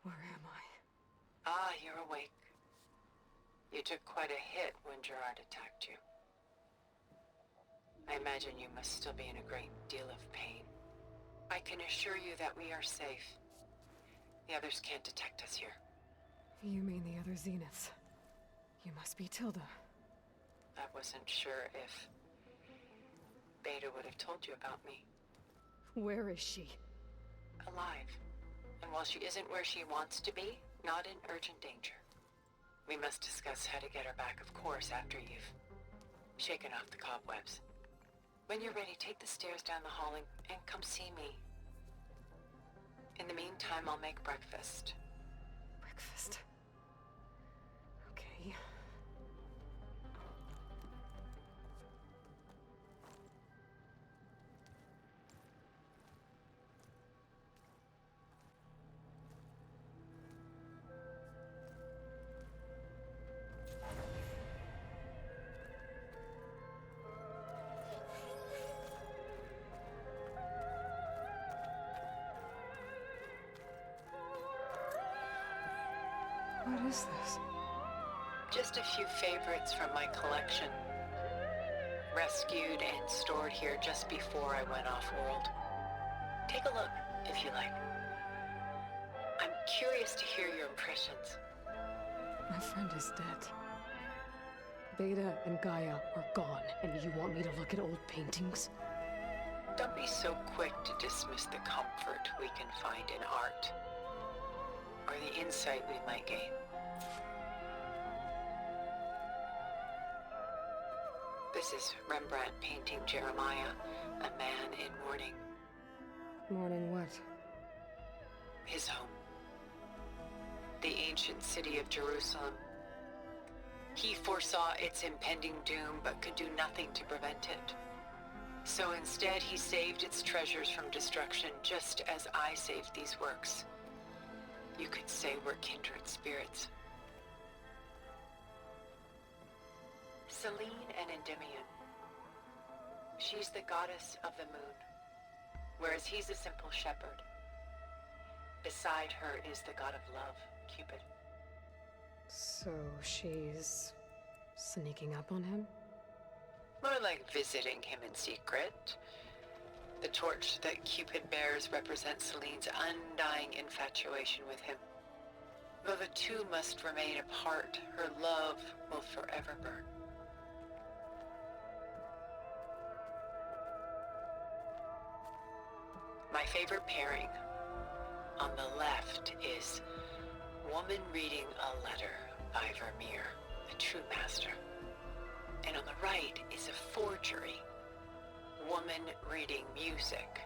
Where am I? Ah, you're awake. You took quite a hit when Gerard attacked you. I imagine you must still be in a great deal of pain. I can assure you that we are safe. The others can't detect us here. You mean the other Zeniths? You must be Tilda. I wasn't sure if Beta would have told you about me. Where is she? Alive. And while she isn't where she wants to be, not in urgent danger. We must discuss how to get her back, of course, after you've shaken off the cobwebs. When you're ready, take the stairs down the hall and come see me. In the meantime, I'll make breakfast. Breakfast. Okay. What is this? Just a few favorites from my collection. Rescued and stored here just before I went off-world. Take a look, if you like. I'm curious to hear your impressions. My friend is dead. Beta and Gaia are gone, and you want me to look at old paintings? Don't be so quick to dismiss the comfort we can find in art, or the insight we might gain. This is Rembrandt painting Jeremiah, a man in mourning. Mourning what? His home. The ancient city of Jerusalem. He foresaw its impending doom, but could do nothing to prevent it. So instead, he saved its treasures from destruction, just as I saved these works. You could say we're kindred spirits. Selene and Endymion. She's the goddess of the moon, whereas he's a simple shepherd. Beside her is the god of love, Cupid. So she's sneaking up on him? More like visiting him in secret. The torch that Cupid bears represents Selene's undying infatuation with him. Though the two must remain apart, her love will forever burn. My favorite pairing on the left is woman reading a letter by Vermeer, a true master. And on the right is a forgery, woman reading music,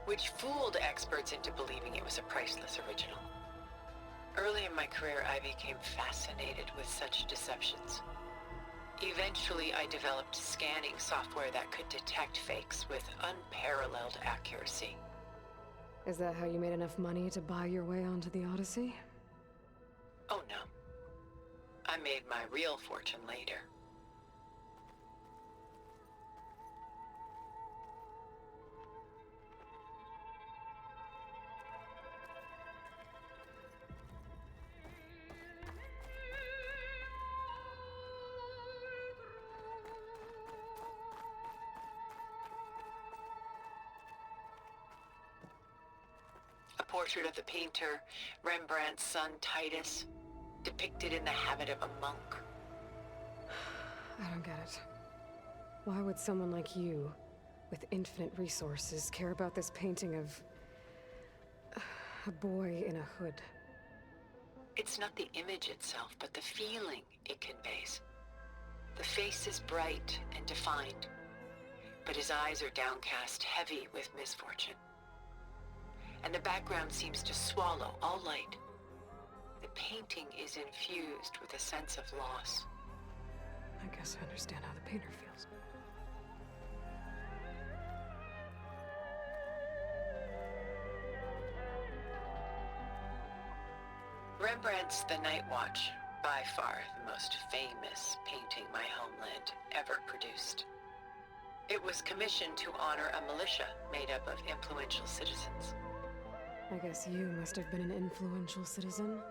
which fooled experts into believing it was a priceless original. Early in my career, I became fascinated with such deceptions. Eventually, I developed scanning software that could detect fakes with unparalleled accuracy. Is that how you made enough money to buy your way onto the Odyssey? Oh no. I made my real fortune later. portrait of the painter Rembrandt's son Titus, depicted in the habit of a monk. I don't get it. Why would someone like you, with infinite resources, care about this painting of a boy in a hood? It's not the image itself, but the feeling it conveys. The face is bright and defined, but his eyes are downcast, heavy with misfortune. And the background seems to swallow all light. The painting is infused with a sense of loss. I guess I understand how the painter feels. Rembrandt's The Night Watch, by far the most famous painting my homeland ever produced. It was commissioned to honor a militia made up of influential citizens. I guess you must have been an influential citizen.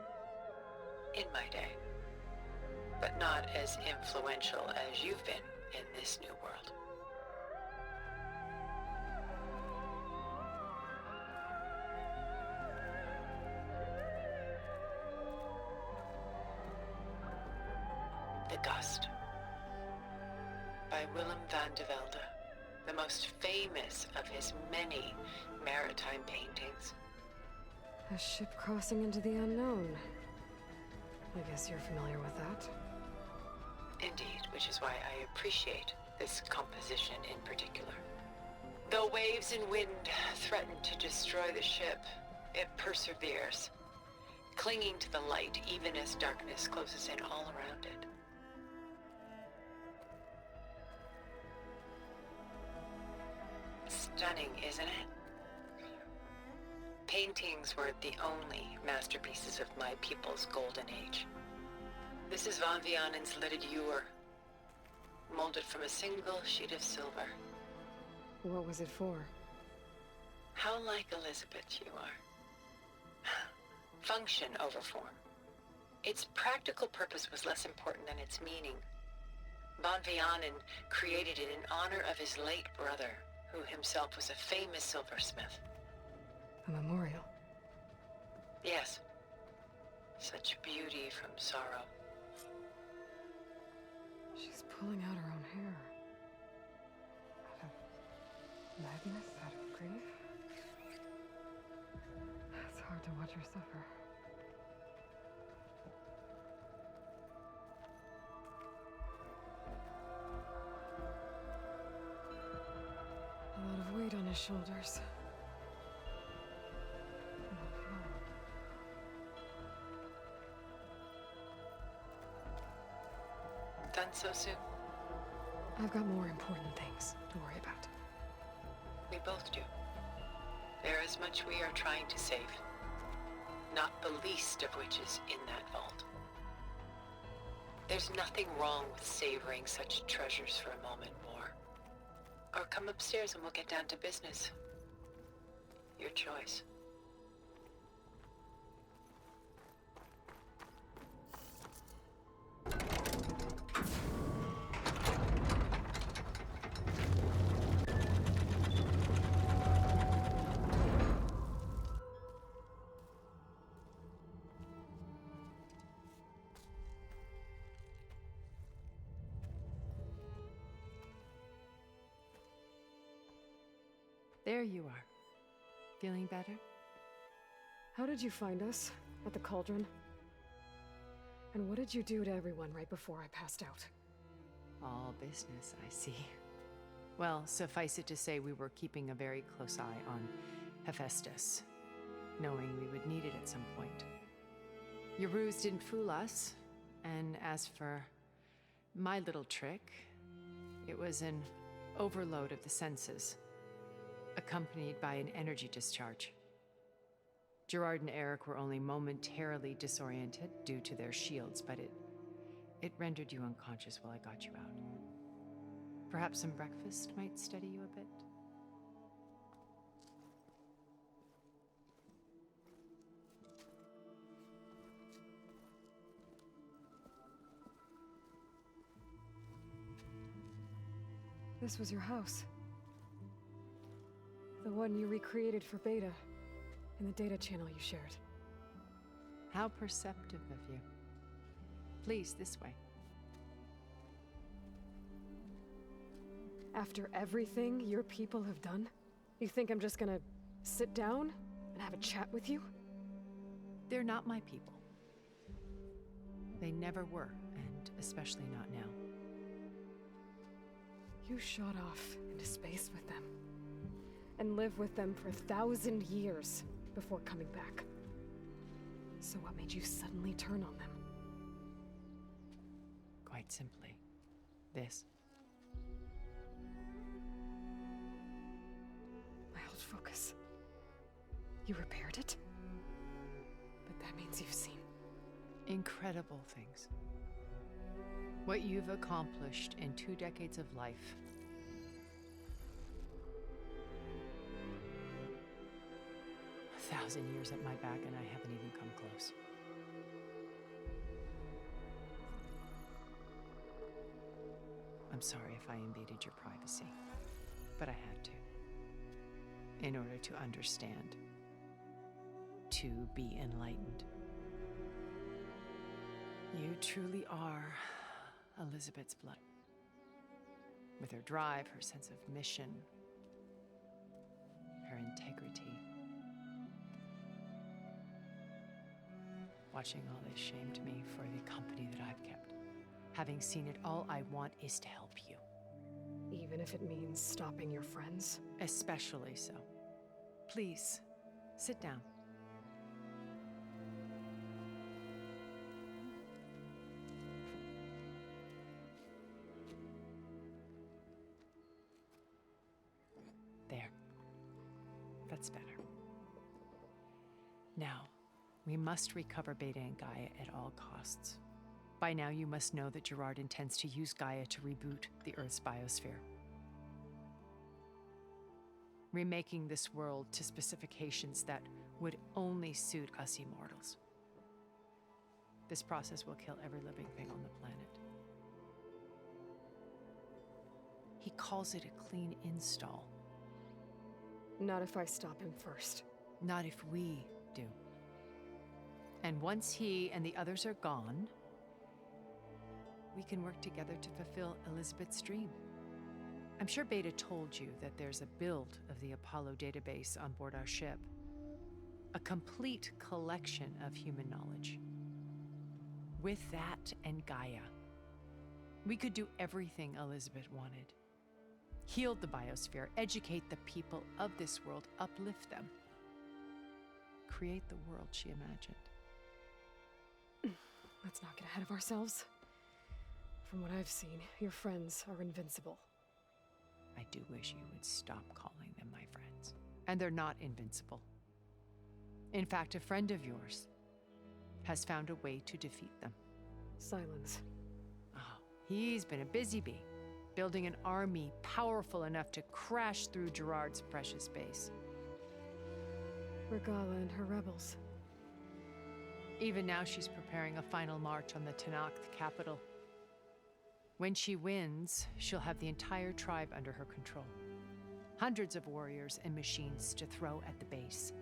In my day. But not as influential as you've been in this new world. The Gust, by Willem van de Velde, the most famous of his many maritime paintings. A ship crossing into the unknown. I guess you're familiar with that. Indeed, which is why I appreciate this composition in particular. Though waves and wind threaten to destroy the ship, it perseveres, clinging to the light even as darkness closes in all around it. Stunning, isn't it? Paintings weren't the only masterpieces of my people's golden age. This is Van Vianen's lidded ewer, molded from a single sheet of silver. What was it for? How like Elizabeth you are. Function over form. Its practical purpose was less important than its meaning. Van Vianen created it in honor of his late brother, who himself was a famous silversmith. A memorial? Yes. Such beauty from sorrow. She's pulling out her own hair. Out of madness, out of grief. It's hard to watch her suffer. A lot of weight on his shoulders. Done so soon? I've got more important things to worry about. We both do. There is much we are trying to save. Not the least of which is in that vault. There's nothing wrong with savoring such treasures for a moment more. Or come upstairs and we'll get down to business. Your choice. There you are. Feeling better? How did you find us? At the cauldron? And what did you do to everyone right before I passed out? All business, I see. Well, suffice it to say we were keeping a very close eye on Hephaestus, knowing we would need it at some point. Your ruse didn't fool us, and as for my little trick, it was an overload of the senses, accompanied by an energy discharge. Gerard and Eric were only momentarily disoriented due to their shields, but it rendered you unconscious while I got you out. Perhaps some breakfast might steady you a bit? This was your house. The one you recreated for Beta. In the data channel you shared. How perceptive of you. Please, this way. After everything your people have done, you think I'm just gonna sit down and have a chat with you? They're not my people. They never were, and especially not now. You shot off into space with them, and lived with them for 1,000 years before coming back. So what made you suddenly turn on them? Quite simply, this. My old focus. You repaired it? But that means you've seen incredible things. What you've accomplished in 2 decades of life. A 1,000 years at my back, and I haven't even come close. I'm sorry if I invaded your privacy, but I had to. In order to understand. To be enlightened. You truly are Elizabeth's blood. With her drive, her sense of mission, her integrity. Watching all this shamed me for the company that I've kept. Having seen it, all I want is to help you. even if it means stopping your friends? Especially so. Please, sit down. There. That's better. Now, we must recover Beta and Gaia at all costs. By now, you must know that Gerard intends to use Gaia to reboot the Earth's biosphere. Remaking this world to specifications that would only suit us immortals. This process will kill every living thing on the planet. He calls it a clean install. Not if I stop him first. Not if we do. And once he and the others are gone, we can work together to fulfill Elizabeth's dream. I'm sure Beta told you that there's a build of the Apollo database on board our ship. A complete collection of human knowledge. With that and Gaia, we could do everything Elizabeth wanted. Heal the biosphere, educate the people of this world, uplift them. Create the world she imagined. Let's not get ahead of ourselves. From what I've seen, your friends are invincible. I do wish you would stop calling them my friends. And they're not invincible. In fact, a friend of yours has found a way to defeat them. Silence. Oh, he's been a busy bee, building an army powerful enough to crash through Gerard's precious base. Regala and her rebels. Even now, she's preparing a final march on the Tenakth capital. When she wins, she'll have the entire tribe under her control. Hundreds of warriors and machines to throw at the base.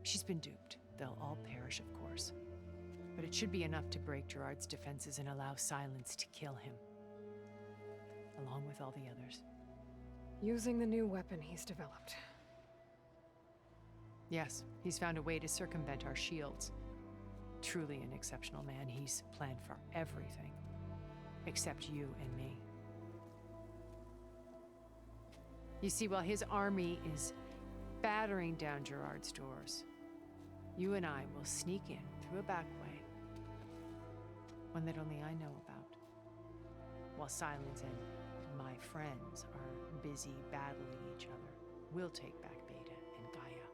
She's been duped. They'll all perish, of course. But it should be enough to break Gerard's defenses and allow Silence to kill him. Along with all the others. Using the new weapon he's developed. Yes, he's found a way to circumvent our shields. Truly an exceptional man. He's planned for everything. Except you and me. You see, while his army is battering down Gerard's doors, you and I will sneak in through a back way. One that only I know about. While Silence and my friends are busy battling each other, we'll take back Beta and Gaia.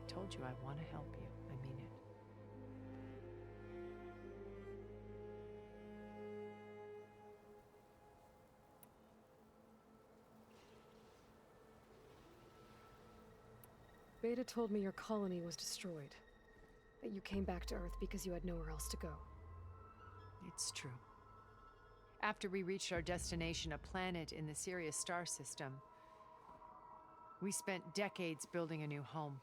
I told you I want to help you. I mean it. Beta told me your colony was destroyed. That you came back to Earth because you had nowhere else to go. It's true. After we reached our destination, a planet in the Sirius star system, We spent decades building a new home.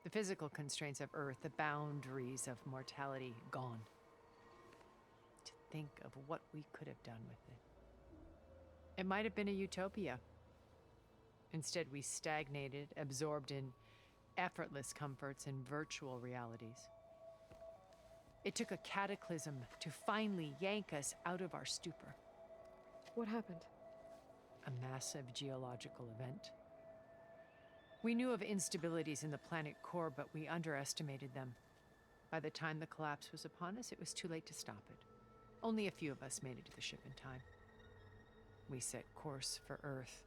The physical constraints of Earth, the boundaries of mortality, gone. To think of what we could have done with it. It might have been a utopia. Instead, we stagnated, absorbed in effortless comforts and virtual realities. It took a cataclysm to finally yank us out of our stupor. What happened? A massive geological event. We knew of instabilities in the planet core, but we underestimated them. By the time the collapse was upon us, it was too late to stop it. Only a few of us made it to the ship in time. We set course for Earth,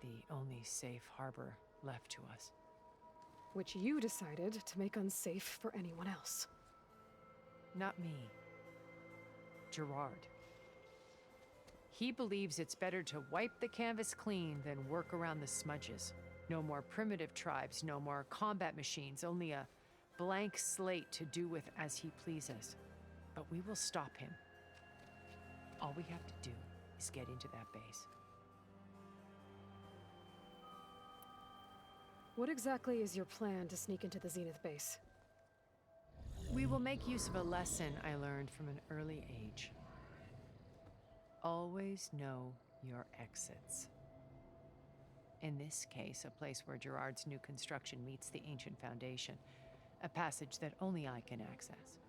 the only safe harbor left to us. Which you decided to make unsafe for anyone else. Not me. Gerard. He believes it's better to wipe the canvas clean than work around the smudges. No more primitive tribes, no more combat machines, only a blank slate to do with as he pleases. But we will stop him. All we have to do is get into that base. What exactly is your plan to sneak into the Zenith base? We will make use of a lesson I learned from an early age. Always know your exits. In this case, a place where Gerard's new construction meets the ancient foundation, a passage that only I can access.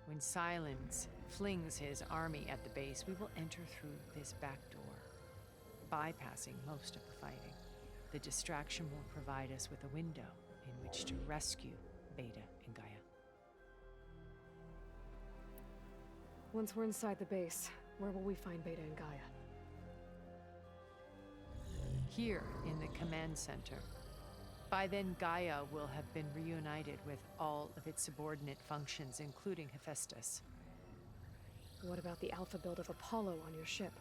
When Silence flings his army at the base, we will enter through this back door, bypassing most of the fighting. The distraction will provide us with a window in which to rescue Beta and Gaia. Once we're inside the base, where will we find Beta and Gaia? Here in the command center. By then, Gaia will have been reunited with all of its subordinate functions, including Hephaestus. What about the alpha build of Apollo on your ship?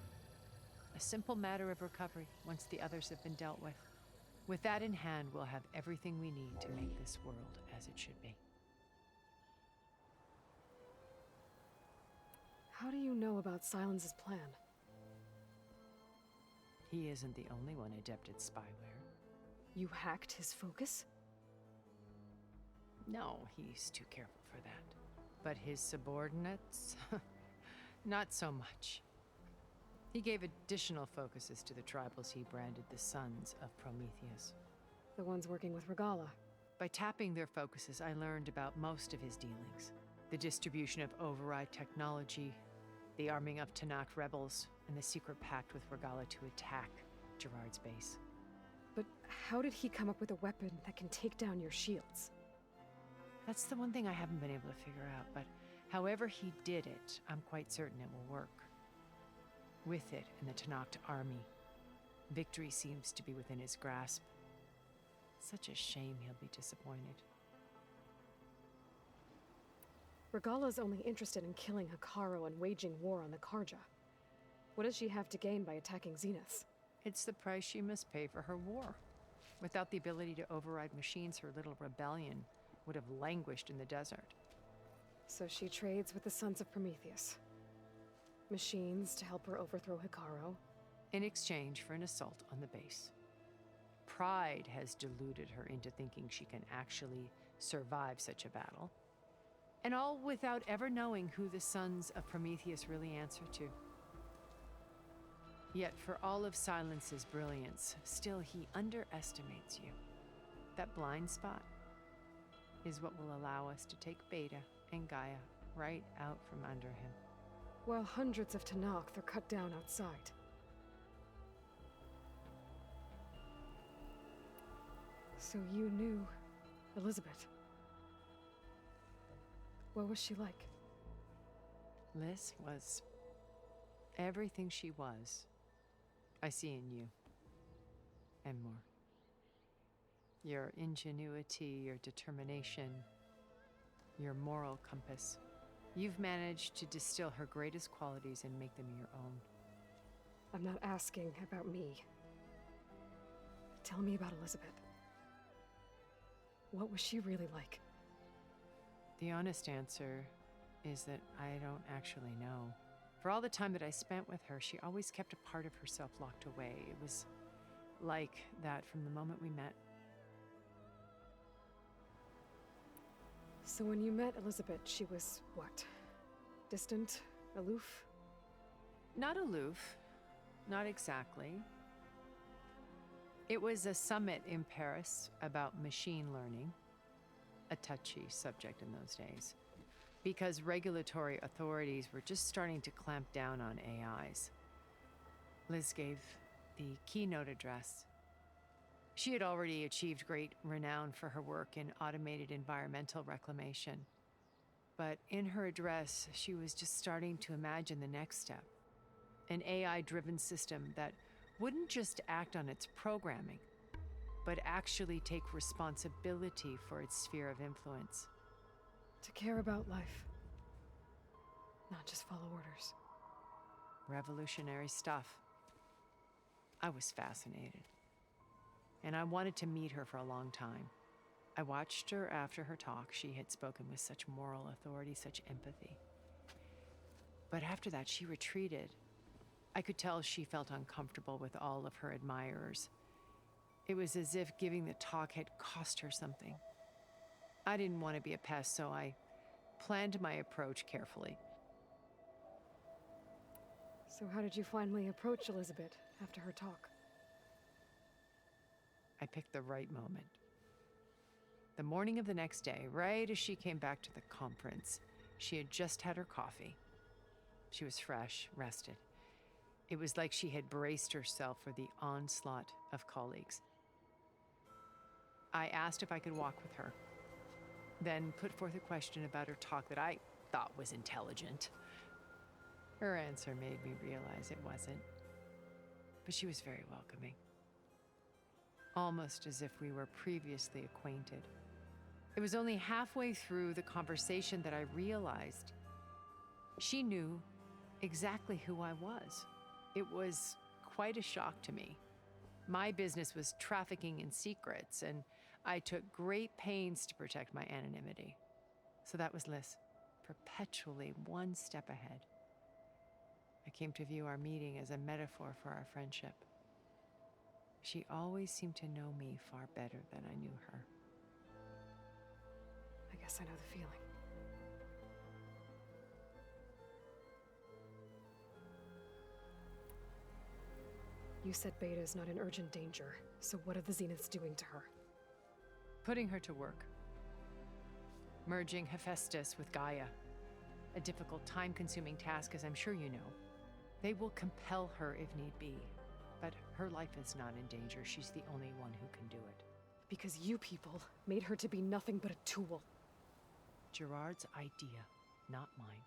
A simple matter of recovery once the others have been dealt with. With that in hand, we'll have everything we need to make this world as it should be. How do you know about Silence's plan? He isn't the only one adept at spyware. You hacked his focus? No, he's too careful for that. But his subordinates? Not so much. He gave additional focuses to the tribals he branded the Sons of Prometheus. The ones working with Regala. By tapping their focuses, I learned about most of his dealings. The distribution of override technology, the arming of Tanakh rebels, and the secret pact with Regala to attack Gerard's base. But how did he come up with a weapon that can take down your shields? That's the one thing I haven't been able to figure out, but however he did it, I'm quite certain it will work. With it and the Tanakh army, victory seems to be within his grasp. Such a shame he'll be disappointed. Regala's only interested in killing Hekarro and waging war on the Karja. What does she have to gain by attacking Zeniths? It's the price she must pay for her war. Without the ability to override machines, her little rebellion would have languished in the desert. So she trades with the Sons of Prometheus. Machines to help her overthrow Hekarro. In exchange for an assault on the base. Pride has deluded her into thinking she can actually survive such a battle. And all without ever knowing who the Sons of Prometheus really answer to. Yet for all of Silence's brilliance, still he underestimates you. That blind spot is what will allow us to take Beta and Gaia right out from under him. While hundreds of Tanakh are cut down outside. So you knew Elizabeth. What was she like? Liz was everything she was. I see in you. And more. Your ingenuity, your determination, your moral compass. You've managed to distill her greatest qualities and make them your own. I'm not asking about me. Tell me about Elizabeth. What was she really like? The honest answer is that I don't actually know. For all the time that I spent with her, she always kept a part of herself locked away. It was like that from the moment we met. So when you met Elizabeth, she was what? Distant? Aloof? Not aloof. Not exactly. It was a summit in Paris about machine learning, a touchy subject in those days, because regulatory authorities were just starting to clamp down on AIs. Liz gave the keynote address. She had already achieved great renown for her work in automated environmental reclamation. But in her address, she was just starting to imagine the next step, an AI-driven system that wouldn't just act on its programming, but actually take responsibility for its sphere of influence. To care about life, not just follow orders. Revolutionary stuff. I was fascinated, and I wanted to meet her for a long time. I watched her after her talk. She had spoken with such moral authority, such empathy. But after that, she retreated. I could tell she felt uncomfortable with all of her admirers. It was as if giving the talk had cost her something. I didn't want to be a pest, so I planned my approach carefully. So how did you finally approach Elizabeth after her talk? I picked the right moment. The morning of the next day, right as she came back to the conference, she had just had her coffee. She was fresh, rested. It was like she had braced herself for the onslaught of colleagues. I asked if I could walk with her, then put forth a question about her talk that I thought was intelligent. Her answer made me realize it wasn't, but she was very welcoming, almost as if we were previously acquainted. It was only halfway through the conversation that I realized she knew exactly who I was. It was quite a shock to me. My business was trafficking in secrets, and I took great pains to protect my anonymity. So that was Liz, perpetually one step ahead. I came to view our meeting as a metaphor for our friendship. She always seemed to know me far better than I knew her. I guess I know the feeling. You said Beta is not in urgent danger, so what are the Zeniths doing to her? Putting her to work. Merging Hephaestus with Gaia. A difficult, time-consuming task, as I'm sure you know. They will compel her if need be, but her life is not in danger. She's the only one who can do it. Because you people made her to be nothing but a tool. Gerard's idea, not mine.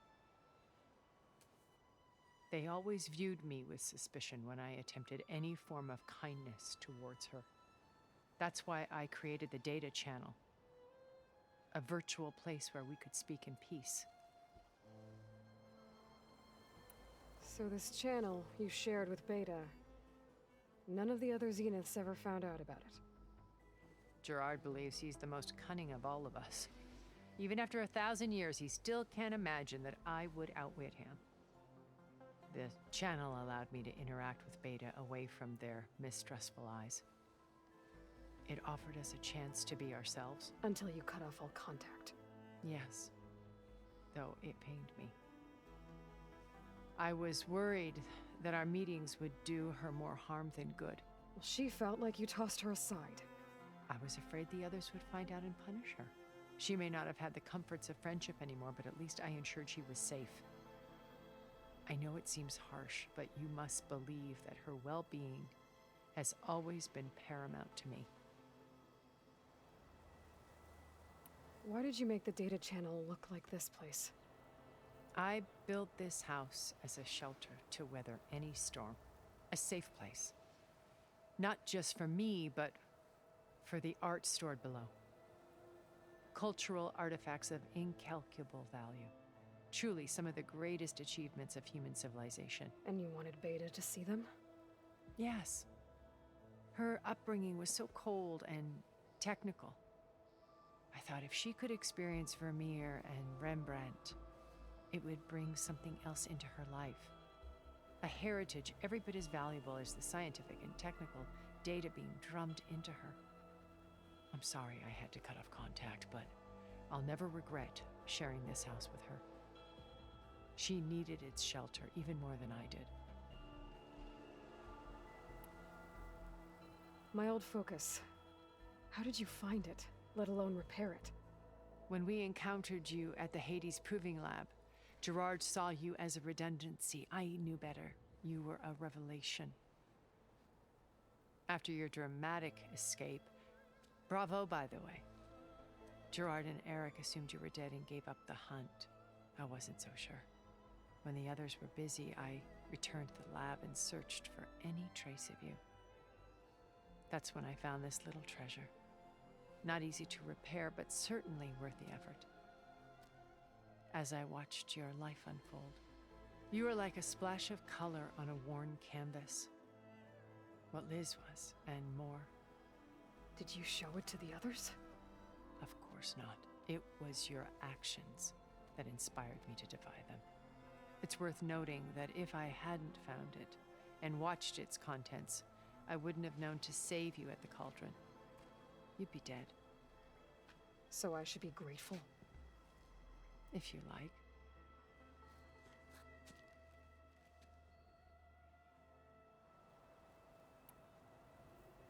They always viewed me with suspicion when I attempted any form of kindness towards her. That's why I created the data channel, a virtual place where we could speak in peace. So this channel you shared with Beta, none of the other Zeniths ever found out about it? Gerard believes he's the most cunning of all of us. Even after 1,000 years, he still can't imagine that I would outwit him. The channel allowed me to interact with Beta away from their mistrustful eyes. It offered us a chance to be ourselves. Until you cut off all contact. Yes, though it pained me. I was worried that our meetings would do her more harm than good. Well, she felt like you tossed her aside. I was afraid the others would find out and punish her. She may not have had the comforts of friendship anymore, but at least I ensured she was safe. I know it seems harsh, but you must believe that her well-being has always been paramount to me. Why did you make the data channel look like this place? I built this house as a shelter to weather any storm, a safe place. Not just for me, but for the art stored below. Cultural artifacts of incalculable value. Truly some of the greatest achievements of human civilization. And you wanted Beta to see them? Yes. Her upbringing was so cold and technical. I thought if she could experience Vermeer and Rembrandt, it would bring something else into her life. A heritage every bit as valuable as the scientific and technical data being drummed into her. I'm sorry I had to cut off contact, but I'll never regret sharing this house with her. She needed its shelter even more than I did. My old focus. How did you find it, let alone repair it? When we encountered you at the Hades Proving Lab, Gerard saw you as a redundancy. I knew better. You were a revelation. After your dramatic escape, bravo, by the way. Gerard and Eric assumed you were dead and gave up the hunt. I wasn't so sure. When the others were busy, I returned to the lab and searched for any trace of you. That's when I found this little treasure. Not easy to repair, but certainly worth the effort. As I watched your life unfold, you were like a splash of color on a worn canvas. What Liz was, and more. Did you show it to the others? Of course not. It was your actions that inspired me to defy them. It's worth noting that if I hadn't found it and watched its contents, I wouldn't have known to save you at the cauldron. You'd be dead. So I should be grateful? If you like.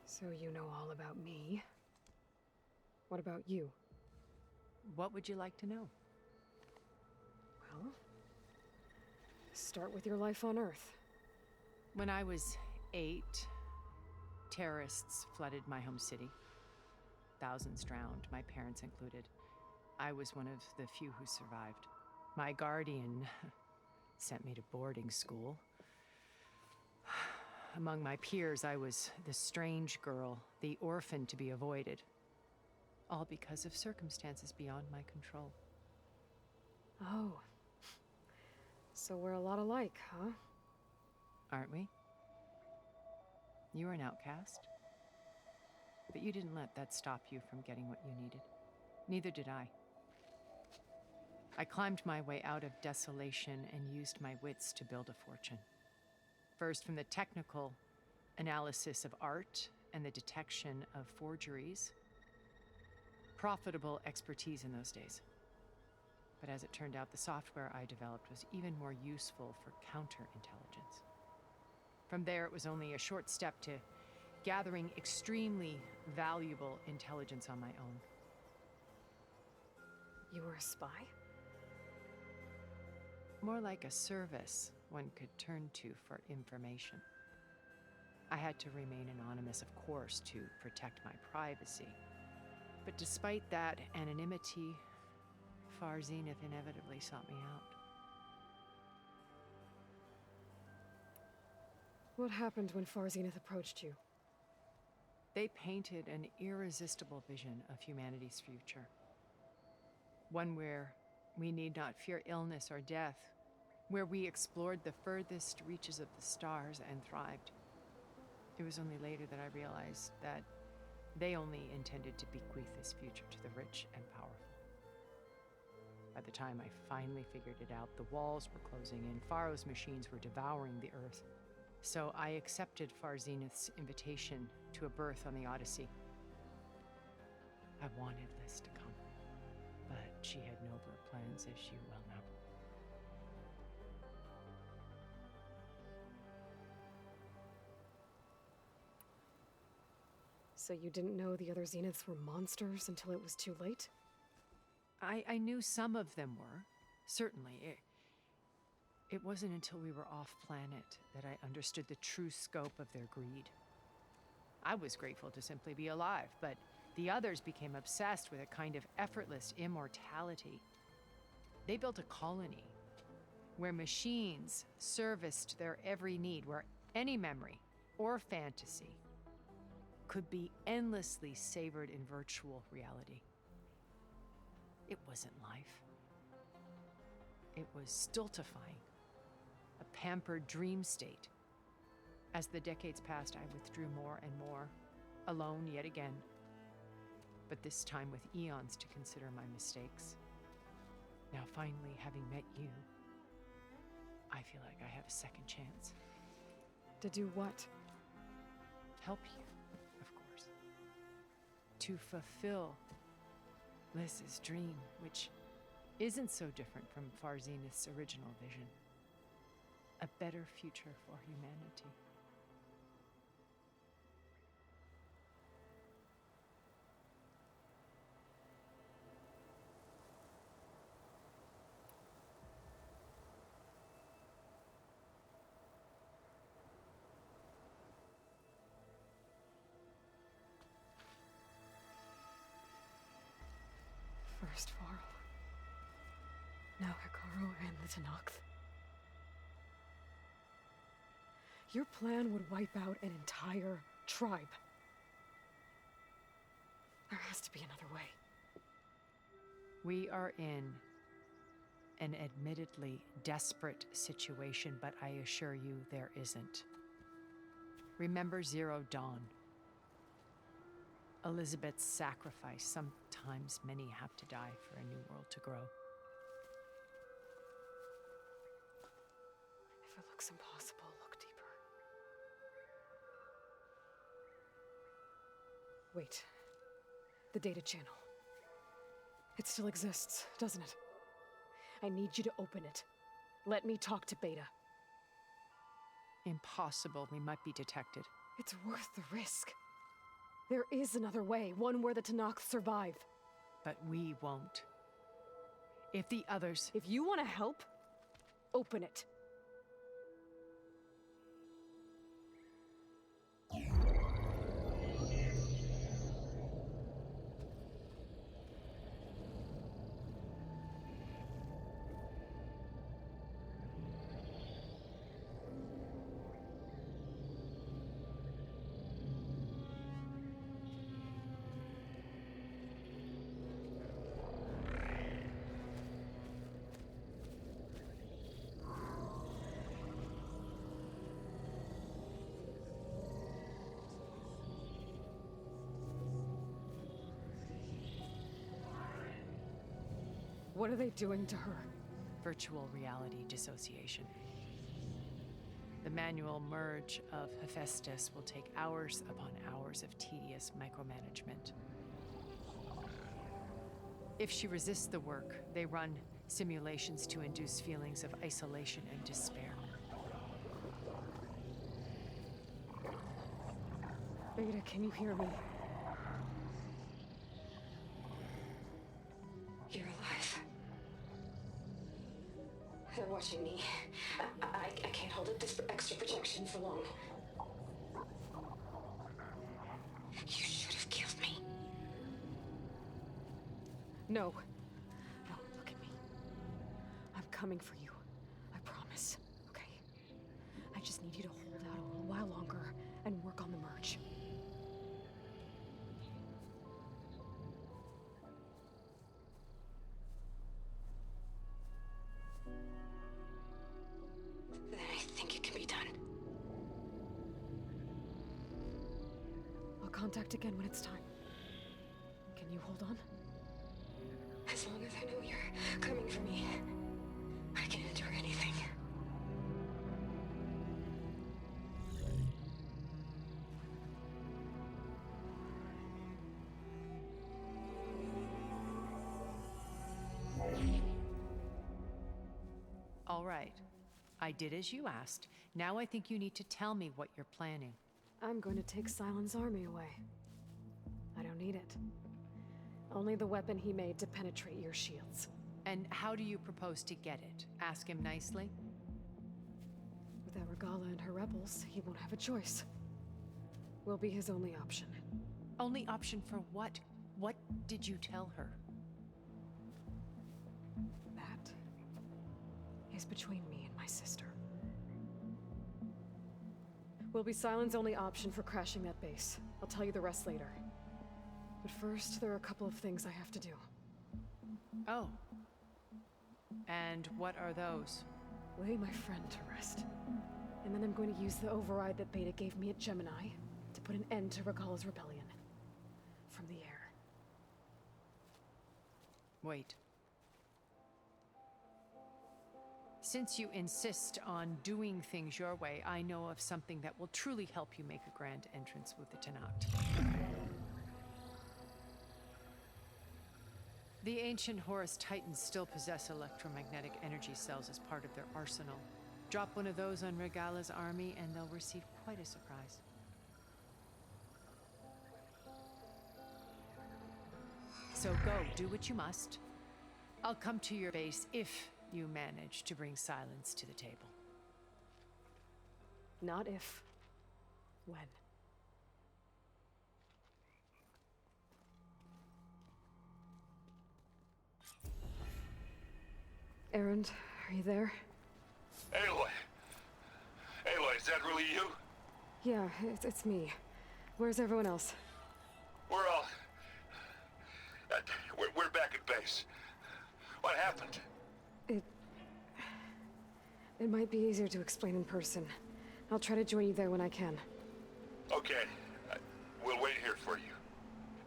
So you know all about me. What about you? What would you like to know? Well, start with your life on Earth. When I was 8, terrorists flooded my home city. Thousands drowned, my parents included. I was one of the few who survived. My guardian sent me to boarding school. Among my peers, I was the strange girl, the orphan to be avoided. All because of circumstances beyond my control. Oh. So we're a lot alike, huh? Aren't we? You were an outcast. But you didn't let that stop you from getting what you needed. Neither did I. I climbed my way out of desolation and used my wits to build a fortune. First, from the technical analysis of art and the detection of forgeries. Profitable expertise in those days. But as it turned out, the software I developed was even more useful for counterintelligence. From there, it was only a short step to gathering extremely valuable intelligence on my own. You were a spy? More like a service one could turn to for information. I had to remain anonymous, of course, to protect my privacy. But despite that anonymity, Far Zenith inevitably sought me out. What happened when Far Zenith approached you? They painted an irresistible vision of humanity's future. One where we need not fear illness or death, where we explored the furthest reaches of the stars and thrived. It was only later that I realized that they only intended to bequeath this future to the rich and powerful. By the time I finally figured it out, the walls were closing in, Pharaoh's machines were devouring the Earth. So I accepted Far Zenith's invitation to a berth on the Odyssey. I wanted Liz to come, but she had nobler plans, as you well know. So you didn't know the other Zeniths were monsters until it was too late? I knew some of them were, certainly. It wasn't until we were off-planet that I understood the true scope of their greed. I was grateful to simply be alive, but the others became obsessed with a kind of effortless immortality. They built a colony where machines serviced their every need, where any memory or fantasy could be endlessly savored in virtual reality. It wasn't life. It was stultifying. A pampered dream state. As the decades passed, I withdrew more and more, alone yet again, but this time with eons to consider my mistakes. Now finally, having met you, I feel like I have a second chance. To do what? Help you. to fulfill Liz's dream, which isn't so different from Farzenith's original vision. A better future for humanity. First Varl, now Hikaru and the Tenakth. Your plan would wipe out an entire tribe. There has to be another way. We are in an admittedly desperate situation, but I assure you there isn't. Remember Zero Dawn. Elizabeth's sacrifice. Sometimes many have to die for a new world to grow. If it looks impossible, look deeper. Wait. The data channel. It still exists, doesn't it? I need you to open it. Let me talk to Beta. Impossible. We might be detected. It's worth the risk. There is another way, one where the Tenakth survive. But we won't. If the others... If you want to help, open it. What are they doing to her? Virtual reality dissociation. The manual merge of Hephaestus will take hours upon hours of tedious micromanagement. If she resists the work, they run simulations to induce feelings of isolation and despair. Beta, can you hear me? You're alive. They're watching me. I can't hold up this extra protection for long. You should have killed me. No. No, look at me. I'm coming for you. I promise. Okay? I just need you to hold out a little while longer and work on the merge. Then I think it can be done. I'll contact again when it's time. Can you hold on? As long as I know you're coming for me, I can endure anything. All right. I did as you asked. Now I think you need to tell me what you're planning. I'm going to take Sylens' army away. I don't need it. Only the weapon he made to penetrate your shields. And how do you propose to get it? Ask him nicely? Without Regala and her rebels, he won't have a choice. We'll be his only option. Only option for what? What did you tell her? That is between me and my sister. Will be Sylens' only option for crashing that base. I'll tell you the rest later. But first, there are a couple of things I have to do. Oh. And what are those? Lay my friend to rest. And then I'm going to use the override that Beta gave me at Gemini to put an end to Regala's rebellion. From the air. Wait. Since you insist on doing things your way, I know of something that will truly help you make a grand entrance with the Tenakth. The ancient Horus Titans still possess electromagnetic energy cells as part of their arsenal. Drop one of those on Regala's army and they'll receive quite a surprise. So go, do what you must. I'll come to your base if you manage to bring silence to the table. Not if. When. Erend, are you there? Aloy! Aloy, is that really you? Yeah, it's me. Where's everyone else? We're all... we're back at base. What happened? It might be easier to explain in person. I'll try to join you there when I can. Okay. We'll wait here for you.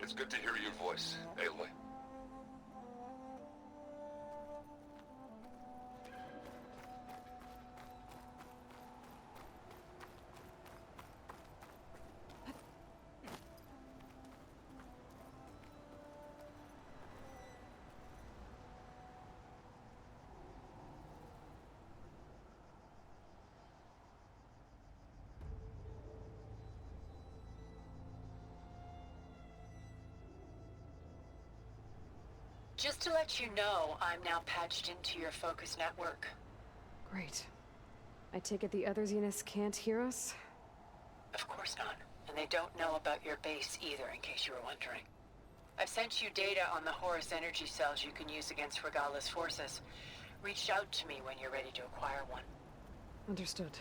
It's good to hear your voice, Aloy. Just to let you know, I'm now patched into your focus network. Great. I take it the other Zeniths can't hear us? Of course not. And they don't know about your base either, in case you were wondering. I've sent you data on the Horus energy cells you can use against Regala's forces. Reach out to me when you're ready to acquire one. Understood.